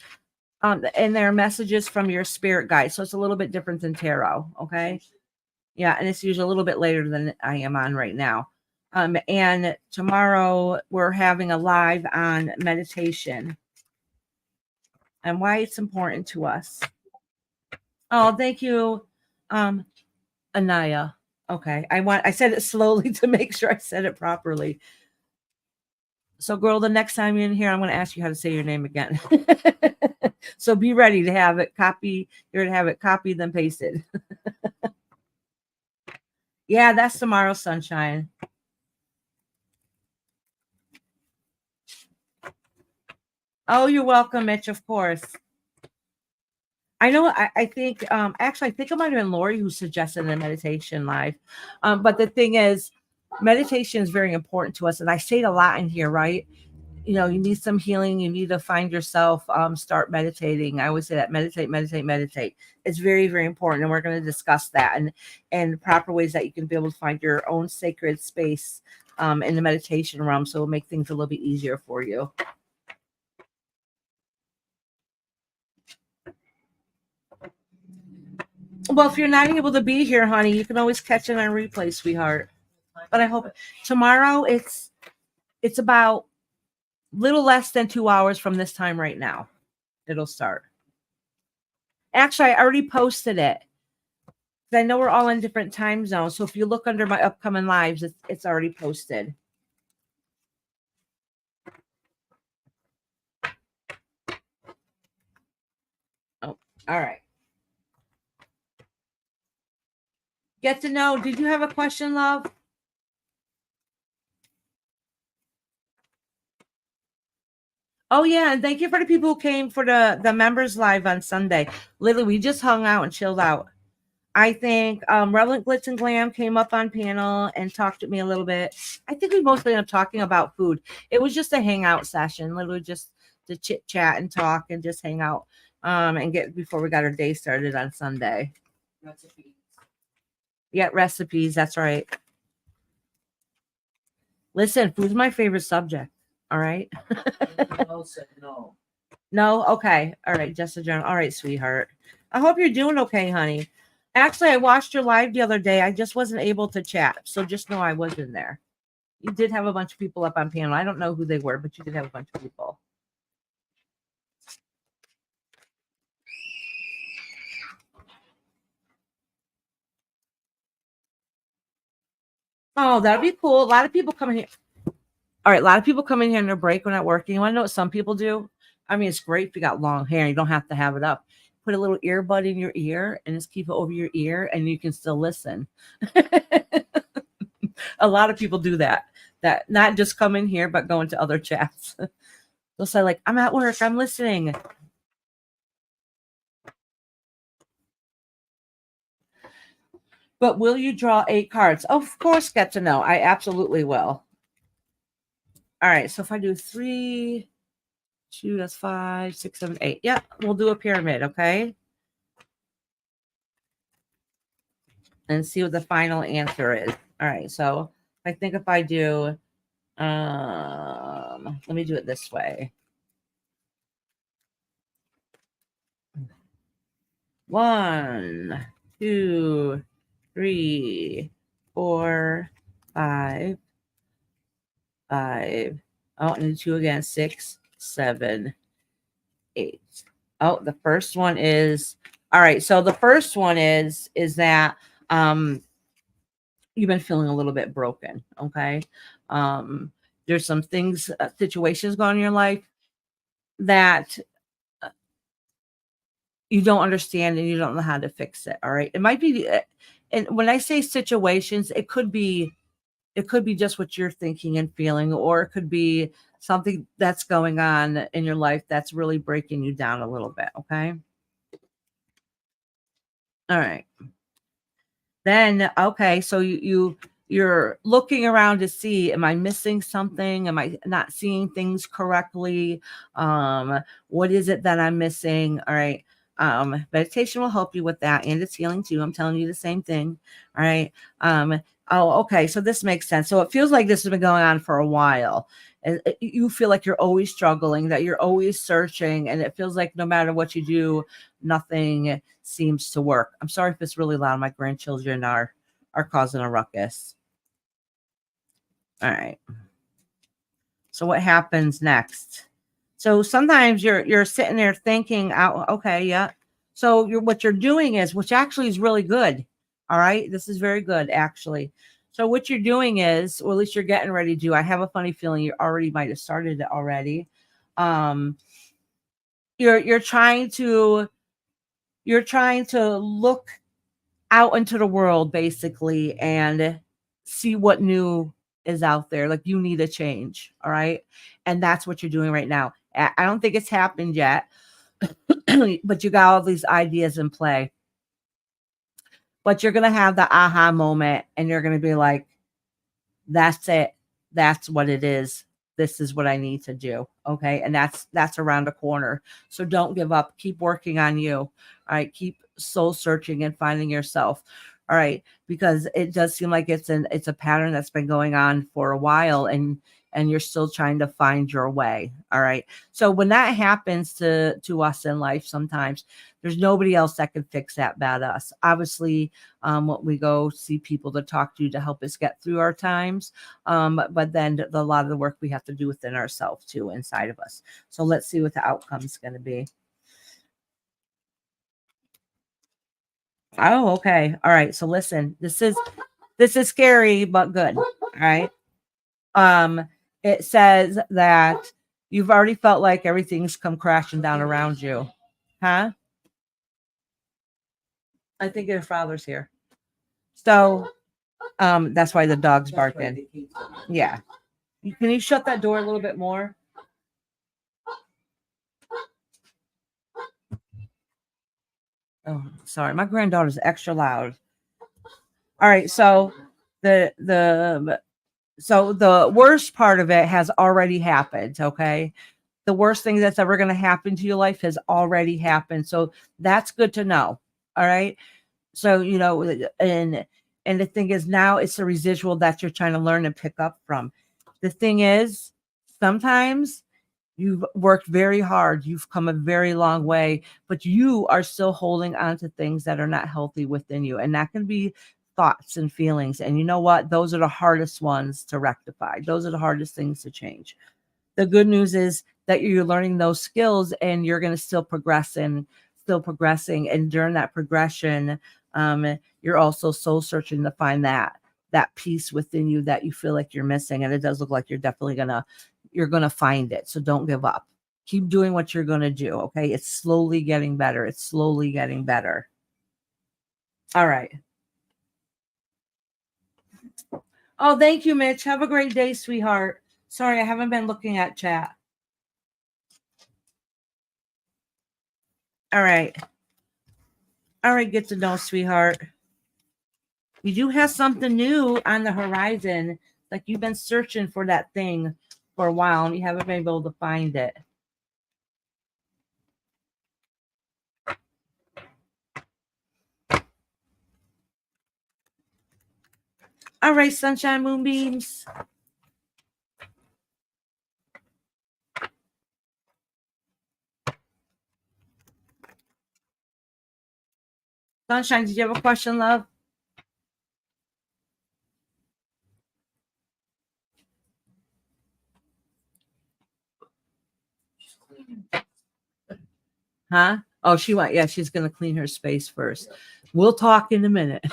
and they're messages from your spirit guide. So it's a little bit different than tarot. Okay. Yeah, and it's usually a little bit later than I am on right now. And tomorrow we're having a live on meditation and why it's important to us. Oh, thank you, Anaya. Okay, I said it slowly to make sure I said it properly. So, girl, the next time you're in here, I'm going to ask you how to say your name again. So be ready to have it copy. You're going to have it copied, then pasted. Yeah, that's tomorrow, sunshine. Oh, you're welcome, Mitch, of course. I know, I think, actually, I think it might have been Lori who suggested a meditation live. But the thing is, meditation is very important to us. And I say it a lot in here, right? You know, you need some healing. You need to find yourself, start meditating. I always say that meditate. It's very, very important. And we're going to discuss that and proper ways that you can be able to find your own sacred space in the meditation realm. So it'll make things a little bit easier for you. Well, if you're not able to be here, honey, you can always catch it on replay, sweetheart. But I hope tomorrow it's about little less than 2 hours from this time right now. It'll start. Actually, I already posted it. I know we're all in different time zones. So if you look under my upcoming lives, it's already posted. Oh, all right. Get to know. Did you have a question, love? Oh yeah, and thank you for the people who came for the members live on Sunday. Literally, we just hung out and chilled out. I think Relevant Glitz and Glam came up on panel and talked to me a little bit. I think we mostly ended up talking about food. It was just a hangout session, literally just to chit chat and talk and just hang out and get before we got our day started on Sunday. Recipes. Yeah, recipes. That's right. Listen, food's my favorite subject. All right. No. No? Okay. All right. Just a general. All right, sweetheart. I hope you're doing okay, honey. Actually, I watched your live the other day. I just wasn't able to chat. So just know I was in there. You did have a bunch of people up on panel. I don't know who they were, but you did have a bunch of people. Oh, that'd be cool. A lot of people come in here. All right, a lot of people come in here on their break when not working. You want to know what some people do? I mean, it's great if you got long hair. You don't have to have it up. Put a little earbud in your ear and just keep it over your ear, and you can still listen. A lot of people do that. That not just come in here, but go into other chats. They'll say, like, I'm at work, I'm listening. But will you draw 8 cards? Of course, get to know. I absolutely will. All right, so if I do 3, 2, that's 5, 6, 7, 8. Yeah, we'll do a pyramid, okay? And see what the final answer is. All right, so I think if I do, let me do it this way. 1, 2, 3, 4, 5. Oh, and 2 again. 6, 7, 8. Oh, the first one is all right. So the first one is that you've been feeling a little bit broken. Okay. There's some things, situations going on in your life that you don't understand and you don't know how to fix it. All right. It might be, and when I say situations, it could be just what you're thinking and feeling, or it could be something that's going on in your life that's really breaking you down a little bit. Okay. All right. Then, okay. So you're looking around to see, am I missing something? Am I not seeing things correctly? What is it that I'm missing? All right. Meditation will help you with that, and it's healing too. I'm telling you the same thing. All right. Oh, okay. So this makes sense. So it feels like this has been going on for a while. And you feel like you're always struggling, that you're always searching, and it feels like no matter what you do, nothing seems to work. I'm sorry if it's really loud. My grandchildren are causing a ruckus. All right. So what happens next? So sometimes you're sitting there thinking out, okay, yeah. So what you're doing is, which actually is really good. All right. This is very good, actually. So what you're doing is, or at least you're getting ready to do, I have a funny feeling you already might have started it already. You're trying to look out into the world basically and see what new is out there. Like, you need a change. All right. And that's what you're doing right now. I don't think it's happened yet, but you got all these ideas in play. But you're going to have the aha moment and you're going to be like, that's it. That's what it is. This is what I need to do. Okay. And that's around the corner. So don't give up. Keep working on you. All right. Keep soul searching and finding yourself. All right, because it does seem like it's a pattern that's been going on for a while, and you're still trying to find your way. All right. So when that happens to us in life, sometimes there's nobody else that can fix that but us. Obviously, we go see people to talk to help us get through our times. But then a lot of the work we have to do within ourselves too, inside of us. So let's see what the outcome is going to be. Oh, okay. All right. So listen, this is scary, but good. All right. It says that you've already felt like everything's come crashing down around you. Huh? I think your father's here. So that's why the dog's barking. Yeah. Can you shut that door a little bit more? Oh, sorry. My granddaughter's extra loud. All right. So the worst part of it has already happened. Okay. The worst thing that's ever going to happen to your life has already happened. So that's good to know. All right. So, and the thing is, now it's a residual that you're trying to learn and pick up from. The thing is, sometimes you've worked very hard. You've come a very long way, but you are still holding on to things that are not healthy within you. And that can be thoughts and feelings. And you know what? Those are the hardest ones to rectify. Those are the hardest things to change. The good news is that you're learning those skills and you're going to still progressing. And during that progression, you're also soul searching to find that peace within you that you feel like you're missing. And it does look like you're definitely you're going to find it. So don't give up. Keep doing what you're going to do. Okay. It's slowly getting better. It's slowly getting better. All right. Oh, thank you, Mitch. Have a great day, sweetheart. Sorry, I haven't been looking at chat. All right. All right, get to know, sweetheart. You do have something new on the horizon. Like you've been searching for that thing for a while and you haven't been able to find it. All right, sunshine, moonbeams. Sunshine, did you have a question, love? Huh? Oh, she's going to clean her space first. We'll talk in a minute.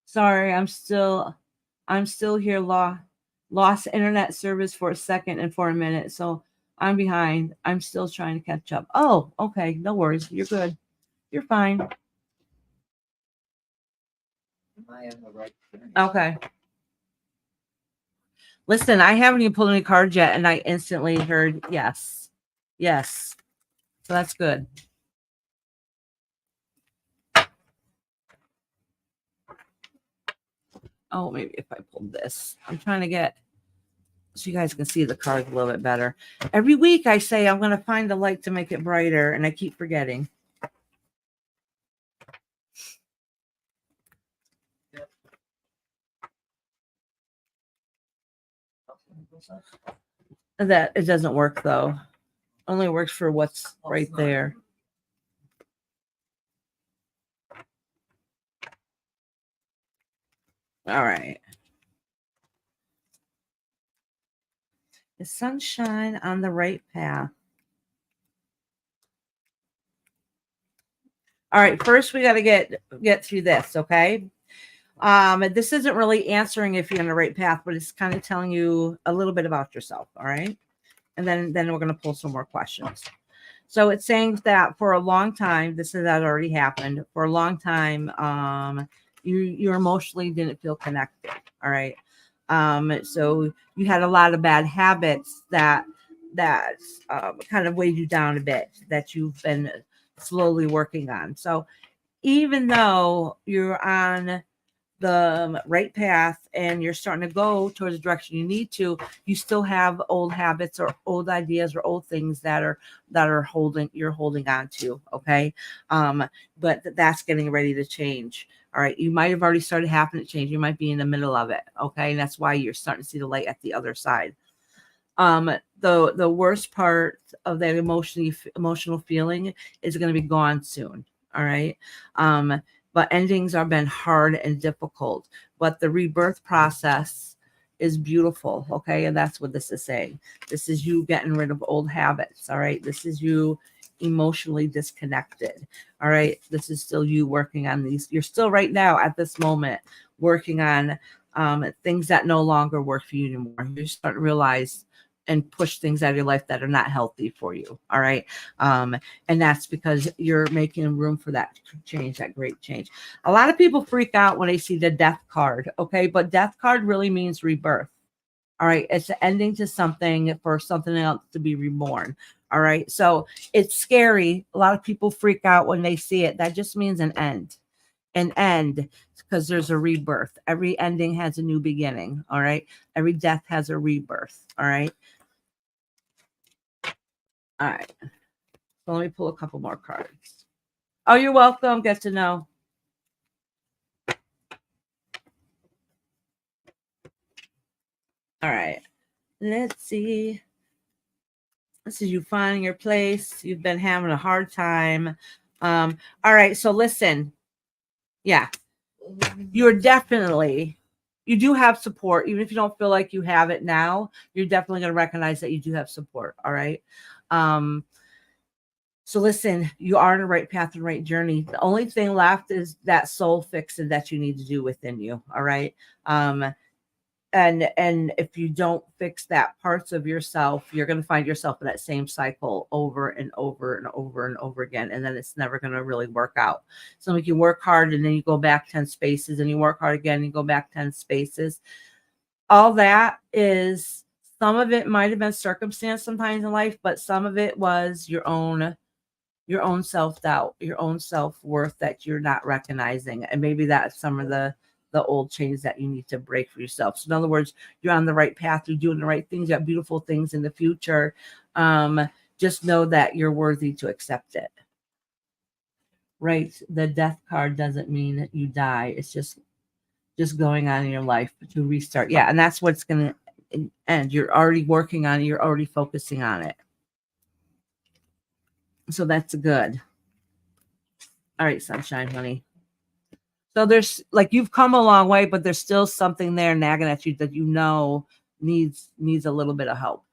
Sorry, I'm still here. Lost internet service for a second and for a minute. So I'm behind. I'm still trying to catch up. Oh, okay. No worries. You're good. You're fine. Okay. Listen, I haven't even pulled any cards yet, and I instantly heard yes. Yes. So that's good. Oh, maybe if I pulled this. I'm trying to get so you guys can see the cards a little bit better. Every week I say I'm going to find the light to make it brighter, and I keep forgetting. That it doesn't work though. Only works for what's right there. All right. Is sunshine on the right path? All right, first we got to get through this, okay? This isn't really answering if you're on the right path, but it's kind of telling you a little bit about yourself, all right? And then we're going to pull some more questions. So it's saying that for a long time, this has already happened. For a long time, you emotionally didn't feel connected, all right? So you had a lot of bad habits that kind of weighed you down a bit that you've been slowly working on. So even though you're on the right path and you're starting to go towards the direction you need to, you still have old habits or old ideas or old things that are holding on to. Okay. But that's getting ready to change. All right. You might have already started happening to change. You might be in the middle of it. Okay. And that's why you're starting to see the light at the other side. The worst part of that emotional feeling is going to be gone soon. All right. But endings have been hard and difficult, but the rebirth process is beautiful. Okay. And that's what this is saying. This is you getting rid of old habits. All right. This is you emotionally disconnected. All right. This is still you working on these. You're still right now at this moment working on things that no longer work for you anymore. You're starting to realize and push things out of your life that are not healthy for you. All right. And that's because you're making room for that change, that great change. A lot of people freak out when they see the death card. Okay. But death card really means rebirth. All right. It's an ending to something for something else to be reborn. All right. So it's scary. A lot of people freak out when they see it. That just means an end. An end, because there's a rebirth. Every ending has a new beginning. All right. Every death has a rebirth. All right. All right. So let me pull a couple more cards. Oh, you're welcome. Get to know. All right. Let's see. This is you finding your place. You've been having a hard time. All right. So listen. Yeah. You're definitely, you do have support. Even if you don't feel like you have it now, you're definitely going to recognize that you do have support. All right. So listen, you are on the right path and right journey. The only thing left is that soul fixing that you need to do within you. All right. And if you don't fix that parts of yourself, you're going to find yourself in that same cycle over and over and over and over again. And then it's never going to really work out. So like you work hard and then you go back 10 spaces and you work hard again and you go back 10 spaces. All that is, some of it might have been circumstance sometimes in life, but some of it was your own self-doubt, your own self-worth that you're not recognizing. And maybe that's some of the old chains that you need to break for yourself. So in other words, you're on the right path, you're doing the right things, you have beautiful things in the future. Just know that you're worthy to accept it. Right? The death card doesn't mean that you die. It's just going on in your life to restart. Yeah, and that's what's going to end. You're already working on it, you're already focusing on it. So that's good. All right, sunshine, honey. So there's like, you've come a long way, but there's still something there nagging at you that you know needs a little bit of help.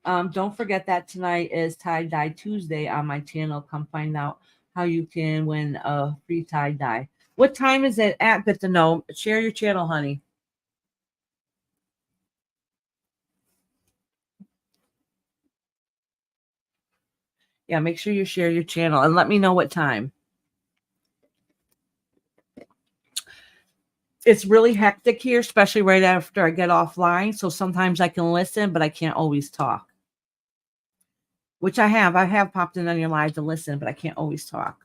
Don't forget that tonight is Tie Dye Tuesday on my channel. Come find out how you can win a free tie dye. What time is it at? Good to know. Share your channel, honey. Yeah, make sure you share your channel and let me know what time. It's really hectic here, especially right after I get offline. So sometimes I can listen, but I can't always talk. Which I have. I have popped in on your live to listen, but I can't always talk.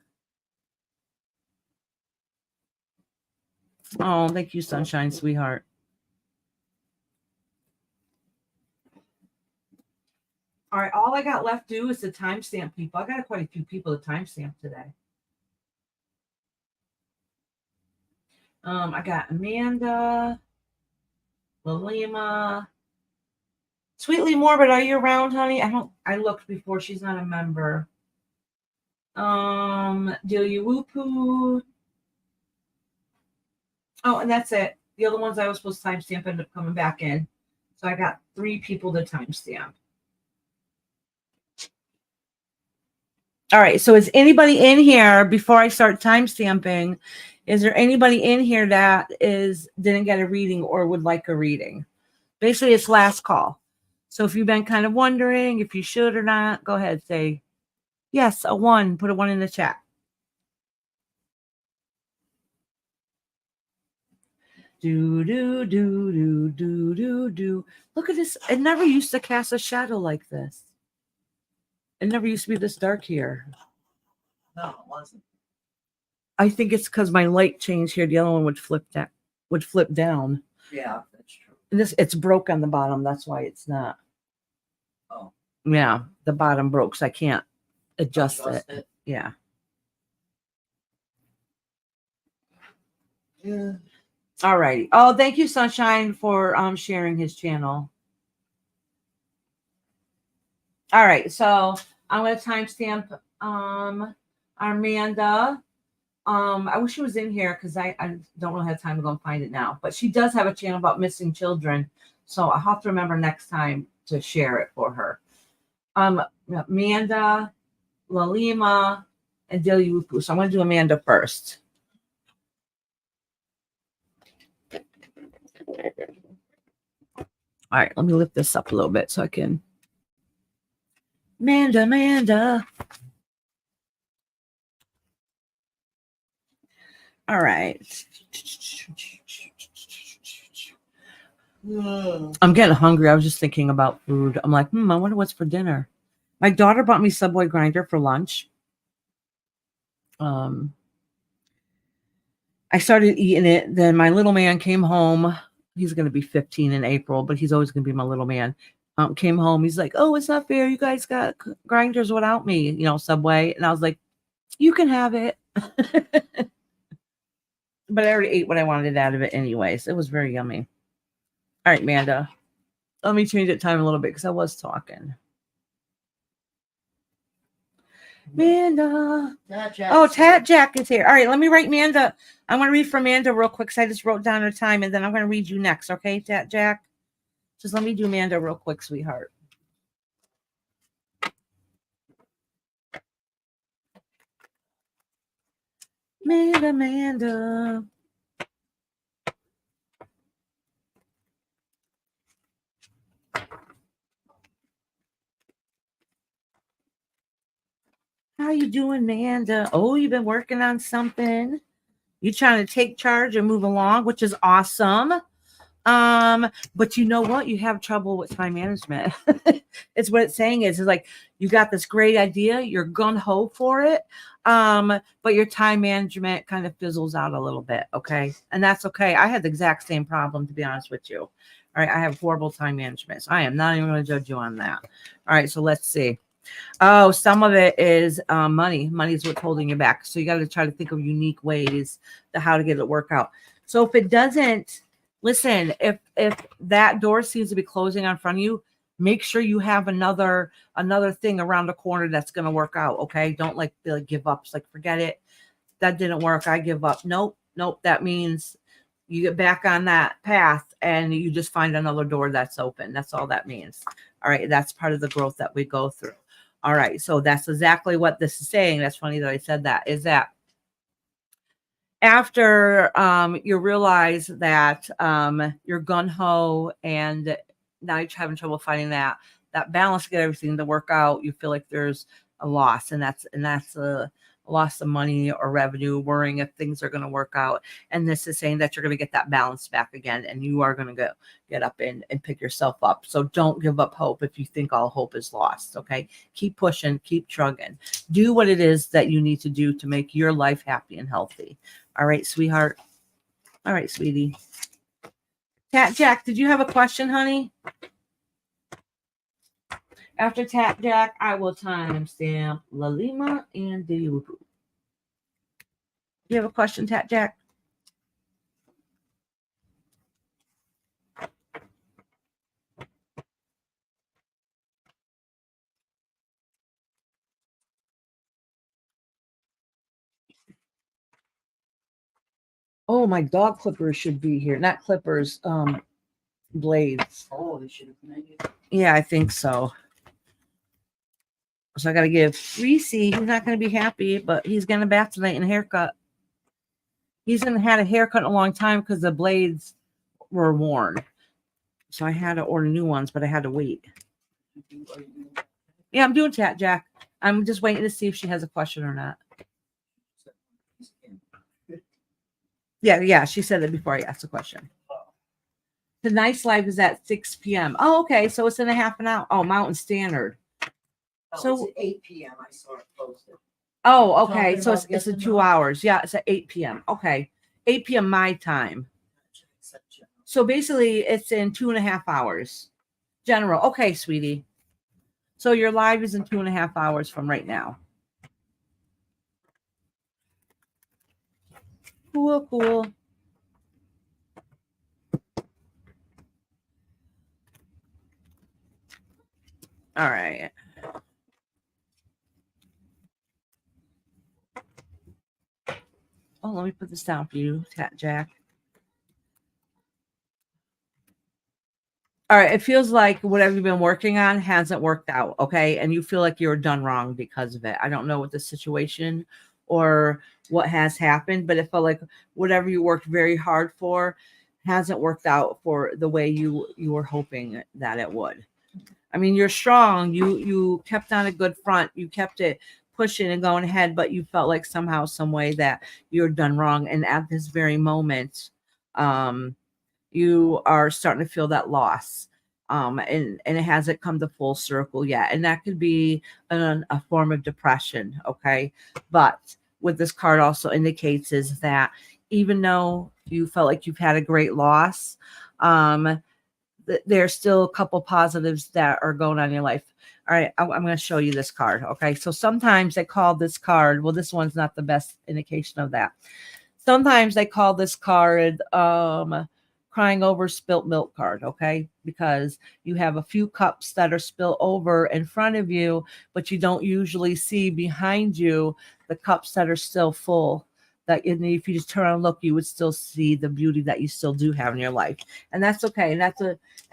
Oh, thank you, sunshine, sweetheart. All right, all I got left to do is the timestamp people. I got quite a few people to timestamp today. I got Amanda, Lalima, Sweetly Morbid. Are you around, honey? I looked before. She's not a member. Delia Whoopoo. Oh, and that's it. The other ones I was supposed to timestamp ended up coming back in. So I got 3 people to timestamp. All right. So is anybody in here before I start timestamping? Is there anybody in here that didn't get a reading or would like a reading? Basically, it's last call. So if you've been kind of wondering if you should or not, go ahead, say yes, a 1. Put a 1 in the chat. Do do do do do do do. Look at this. It never used to cast a shadow like this. It never used to be this dark here. No, it wasn't. I think it's because my light changed here. The other one would flip down. Yeah, that's true. And it's broke on the bottom. That's why it's not. Oh. Yeah, the bottom broke, so I can't adjust it. Yeah. Yeah. All righty. Oh, thank you, Sunshine, for sharing his channel. All right, so I'm gonna timestamp Armanda. I wish she was in here because I don't really have time to go and find it now. But she does have a channel about missing children, so I'll have to remember next time to share it for her. Amanda, Lalima, and Dilyupu. So I'm gonna do Amanda first. All right, let me lift this up a little bit so I can. Amanda. All right. I'm getting hungry. I was just thinking about food. I'm like, I wonder what's for dinner. My daughter bought me Subway grinder for lunch. I started eating it. Then my little man came home. He's going to be 15 in April, but he's always going to be my little man. Came home. He's like, oh, it's not fair. You guys got grinders without me, Subway. And I was like, you can have it. But I already ate what I wanted out of it anyways. It was very yummy. All right, Amanda. Let me change the time a little bit because I was talking. Amanda. Tat Jack is here. All right, let me write Amanda. I'm going to read from Amanda real quick because I just wrote down her time, and then I'm going to read you next. Okay, Tat Jack? Just let me do Amanda real quick, sweetheart. Amanda. How you doing, Amanda? Oh, you've been working on something. You trying to take charge and move along, which is awesome. But you know what? You have trouble with time management. It's what it's saying is like you got this great idea, you're gung-ho for it. But your time management kind of fizzles out a little bit, okay? And that's okay. I had the exact same problem, to be honest with you. All right, I have horrible time management. So I am not even going to judge you on that. All right, so let's see. Oh, some of it is money. Money is what's holding you back. So you got to try to think of unique ways to how to get it to work out. So if it doesn't, listen, if that door seems to be closing in front of you, make sure you have another thing around the corner that's going to work out. Okay. Don't like give up. It's like, forget it. That didn't work. I give up. Nope. That means you get back on that path and you just find another door that's open. That's all that means. All right. That's part of the growth that we go through. All right. So that's exactly what this is saying. That's funny that I said that, is that after you realize that you're gun-ho and now you're having trouble finding that balance to get everything to work out, you feel like there's a loss, and that's a loss of money or revenue, worrying if things are going to work out. And this is saying that you're going to get that balance back again, and you are going to get up and pick yourself up. So don't give up hope if you think all hope is lost. Okay. Keep pushing, keep trugging, do what it is that you need to do to make your life happy and healthy. All right, sweetheart. All right, sweetie. Tat Jack, did you have a question, honey? After Tat Jack, I will timestamp Lalima and Dilyupu. You have a question, Tat Jack? Oh, my dog clippers should be here. Not clippers, blades. Oh, they should have been here. Yeah, I think so. So I got to give Reese, he's not going to be happy, but he's getting a bath tonight and a haircut. He's going to had a haircut in a long time because the blades were worn. So I had to order new ones, but I had to wait. Yeah, I'm doing Tat Jack. I'm just waiting to see if she has a question or not. Yeah, she said it before I asked the question. Tonight's live is at 6 p.m. Oh, okay, so it's in a half an hour. Oh, Mountain Standard. So it's at 8 p.m. I saw it posted. Oh, okay. Talking So about it's in getting 2 up. hours. Yeah, it's at 8 p.m. Okay. 8 p.m. my time. So basically it's in 2.5 hours. General. Okay, sweetie. So your live is in 2.5 hours from right now. Cool, cool. All right. Oh, let me put this down for you, Jack. All right. It feels like whatever you've been working on hasn't worked out. Okay. And you feel like you were done wrong because of it. I don't know what the situation or what has happened, but it felt like whatever you worked very hard for hasn't worked out for the way you were hoping that it would. I mean, you're strong. You kept on a good front. You kept it pushing and going ahead, but you felt like somehow, some way that you're done wrong. And at this very moment, you are starting to feel that loss. And it hasn't come to full circle yet. And that could be a form of depression. Okay. But what this card also indicates is that even though you felt like you've had a great loss, there's still a couple positives that are going on in your life. All right, I'm going to show you this card. Okay, so sometimes they call this card, well, this one's not the best indication of that. Sometimes they call this card crying over spilt milk card. Okay, because you have a few cups that are spilled over in front of you, but you don't usually see behind you the cups that are still full. That if you just turn and look, you would still see the beauty that you still do have in your life, and that's okay. And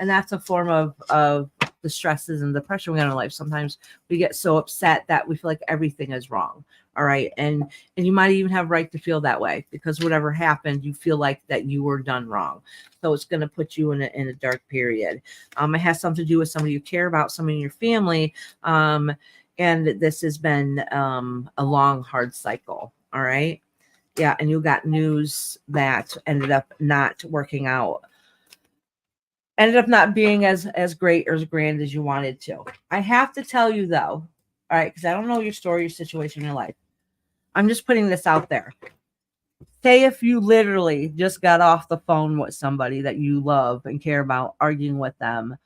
that's a form of the stresses and the pressure we have in life. Sometimes we get so upset that we feel like everything is wrong. All right, and you might even have right to feel that way because whatever happened, you feel like that you were done wrong. So it's going to put you in a dark period. It has something to do with somebody you care about, somebody in your family, and this has been a long, hard cycle. All right. Yeah, and you got news that ended up not working out. Ended up not being as great or as grand as you wanted to. I have to tell you though, all right, because I don't know your story, your situation in your life. I'm just putting this out there. Say if you literally just got off the phone with somebody that you love and care about, arguing with them,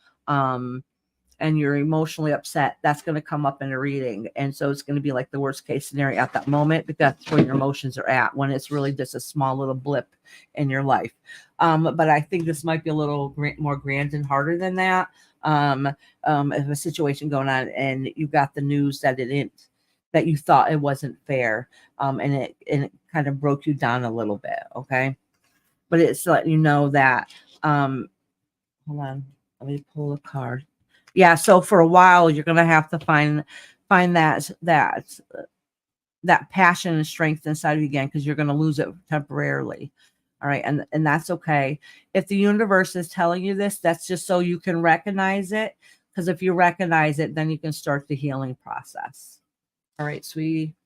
and you're emotionally upset, that's going to come up in a reading. And so it's going to be like the worst case scenario at that moment, because that's where your emotions are at when it's really just a small little blip in your life. But I think this might be a little more grand and harder than that. If a situation going on and you got the news that it didn't, that you thought it wasn't fair, and it kind of broke you down a little bit. Okay. But it's letting you know that, hold on, let me pull a card. Yeah, so for a while you're gonna have to find that passion and strength inside of you again, because you're gonna lose it temporarily. All right, and that's okay. If the universe is telling you this, that's just so you can recognize it. Because if you recognize it, then you can start the healing process. All right, sweetie.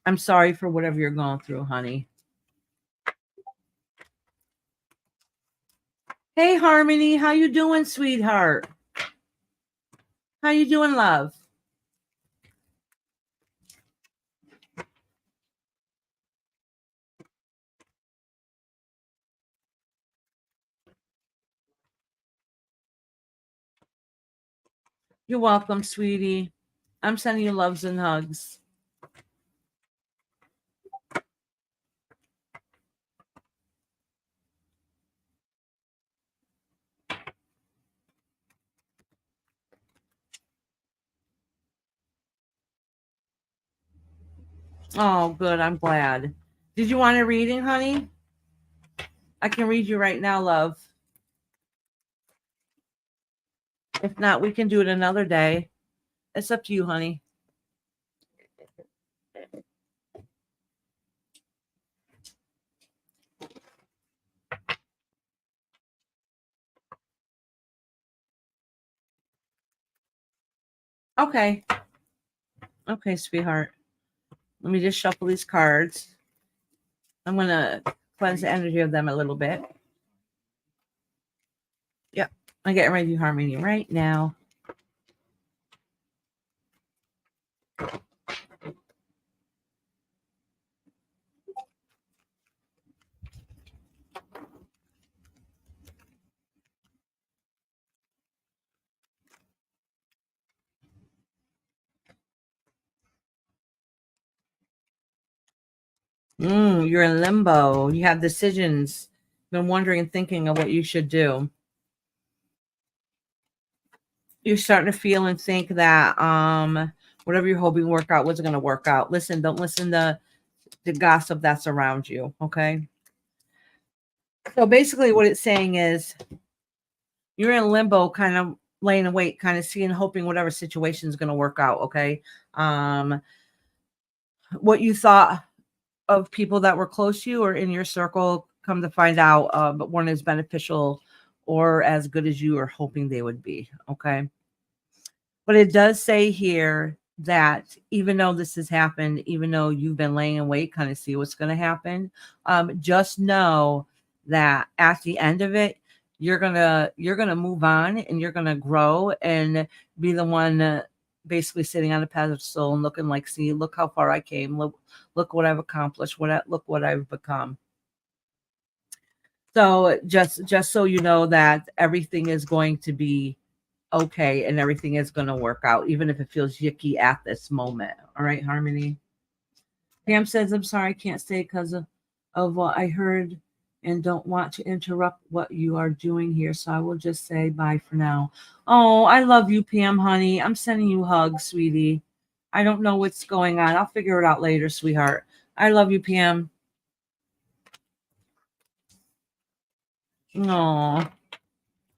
I'm sorry for whatever you're going through, honey. Hey, Harmony, how you doing, sweetheart? How you doing, love? You're welcome, sweetie. I'm sending you loves and hugs. Oh, good. I'm glad. Did you want a reading, honey? I can read you right now, love. If not, we can do it another day. It's up to you, honey. Okay. Okay, sweetheart. Let me just shuffle these cards. I'm going to cleanse the energy of them a little bit. Yep. I'm getting ready to do harmony right now. You're in limbo. You have decisions. Been wondering and thinking of what you should do. You're starting to feel and think that whatever you're hoping to work out wasn't going to work out. Listen, don't listen to the gossip that's around you. Okay. So basically, what it's saying is you're in limbo, kind of laying in wait, kind of seeing, hoping whatever situation is going to work out. Okay. What you thought of people that were close to you or in your circle, come to find out, but weren't as beneficial or as good as you were hoping they would be. Okay. But it does say here that even though this has happened, even though you've been laying in wait, kind of see what's going to happen, just know that at the end of it, you're gonna move on and you're gonna grow and be the one basically sitting on a pedestal and looking like, see, look how far I came. Look what I've accomplished. Look what I've become. So just so you know that everything is going to be okay and everything is going to work out, even if it feels yucky at this moment. All right, Harmony. Pam says, I'm sorry, I can't stay because of what I heard and don't want to interrupt what you are doing here. So I will just say bye for now. Oh, I love you, Pam, honey. I'm sending you hugs, sweetie. I don't know what's going on. I'll figure it out later, sweetheart. I love you, Pam. Oh,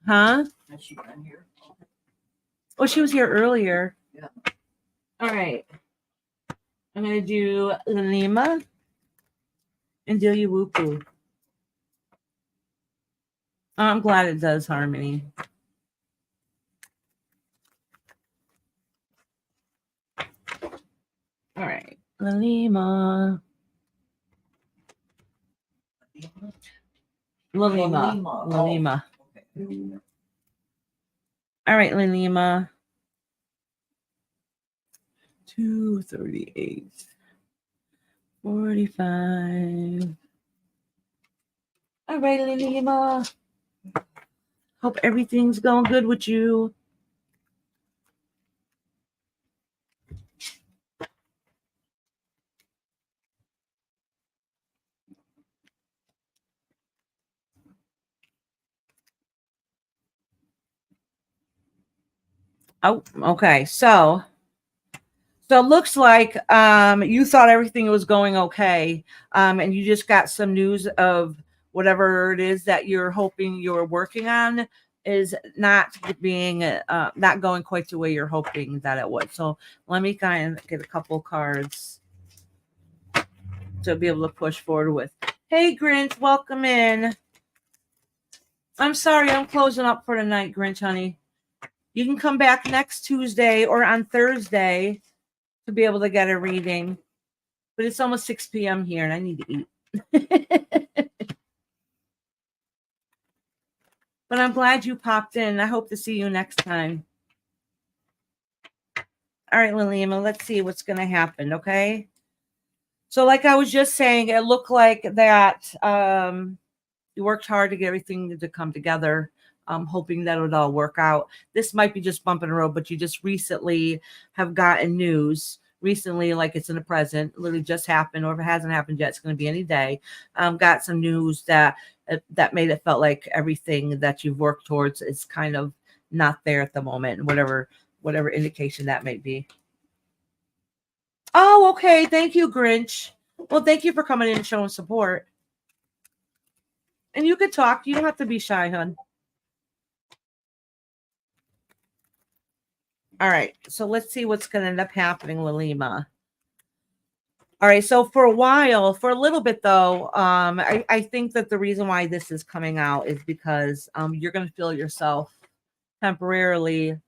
huh? Has she been here? Oh, she was here earlier. Yeah. All right. I'm going to do Lima and Delia Wupu. I'm glad it does, Harmony. All right. Lima. Lima. Okay. All right, Lima. 238. 45. All right, Lima. Hope everything's going good with you. Oh, okay. So it looks like you thought everything was going okay, and you just got some news of whatever it is that you're hoping you're working on is not not going quite the way you're hoping that it would. So let me kind of get a couple cards to be able to push forward with. Hey, Grinch, welcome in. I'm sorry, I'm closing up for tonight, Grinch, honey. You can come back next Tuesday or on Thursday to be able to get a reading. But it's almost 6 p.m. here and I need to eat. But I'm glad you popped in. I hope to see you next time. All right, Lilima, let's see what's going to happen, okay? So like I was just saying, it looked like that you worked hard to get everything to come together. Hoping that it would all work out. This might be just bump in the road, but you just recently have gotten news. Recently, like it's in the present, literally just happened, or if it hasn't happened yet, it's going to be any day. Got some news that made it felt like everything that you've worked towards is kind of not there at the moment, whatever indication that may be. Oh, okay. Thank you, Grinch. Well, thank you for coming in and showing support. And you could talk. You don't have to be shy, hon. All right, so let's see what's going to end up happening, Lilima. All right, so for a little bit though, I think that the reason why this is coming out is because you're going to feel yourself temporarily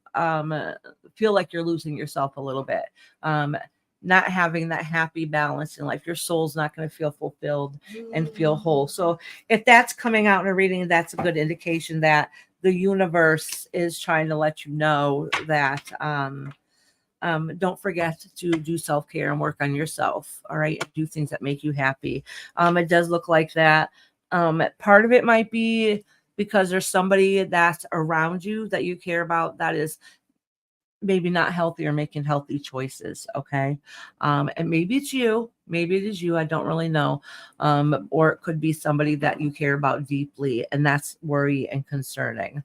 feel like you're losing yourself a little bit. Not having that happy balance in life. Your soul's not going to feel fulfilled and feel whole. So if that's coming out in a reading, that's a good indication that the universe is trying to let you know that don't forget to do self-care and work on yourself. All right. And do things that make you happy. It does look like that. Part of it might be because there's somebody that's around you that you care about that is maybe not healthy or making healthy choices. Okay. And maybe it's you. Maybe it is you. I don't really know. Or it could be somebody that you care about deeply, and that's worry and concerning.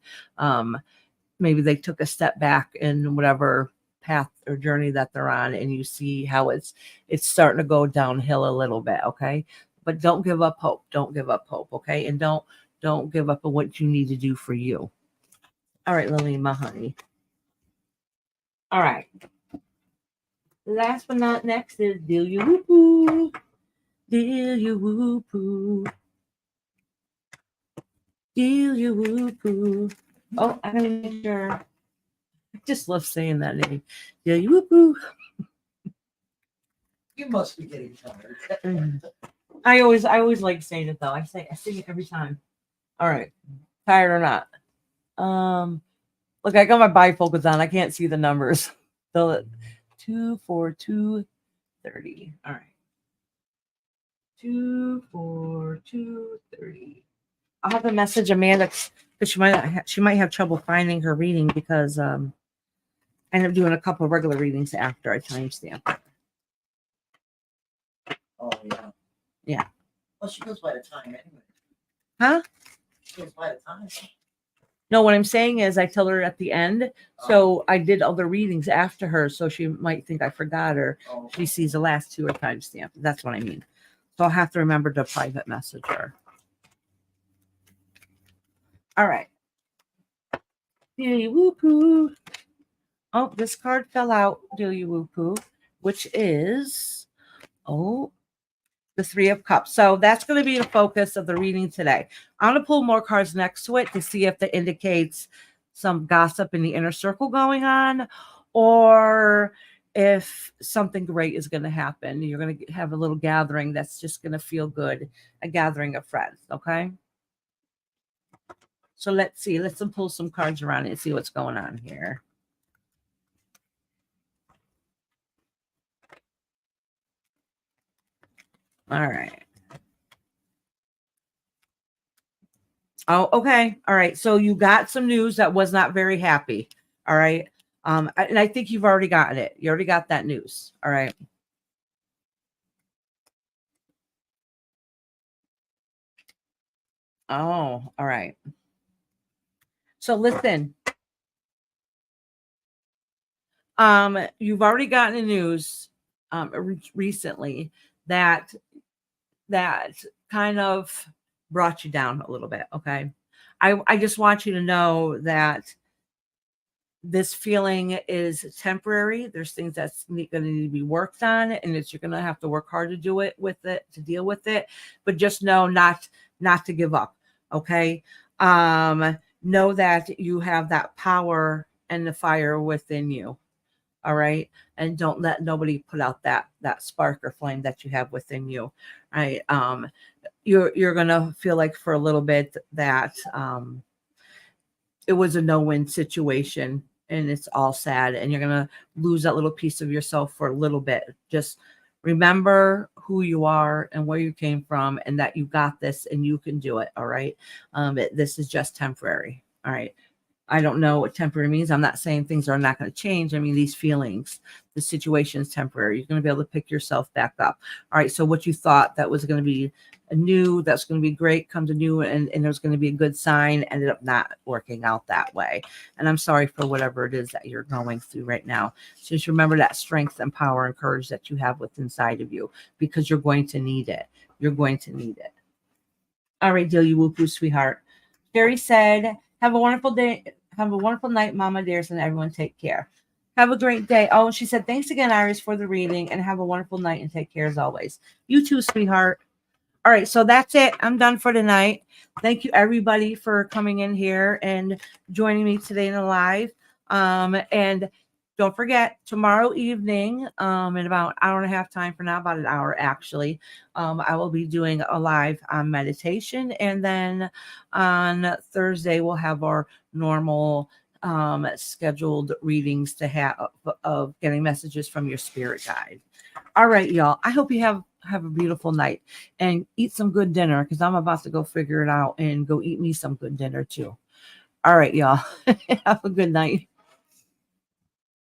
Maybe they took a step back in whatever path or journey that they're on, and you see how it's starting to go downhill a little bit. Okay, but don't give up hope. Don't give up hope. Okay, and don't give up on what you need to do for you. All right, Lily, my honey. All right. Last but not next is Delia Whoopoo. Delia Whoopoo. Delia Whoopoo. Oh, I gotta make sure. I just love saying that name. Delia Whoopoo. You must be getting tired. I always like saying it though. I sing it every time. All right. Tired or not. Look, I got my bifocals on. I can't see the numbers. So 2, 4, 2, 30. All right. 2, 4, 2, 30. I'll have to message Amanda because she might have trouble finding her reading because I end up doing a couple of regular readings after I timestamp. Oh yeah. Yeah. Well, she goes by the time anyway. Huh? She goes by the time. No, what I'm saying is I tell her at the end. So I did other readings after her, so she might think I forgot her. Oh. She sees the last 2 are timestamped. That's what I mean. So I'll have to remember to private message her. All right. Delia Whoopoo. Oh, this card fell out, Delia Whoopoo, which is, the 3 of Cups. So that's going to be the focus of the reading today. I'm going to pull more cards next to it to see if that indicates some gossip in the inner circle going on, or if something great is going to happen. You're going to have a little gathering that's just going to feel good, a gathering of friends, okay? So let's see. Let's pull some cards around and see what's going on here. All right. Oh, okay. All right. So you got some news that was not very happy. All right. And I think you've already gotten it. You already got that news. All right. Oh, all right. So listen. You've already gotten the news recently that kind of brought you down a little bit. Okay. I just want you to know that this feeling is temporary. There's things that's going to need to be worked on, and you're going to have to work hard to do it to deal with it. But just know not to give up. Okay. Know that you have that power and the fire within you. All right. And don't let nobody put out that spark or flame that you have within you. Right. You're going to feel like for a little bit that, it was a no-win situation and it's all sad, and you're going to lose that little piece of yourself for a little bit. Just remember who you are and where you came from, and that you got this and you can do it. All right. This is just temporary. All right. I don't know what temporary means. I'm not saying things are not going to change. I mean, these feelings, the situation is temporary. You're going to be able to pick yourself back up. All right. So what you thought that was going to be new, that's going to be great, comes anew, and there's going to be a good sign, ended up not working out that way. And I'm sorry for whatever it is that you're going through right now. So just remember that strength and power and courage that you have within inside of you, because you're going to need it. You're going to need it. All right, Delia Whoopoo, sweetheart. Sherry said, have a wonderful day. Have a wonderful night, Mama dears, and everyone take care. Have a great day. Oh, she said, thanks again, Iris, for the reading, and have a wonderful night and take care as always. You too, sweetheart. All right, so that's it. I'm done for tonight. Thank you, everybody, for coming in here and joining me today in the live. And don't forget, tomorrow evening, in about an hour and a half time from now, about an hour actually, I will be doing a live meditation. And then on Thursday, we'll have our normal scheduled readings to have of getting messages from your spirit guide. All right, y'all. I hope you have a beautiful night and eat some good dinner, because I'm about to go figure it out and go eat me some good dinner too. All right, y'all. Have a good night.